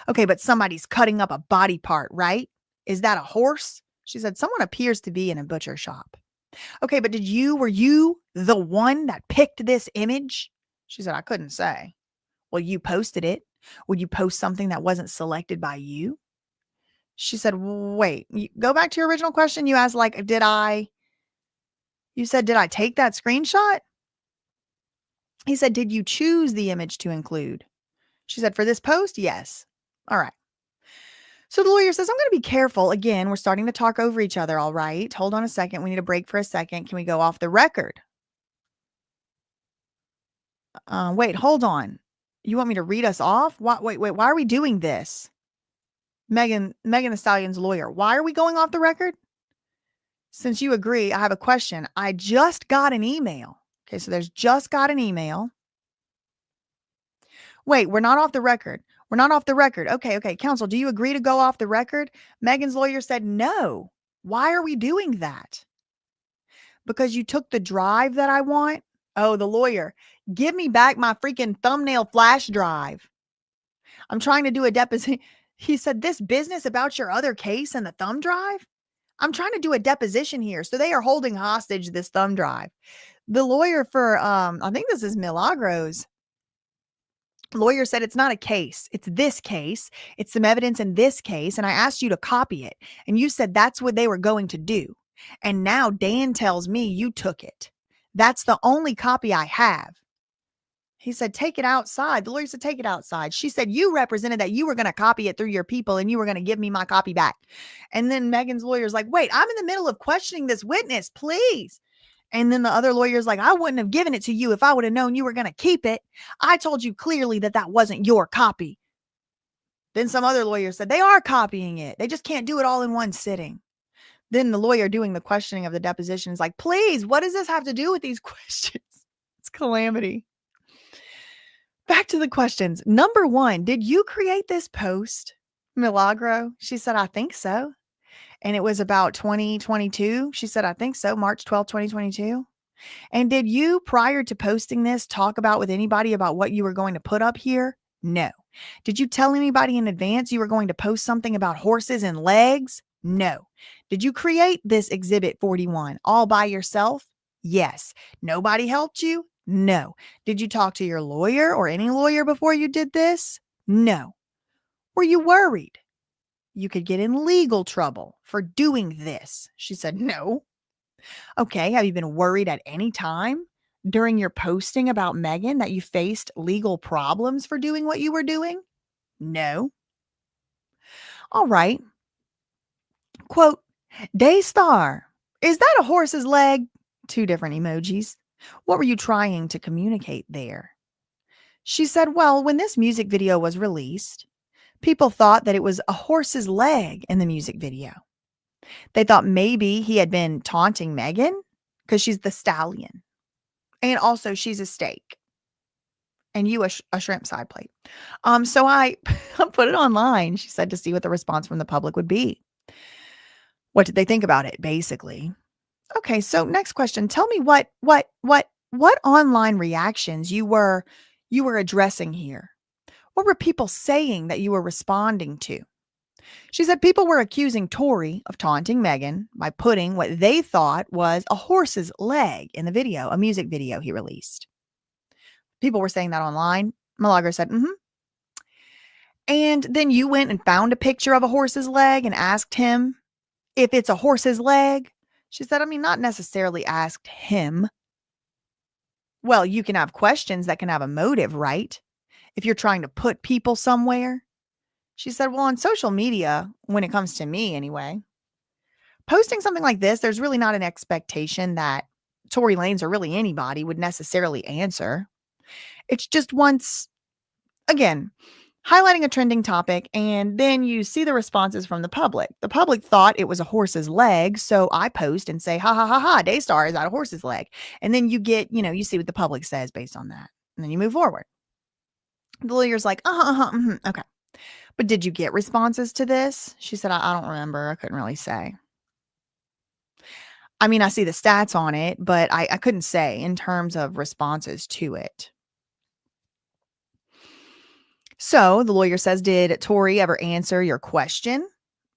Okay, but somebody's cutting up a body part, right? Is that a horse? She said, someone appears to be in a butcher shop. Okay, but were you the one that picked this image? She said, I couldn't say. Well, you posted it. Would you post something that wasn't selected by you? She said, wait, go back to your original question. You asked, like, you said, did I take that screenshot? He said, did you choose the image to include? She said, for this post, yes. All right. So the lawyer says, I'm going to be careful. Again, we're starting to talk over each other. All right. Hold on a second. We need a break for a second. Can we go off the record? Wait, hold on. You want me to read us off? Wait. Why are we doing this? Megan Thee Stallion's lawyer. Why are we going off the record? Since you agree, I have a question. I just got an email. Okay, so there's just got an email. Wait, we're not off the record. We're not off the record. Okay. Counsel, do you agree to go off the record? Megan's lawyer said no. Why are we doing that? Because you took the drive that I want? Oh, the lawyer. Give me back my freaking thumbnail flash drive. I'm trying to do a deposition. He said, this business about your other case and the thumb drive? I'm trying to do a deposition here. So they are holding hostage this thumb drive. The lawyer for, I think this is Milagro's lawyer said, it's not a case. It's this case. It's some evidence in this case. And I asked you to copy it. And you said that's what they were going to do. And now Dan tells me you took it. That's the only copy I have. He said, take it outside. The lawyer said, take it outside. She said, you represented that you were going to copy it through your people and you were going to give me my copy back. And then Megan's lawyer's like, wait, I'm in the middle of questioning this witness, please. And then the other lawyer's like, I wouldn't have given it to you if I would have known you were going to keep it. I told you clearly that that wasn't your copy. Then some other lawyer said, they are copying it. They just can't do it all in one sitting. Then the lawyer doing the questioning of the deposition is like, please, what does this have to do with these questions? It's calamity. Back to the questions. Number one, did you create this post, Milagro? She said, I think so. And it was about 2022. She said, I think so. March 12th, 2022. And did you, prior to posting this, talk with anybody about what you were going to put up here? No. Did you tell anybody in advance you were going to post something about horses and legs? No. Did you create this Exhibit 41 all by yourself? Yes. Nobody helped you? No. Did you talk to your lawyer or any lawyer before you did this? No. Were you worried you could get in legal trouble for doing this? She said, no. Okay. Have you been worried at any time during your posting about Megan that you faced legal problems for doing what you were doing? No. All right. Quote, Daystar, is that a horse's leg? 2 different emojis. What were you trying to communicate there? She said, well, when this music video was released, people thought that it was a horse's leg in the music video. They thought maybe he had been taunting Megan because she's the stallion. And also she's a steak. and you a shrimp side plate. So I put it online, she said, to see what the response from the public would be. What did they think about it, basically? Okay, so next question. Tell me what online reactions you were addressing here. What were people saying that you were responding to? She said people were accusing Tory of taunting Megan by putting what they thought was a horse's leg in the video, a music video he released. People were saying that online. Milagro said, mm-hmm. And then you went and found a picture of a horse's leg and asked him if it's a horse's leg. She said, I mean, not necessarily asked him. Well, you can have questions that can have a motive, right? If you're trying to put people somewhere. She said, well, on social media, when it comes to me anyway, posting something like this, there's really not an expectation that Tory Lanez or really anybody would necessarily answer. It's just once, again, highlighting a trending topic, and then you see the responses from the public. The public thought it was a horse's leg, so I post and say, ha, ha, ha, ha, Daystar is out a horse's leg. And then you get, you see what the public says based on that. And then you move forward. The lawyer's like, okay. But did you get responses to this? She said, I don't remember. I couldn't really say. I mean, I see the stats on it, but I couldn't say in terms of responses to it. So the lawyer says, did Tory ever answer your question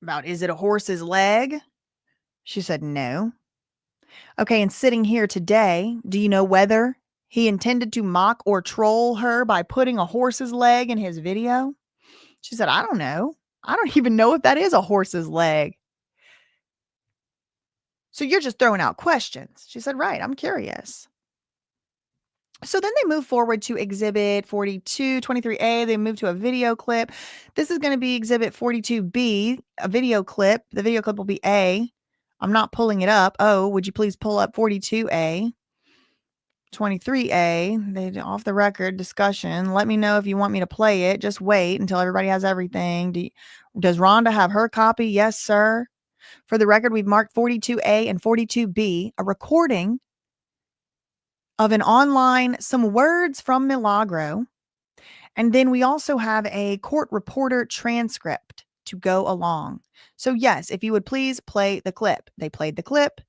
about, is it a horse's leg? She said, no. Okay, and sitting here today, do you know whether he intended to mock or troll her by putting a horse's leg in his video? She said, I don't know. I don't even know if that is a horse's leg. So you're just throwing out questions. She said, right, I'm curious. So then they move forward to exhibit 4223A. They move to a video clip. This is going to be exhibit 42B, a video clip. The video clip will be A. I'm not pulling it up. Oh, would you please pull up 42A? 23A, they off the record discussion. Let me know if you want me to play it. Just wait until everybody has everything. Does Rhonda have her copy? Yes, sir. For the record, we've marked 42A and 42B, a recording of some words from Milagro. And then we also have a court reporter transcript to go along. So yes, if you would please play the clip. They played the clip.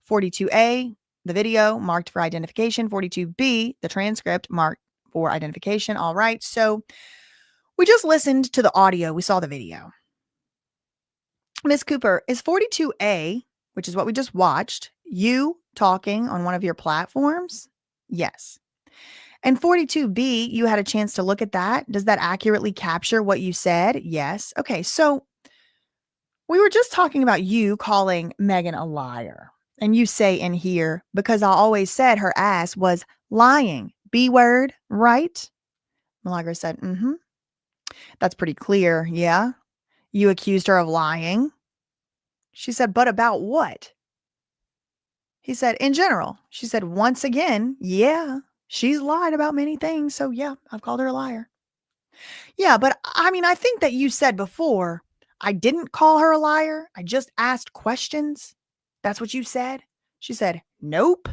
42A, the video marked for identification. 42B, the transcript marked for identification. All right. So we just listened to the audio. We saw the video. Miss Cooper, is 42A, which is what we just watched, you talking on one of your platforms? Yes. And 42B, you had a chance to look at that. Does that accurately capture what you said? Yes. Okay. So we were just talking about you calling Megan a liar. And you say in here, because I always said her ass was lying. B word, right? Milagro said, mm-hmm. That's pretty clear. Yeah. You accused her of lying. She said, but about what? He said, in general. She said, once again, yeah, she's lied about many things. So yeah, I've called her a liar. Yeah, but I mean, I think that you said before, I didn't call her a liar. I just asked questions. That's what you said. She said, nope.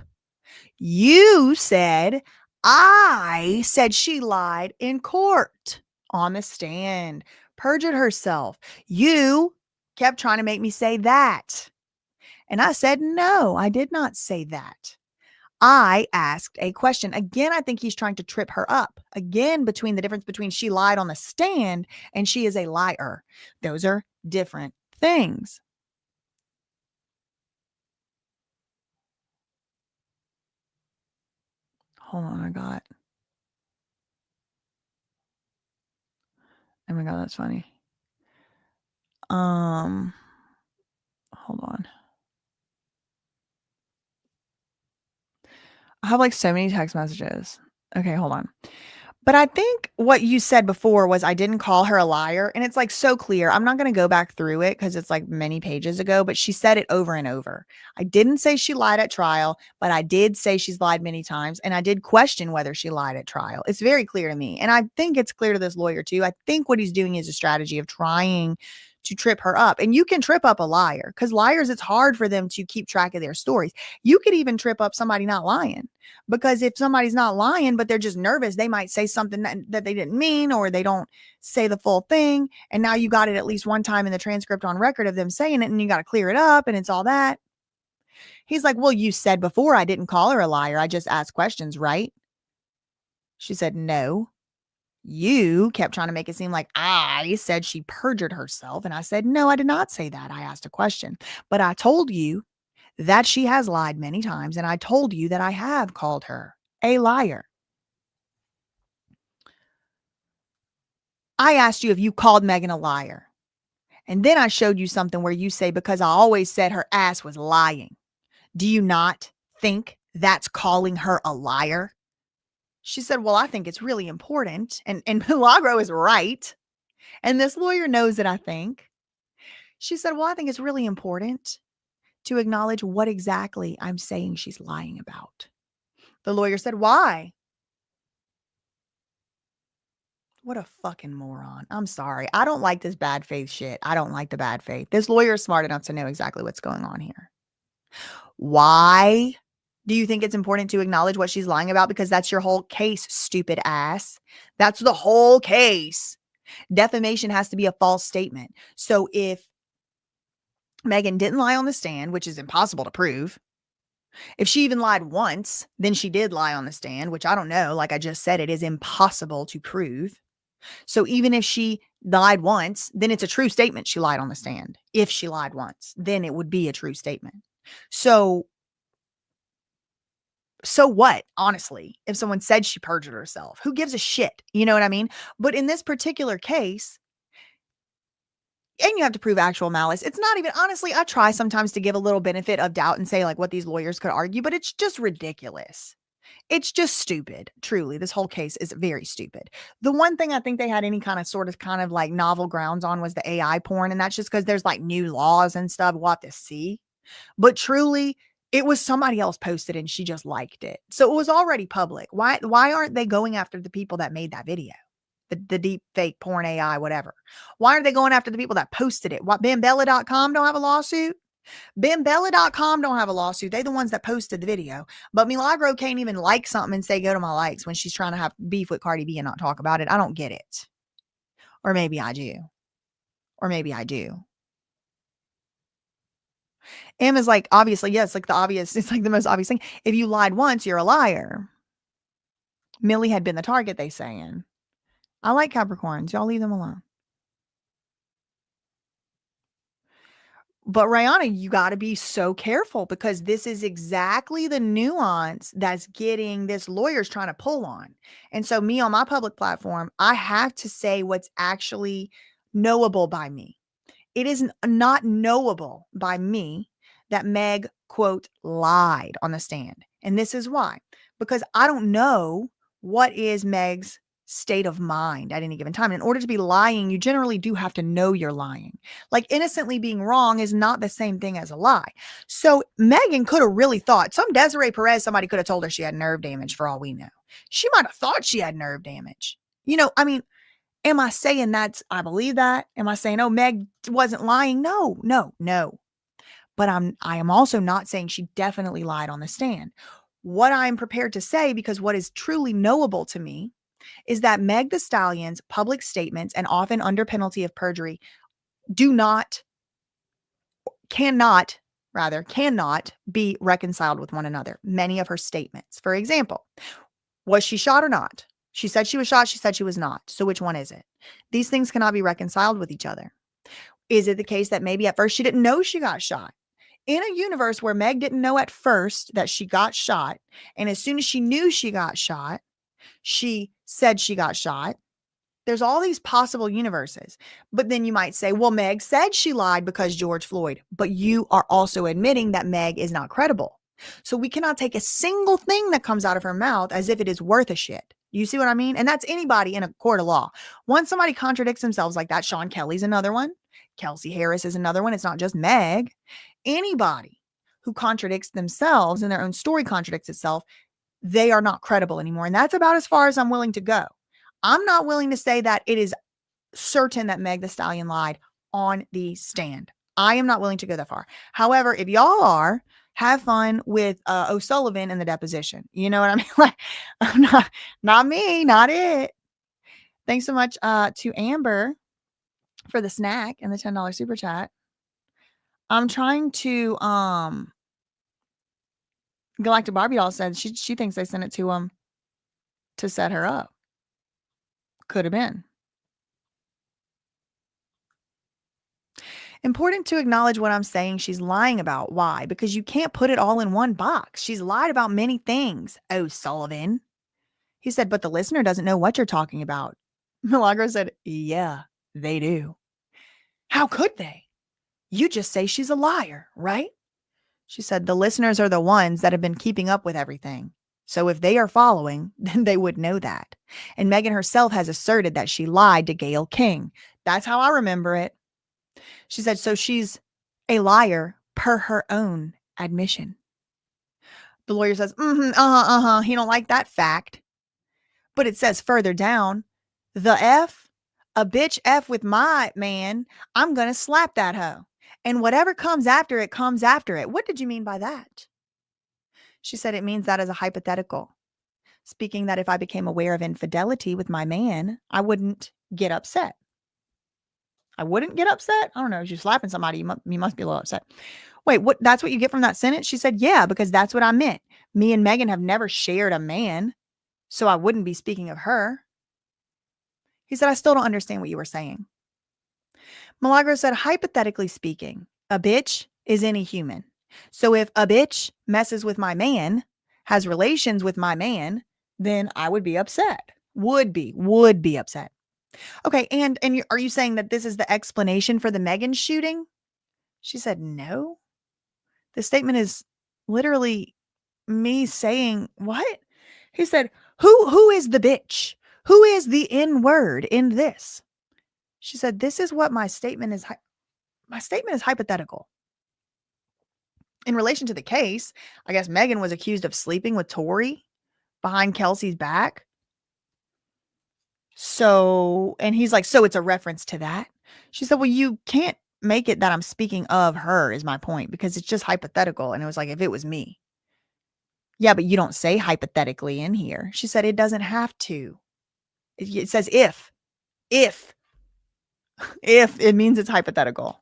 You said, I said she lied in court on the stand, perjured herself. You kept trying to make me say that. And I said, no, I did not say that. I asked a question. Again, I think he's trying to trip her up. Again, between the difference between she lied on the stand and she is a liar. Those are different things. Hold on, oh my God, that's funny. Hold on. I have like so many text messages. Okay, hold on. But I think what you said before was I didn't call her a liar. And it's like so clear. I'm not going to go back through it because it's like many pages ago, but she said it over and over. I didn't say she lied at trial, but I did say she's lied many times. And I did question whether she lied at trial. It's very clear to me. And I think it's clear to this lawyer too. I think what he's doing is a strategy of trying to trip her up. And you can trip up a liar, because liars, it's hard for them to keep track of their stories. You could even trip up somebody not lying, because if somebody's not lying, but they're just nervous, they might say something that they didn't mean, or they don't say the full thing. And now you got it at least one time in the transcript on record of them saying it, and you got to clear it up, and it's all that. He's like, well, you said before I didn't call her a liar. I just asked questions, right? She said, no. You kept trying to make it seem like I said she perjured herself. And I said, no, I did not say that. I asked a question. But I told you that she has lied many times. And I told you that I have called her a liar. I asked you if you called Megan a liar. And then I showed you something where you say, because I always said her ass was lying. Do you not think that's calling her a liar? She said, well, I think it's really important. And Milagro is right. And this lawyer knows it, I think. She said, well, I think it's really important to acknowledge what exactly I'm saying she's lying about. The lawyer said, why? What a fucking moron. I'm sorry. I don't like this bad faith shit. I don't like the bad faith. This lawyer is smart enough to know exactly what's going on here. Why do you think it's important to acknowledge what she's lying about? Because that's your whole case, stupid ass. That's the whole case. Defamation has to be a false statement. So if Megan didn't lie on the stand, which is impossible to prove, if she even lied once, then she did lie on the stand, which I don't know. Like I just said, it is impossible to prove. So even if she lied once, then it's a true statement she lied on the stand. If she lied once, then it would be a true statement. So what, honestly, if someone said she perjured herself? Who gives a shit? You know what I mean? But in this particular case, and you have to prove actual malice. It's not even, honestly, I try sometimes to give a little benefit of doubt and say like what these lawyers could argue, but it's just ridiculous. It's just stupid. Truly, this whole case is very stupid. The one thing I think they had any kind of like novel grounds on was the AI porn. And that's just because there's like new laws and stuff. We'll have to see. But truly, it was somebody else posted and she just liked it. So it was already public. Why aren't they going after the people that made that video? The deep fake porn AI, whatever. Why are they going after the people that posted it? What, BenBella.com don't have a lawsuit? BenBella.com don't have a lawsuit. They're the ones that posted the video. But Milagro can't even like something and say, go to my likes, when she's trying to have beef with Cardi B and not talk about it. I don't get it. Or maybe I do. Or maybe I do. M is like, obviously, yes, like the obvious, it's like the most obvious thing. If you lied once, you're a liar. Millie had been the target, they saying. I like Capricorns. Y'all leave them alone. But Rihanna, you got to be so careful, because this is exactly the nuance that's getting this lawyer's trying to pull on. And so me on my public platform, I have to say what's actually knowable by me. It is not knowable by me that Meg, quote, lied on the stand. And this is why. Because I don't know what is Meg's state of mind at any given time. In order to be lying, you generally do have to know you're lying. Like innocently being wrong is not the same thing as a lie. So Megan could have really thought, some Desiree Perez, somebody could have told her she had nerve damage for all we know. She might have thought she had nerve damage. You know, I mean, am I saying I believe that? Am I saying, oh, Meg wasn't lying? No. But I am also not saying she definitely lied on the stand. What I'm prepared to say, because what is truly knowable to me, is that Meg Thee Stallion's public statements, and often under penalty of perjury, cannot be reconciled with one another. Many of her statements. For example, was she shot or not? She said she was shot. She said she was not. So which one is it? These things cannot be reconciled with each other. Is it the case that maybe at first she didn't know she got shot? In a universe where Meg didn't know at first that she got shot, and as soon as she knew she got shot, she said she got shot. There's all these possible universes. But then you might say, well, Meg said she lied because George Floyd. But you are also admitting that Meg is not credible. So we cannot take a single thing that comes out of her mouth as if it is worth a shit. You see what I mean? And that's anybody in a court of law. Once somebody contradicts themselves like that, Sean Kelly's another one. Kelsey Harris is another one. It's not just Meg. Anybody who contradicts themselves and their own story contradicts itself, they are not credible anymore. And that's about as far as I'm willing to go. I'm not willing to say that it is certain that Meg Thee Stallion lied on the stand. I am not willing to go that far. However, if y'all are, have fun with O'Sullivan in the deposition. You know what I mean? Like, I'm not me, not it. Thanks so much to Amber for the snack and the $10 super chat. I'm trying to Galactic Barbie doll said she thinks they sent it to him to set her up. Could have been. Important to acknowledge what I'm saying she's lying about. Why? Because you can't put it all in one box. She's lied about many things, O'Sullivan. He said, but the listener doesn't know what you're talking about. Milagro said, yeah, they do. How could they? You just say she's a liar, right? She said, the listeners are the ones that have been keeping up with everything. So if they are following, then they would know that. And Megan herself has asserted that she lied to Gayle King. That's how I remember it. She said, so she's a liar per her own admission. The lawyer says, he don't like that fact. But it says further down, a bitch F with my man, I'm going to slap that hoe. And whatever comes after it, comes after it. What did you mean by that? She said it means that as a hypothetical. Speaking that if I became aware of infidelity with my man, I wouldn't get upset. I wouldn't get upset? I don't know. If you're slapping somebody, you must be a little upset. Wait, what? That's what you get from that sentence? She said, yeah, because that's what I meant. Me and Megan have never shared a man, so I wouldn't be speaking of her. He said, I still don't understand what you were saying. Milagro said, hypothetically speaking, a bitch is any human. So if a bitch messes with my man, has relations with my man, then I would be upset. Would be upset. Okay, and are you saying that this is the explanation for the Megan shooting? She said, no. The statement is literally me saying, what? He said, who is the bitch? Who is the N word in this? She said, this is what my statement is. My statement is hypothetical. In relation to the case, I guess Megan was accused of sleeping with Tory behind Kelsey's back. So, and he's like, so it's a reference to that. She said, well, you can't make it that I'm speaking of her is my point, because it's just hypothetical. And it was like, if it was me. Yeah, but you don't say hypothetically in here. She said, it doesn't have to. It says if it means it's hypothetical.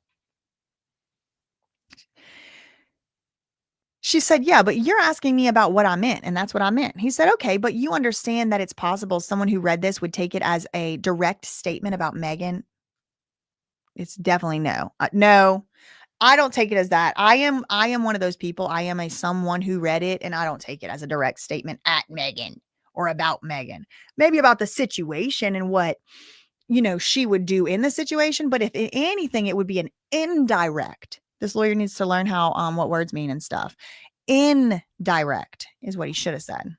She said, yeah, but you're asking me about what I meant, and that's what I meant. He said, okay, but you understand that it's possible someone who read this would take it as a direct statement about Megan. It's definitely no. No, I don't take it as that. I am one of those people. I am someone who read it, and I don't take it as a direct statement at Megan or about Megan. Maybe about the situation and what, she would do in the situation. But if anything, it would be an indirect. This lawyer needs to learn how what words mean and stuff. Indirect is what he should have said.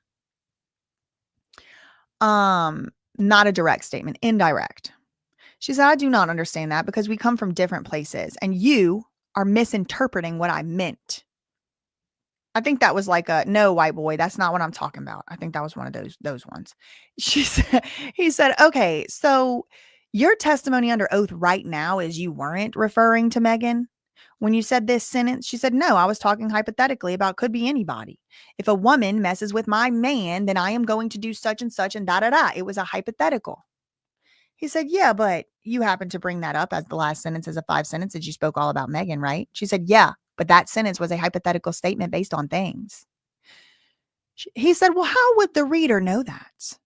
Not a direct statement, indirect. She said, I do not understand that because we come from different places and you are misinterpreting what I meant. I think that was like no, white boy, that's not what I'm talking about. I think that was one of those ones. He said, okay, so your testimony under oath right now is you weren't referring to Megan. When you said this sentence, she said, no, I was talking hypothetically about could be anybody. If a woman messes with my man, then I am going to do such and such and da-da-da. It was a hypothetical. He said, yeah, but you happened to bring that up as the last sentence as a 5 sentences. You spoke all about Megan, right? She said, yeah, but that sentence was a hypothetical statement based on things. He said, well, how would the reader know that?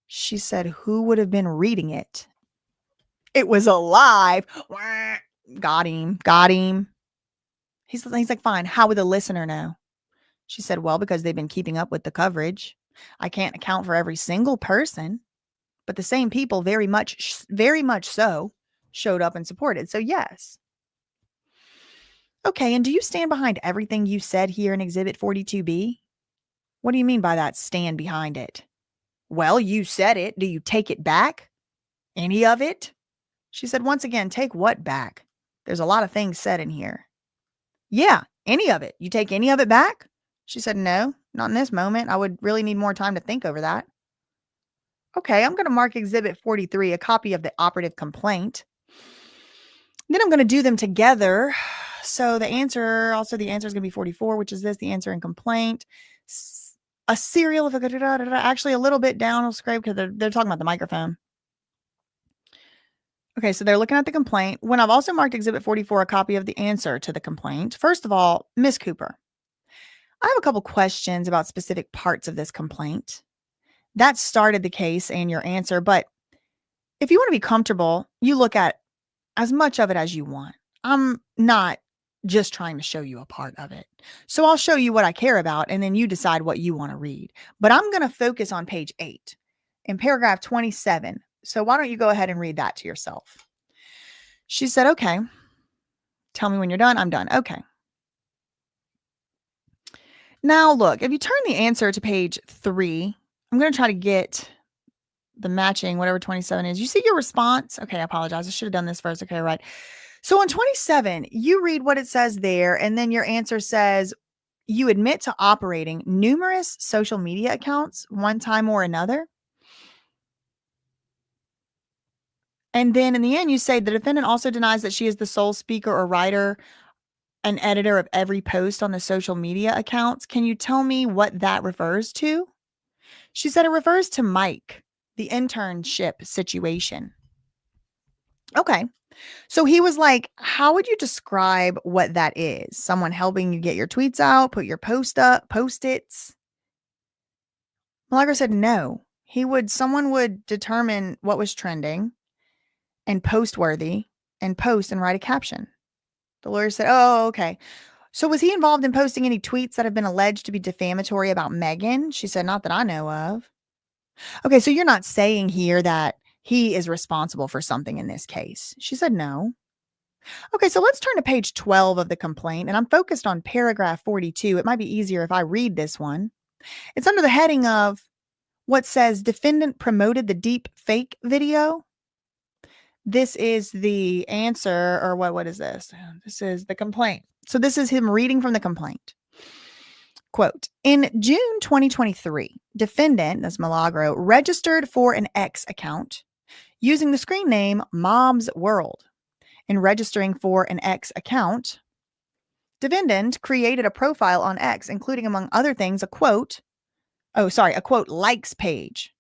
She said, who would have been reading it? It was alive. Got him. He's like, fine. How would the listener know? She said, well, because they've been keeping up with the coverage. I can't account for every single person, but the same people very much so showed up and supported. So yes. Okay. And do you stand behind everything you said here in Exhibit 42B? What do you mean by that? Stand behind it? Well, you said it. Do you take it back? Any of it? She said, once again, take what back? There's a lot of things said in here. Yeah, any of it. You take any of it back? She said, no, not in this moment. I would really need more time to think over that. Okay, I'm going to mark Exhibit 43, a copy of the operative complaint. Then I'm going to do them together. So the answer is going to be 44, which is this, the answer in complaint. A serial of actually a little bit down, I'll scrape because they're talking about the microphone. Okay, so they're looking at the complaint. When I've also marked Exhibit 44 a copy of the answer to the complaint. First of all, Miss Cooper, I have a couple questions about specific parts of this complaint. That started the case and your answer, but if you want to be comfortable, you look at as much of it as you want. I'm not just trying to show you a part of it. So I'll show you what I care about, and then you decide what you want to read. But I'm going to focus on page 8 in paragraph 27. So why don't you go ahead and read that to yourself? She said, okay. Tell me when you're done. I'm done. Okay. Now, look, if you turn the answer to page 3, I'm going to try to get the matching, whatever 27 is. You see your response? Okay, I apologize. I should have done this first. Okay, right. So on 27, you read what it says there, and then your answer says, you admit to operating numerous social media accounts one time or another. And then in the end, you say the defendant also denies that she is the sole speaker or writer and editor of every post on the social media accounts. Can you tell me what that refers to? She said it refers to Mike, the internship situation. Okay. So he was like, how would you describe what that is? Someone helping you get your tweets out, put your post-its? Milagro said no. Someone would determine what was trending and post-worthy and post and write a caption. The lawyer said, oh, okay. So was he involved in posting any tweets that have been alleged to be defamatory about Megan? She said, not that I know of. Okay, so you're not saying here that he is responsible for something in this case. She said no. Okay, so let's turn to page 12 of the complaint, and I'm focused on paragraph 42. It might be easier if I read this one. It's under the heading of what says defendant promoted the deep fake video. This is the answer, or what is this? This is the complaint. So this is him reading from the complaint. Quote, in June 2023, defendant, that's Milagro, registered for an X account using the screen name Mom's World. In registering for an X account, defendant created a profile on X, including, among other things, a quote likes page.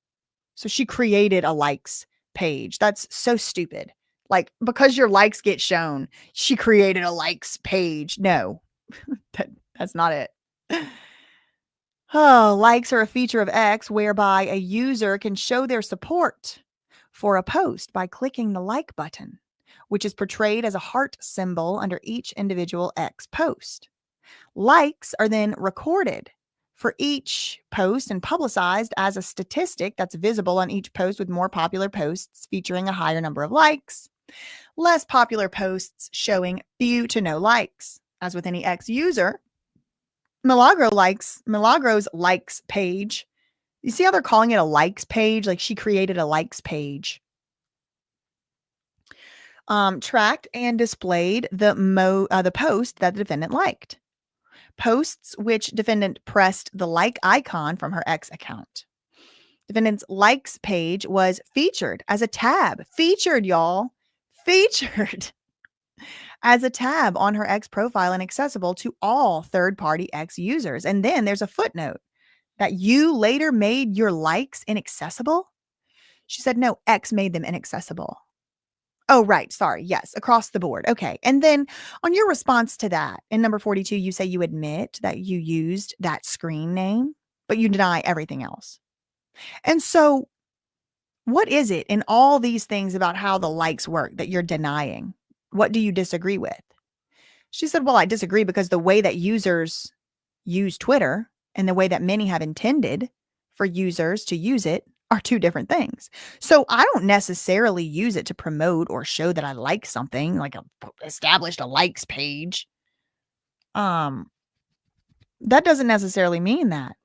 So she created a likes page. That's so stupid. Like, because your likes get shown, she created a likes page. No, that's not it. Oh, likes are a feature of X whereby a user can show their support for a post by clicking the like button, which is portrayed as a heart symbol under each individual X post. Likes are then recorded for each post and publicized as a statistic that's visible on each post, with more popular posts featuring a higher number of likes, less popular posts showing few to no likes. As with any X user, Milagro's likes page. You see how they're calling it a likes page? Like she created a likes page. Tracked and displayed the post that the defendant liked. Posts which defendant pressed the like icon from her X account. Defendant's likes page was featured as a tab. Featured, y'all. Featured as a tab on her X profile and accessible to all third-party X users. And then there's a footnote that you later made your likes inaccessible. She said, no, X made them inaccessible. Oh, right. Sorry. Yes. Across the board. Okay. And then on your response to that, in number 42, you say you admit that you used that screen name, but you deny everything else. And so what is it in all these things about how the likes work that you're denying? What do you disagree with? She said, well, I disagree because the way that users use Twitter and the way that many have intended for users to use it are two different things. So I don't necessarily use it to promote or show that I like something, like established a likes page. That doesn't necessarily mean that.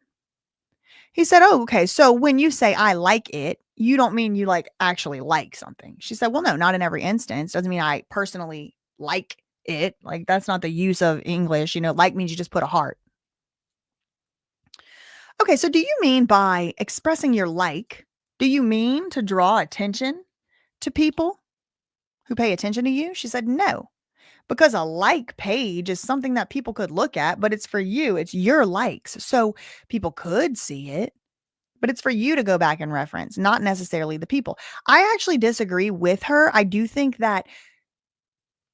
He said, oh, okay. So when you say I like it, you don't mean you like actually like something. She said, well, no, not in every instance. Doesn't mean I personally like it. Like that's not the use of English. Like means you just put a heart. Okay, so do you mean by expressing your like, do you mean to draw attention to people? who pay attention to you? She said, no, because a like page is something that people could look at, but it's for you. It's your likes. So people could see it, but it's for you to go back and reference, not necessarily the people. I actually disagree with her. I do think that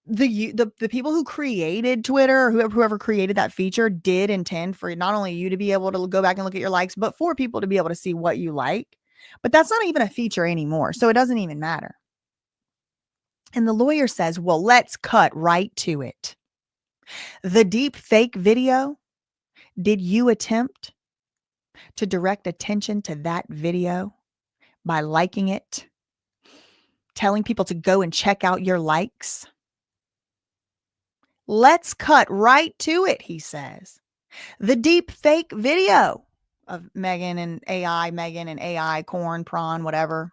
the people who created Twitter or whoever created that feature did intend for not only you to be able to go back and look at your likes, but for people to be able to see what you like. But that's not even a feature anymore, so it doesn't even matter. And the lawyer says, well, let's cut right to it. The deep fake video, did you attempt to direct attention to that video by liking it, telling people to go and check out your likes? Let's cut right to it, he says. The deep fake video of Megan and AI, corn, prawn, whatever.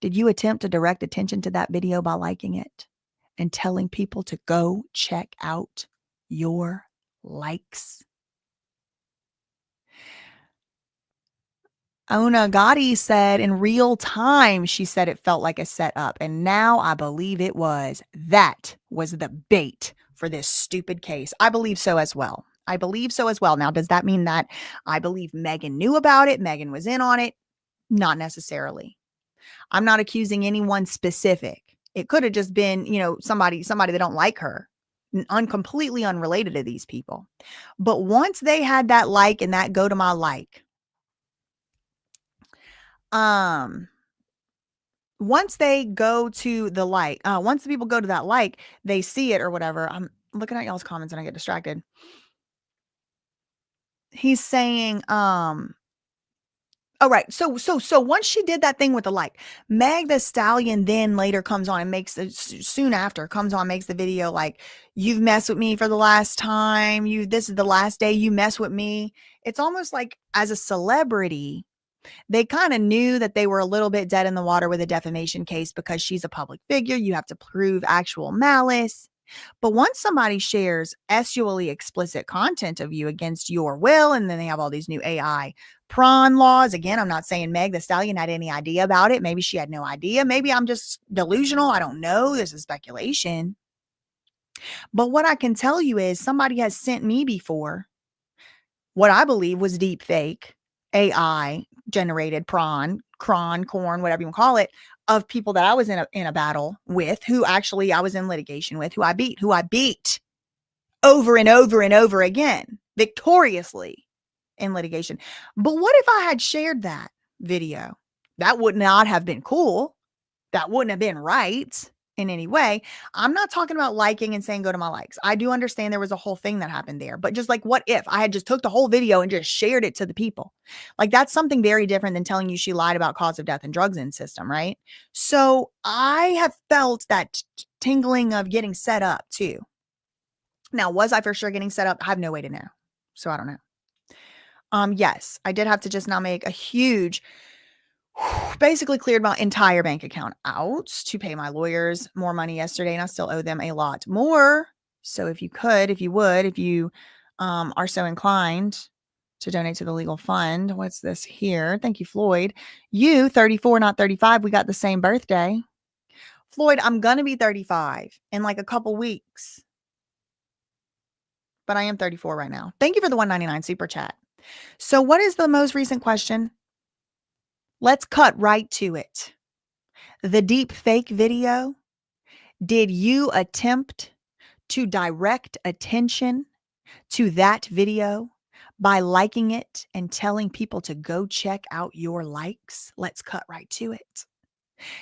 Did you attempt to direct attention to that video by liking it and telling people to go check out your likes? Ona Gotti said in real time, she said it felt like a setup, and now I believe it was. That was the bait for this stupid case. I believe so as well. Now, does that mean that I believe Megan knew about it? Megan was in on it? Not necessarily. I'm not accusing anyone specific. It could have just been, somebody that don't like her, completely unrelated to these people. But once they had that like and that go to my like, once they go to the like, once the people go to that like, they see it or whatever. I'm looking at y'all's comments and I get distracted. He's saying, all right. So once she did that thing with the like, Meg the Stallion then later comes on and makes the video like, you've messed with me for the last time. This is the last day you mess with me. It's almost like as a celebrity, they kind of knew that they were a little bit dead in the water with a defamation case because she's a public figure. You have to prove actual malice. But once somebody shares sexually explicit content of you against your will, and then they have all these new AI prawn laws. Again, I'm not saying Meg the Stallion had any idea about it. Maybe she had no idea. Maybe I'm just delusional. I don't know. This is speculation. But what I can tell you is somebody has sent me before what I believe was deep fake AI generated corn, whatever you call it, of people that I was in a battle with, who actually I was in litigation with, who I beat over and over and over again, victoriously in litigation. But what if I had shared that video? That would not have been cool. That wouldn't have been right in any way. I'm not talking about liking and saying go to my likes. I do understand there was a whole thing that happened there, but just like, what if I had just took the whole video and just shared it to the people? Like, that's something very different than telling you she lied about cause of death and drugs in system, right? So I have felt that tingling of getting set up too. Now, was I for sure getting set up? I have no way to know. So I don't know. Yes, I did have to just now make a huge, basically cleared my entire bank account out to pay my lawyers more money yesterday, and I still owe them a lot more. So if you are so inclined to donate to the legal fund, what's this here? Thank you, Floyd. You, 34, not 35. We got the same birthday. Floyd, I'm going to be 35 in like a couple weeks, but I am 34 right now. Thank you for the $1.99 super chat. So what is the most recent question? Let's cut right to it. The deep fake video. Did you attempt to direct attention to that video by liking it and telling people to go check out your likes? Let's cut right to it.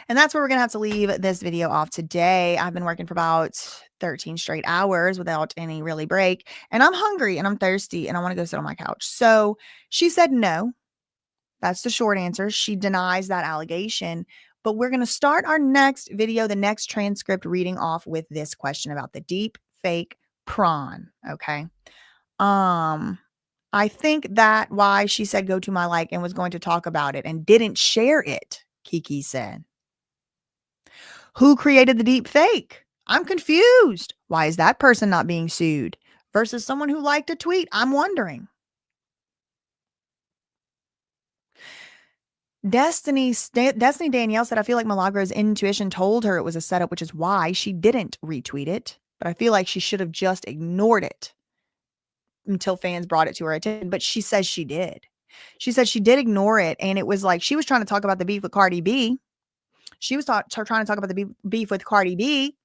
And that's where we're going to have to leave this video off today. I've been working for about 13 straight hours without any really break. And I'm hungry and I'm thirsty and I want to go sit on my couch. So she said no. That's the short answer. She denies that allegation. But we're going to start our next video, the next transcript, reading off with this question about the deep fake prawn. Okay. I think that why she said go to my like and was going to talk about it and didn't share it, Kiki said. Who created the deep fake? I'm confused. Why is that person not being sued versus someone who liked a tweet? I'm wondering. Destiny Danielle said, I feel like Milagro's intuition told her it was a setup, which is why she didn't retweet it. But I feel like she should have just ignored it until fans brought it to her attention. But she says she did. She said she did ignore it. And it was like she was trying to talk about the beef with Cardi B. She was trying to talk about the beef with Cardi B.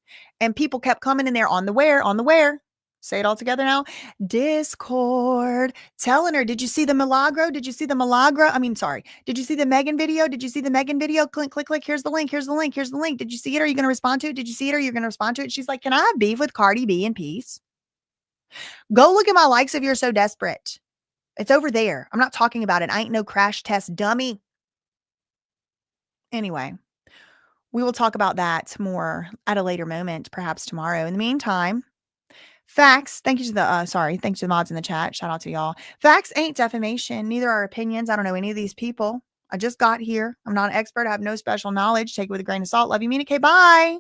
And people kept coming in there on the where. Say it all together now. Discord. Telling her, did you see the Milagro? Did you see the Milagro? I mean, sorry. Did you see the Megan video? Did you see the Megan video? Click, click, click. Here's the link. Here's the link. Here's the link. Did you see it? Are you going to respond to it? Did you see it? Are you going to respond to it? She's like, can I have beef with Cardi B in peace? Go look at my likes if you're so desperate. It's over there. I'm not talking about it. I ain't no crash test dummy. Anyway, we will talk about that more at a later moment, perhaps tomorrow. In the meantime, facts. Thank you to the mods in the chat. Shout out to y'all. Facts ain't defamation. Neither are opinions. I don't know any of these people. I just got here. I'm not an expert. I have no special knowledge. Take it with a grain of salt. Love you, Mina K. Bye.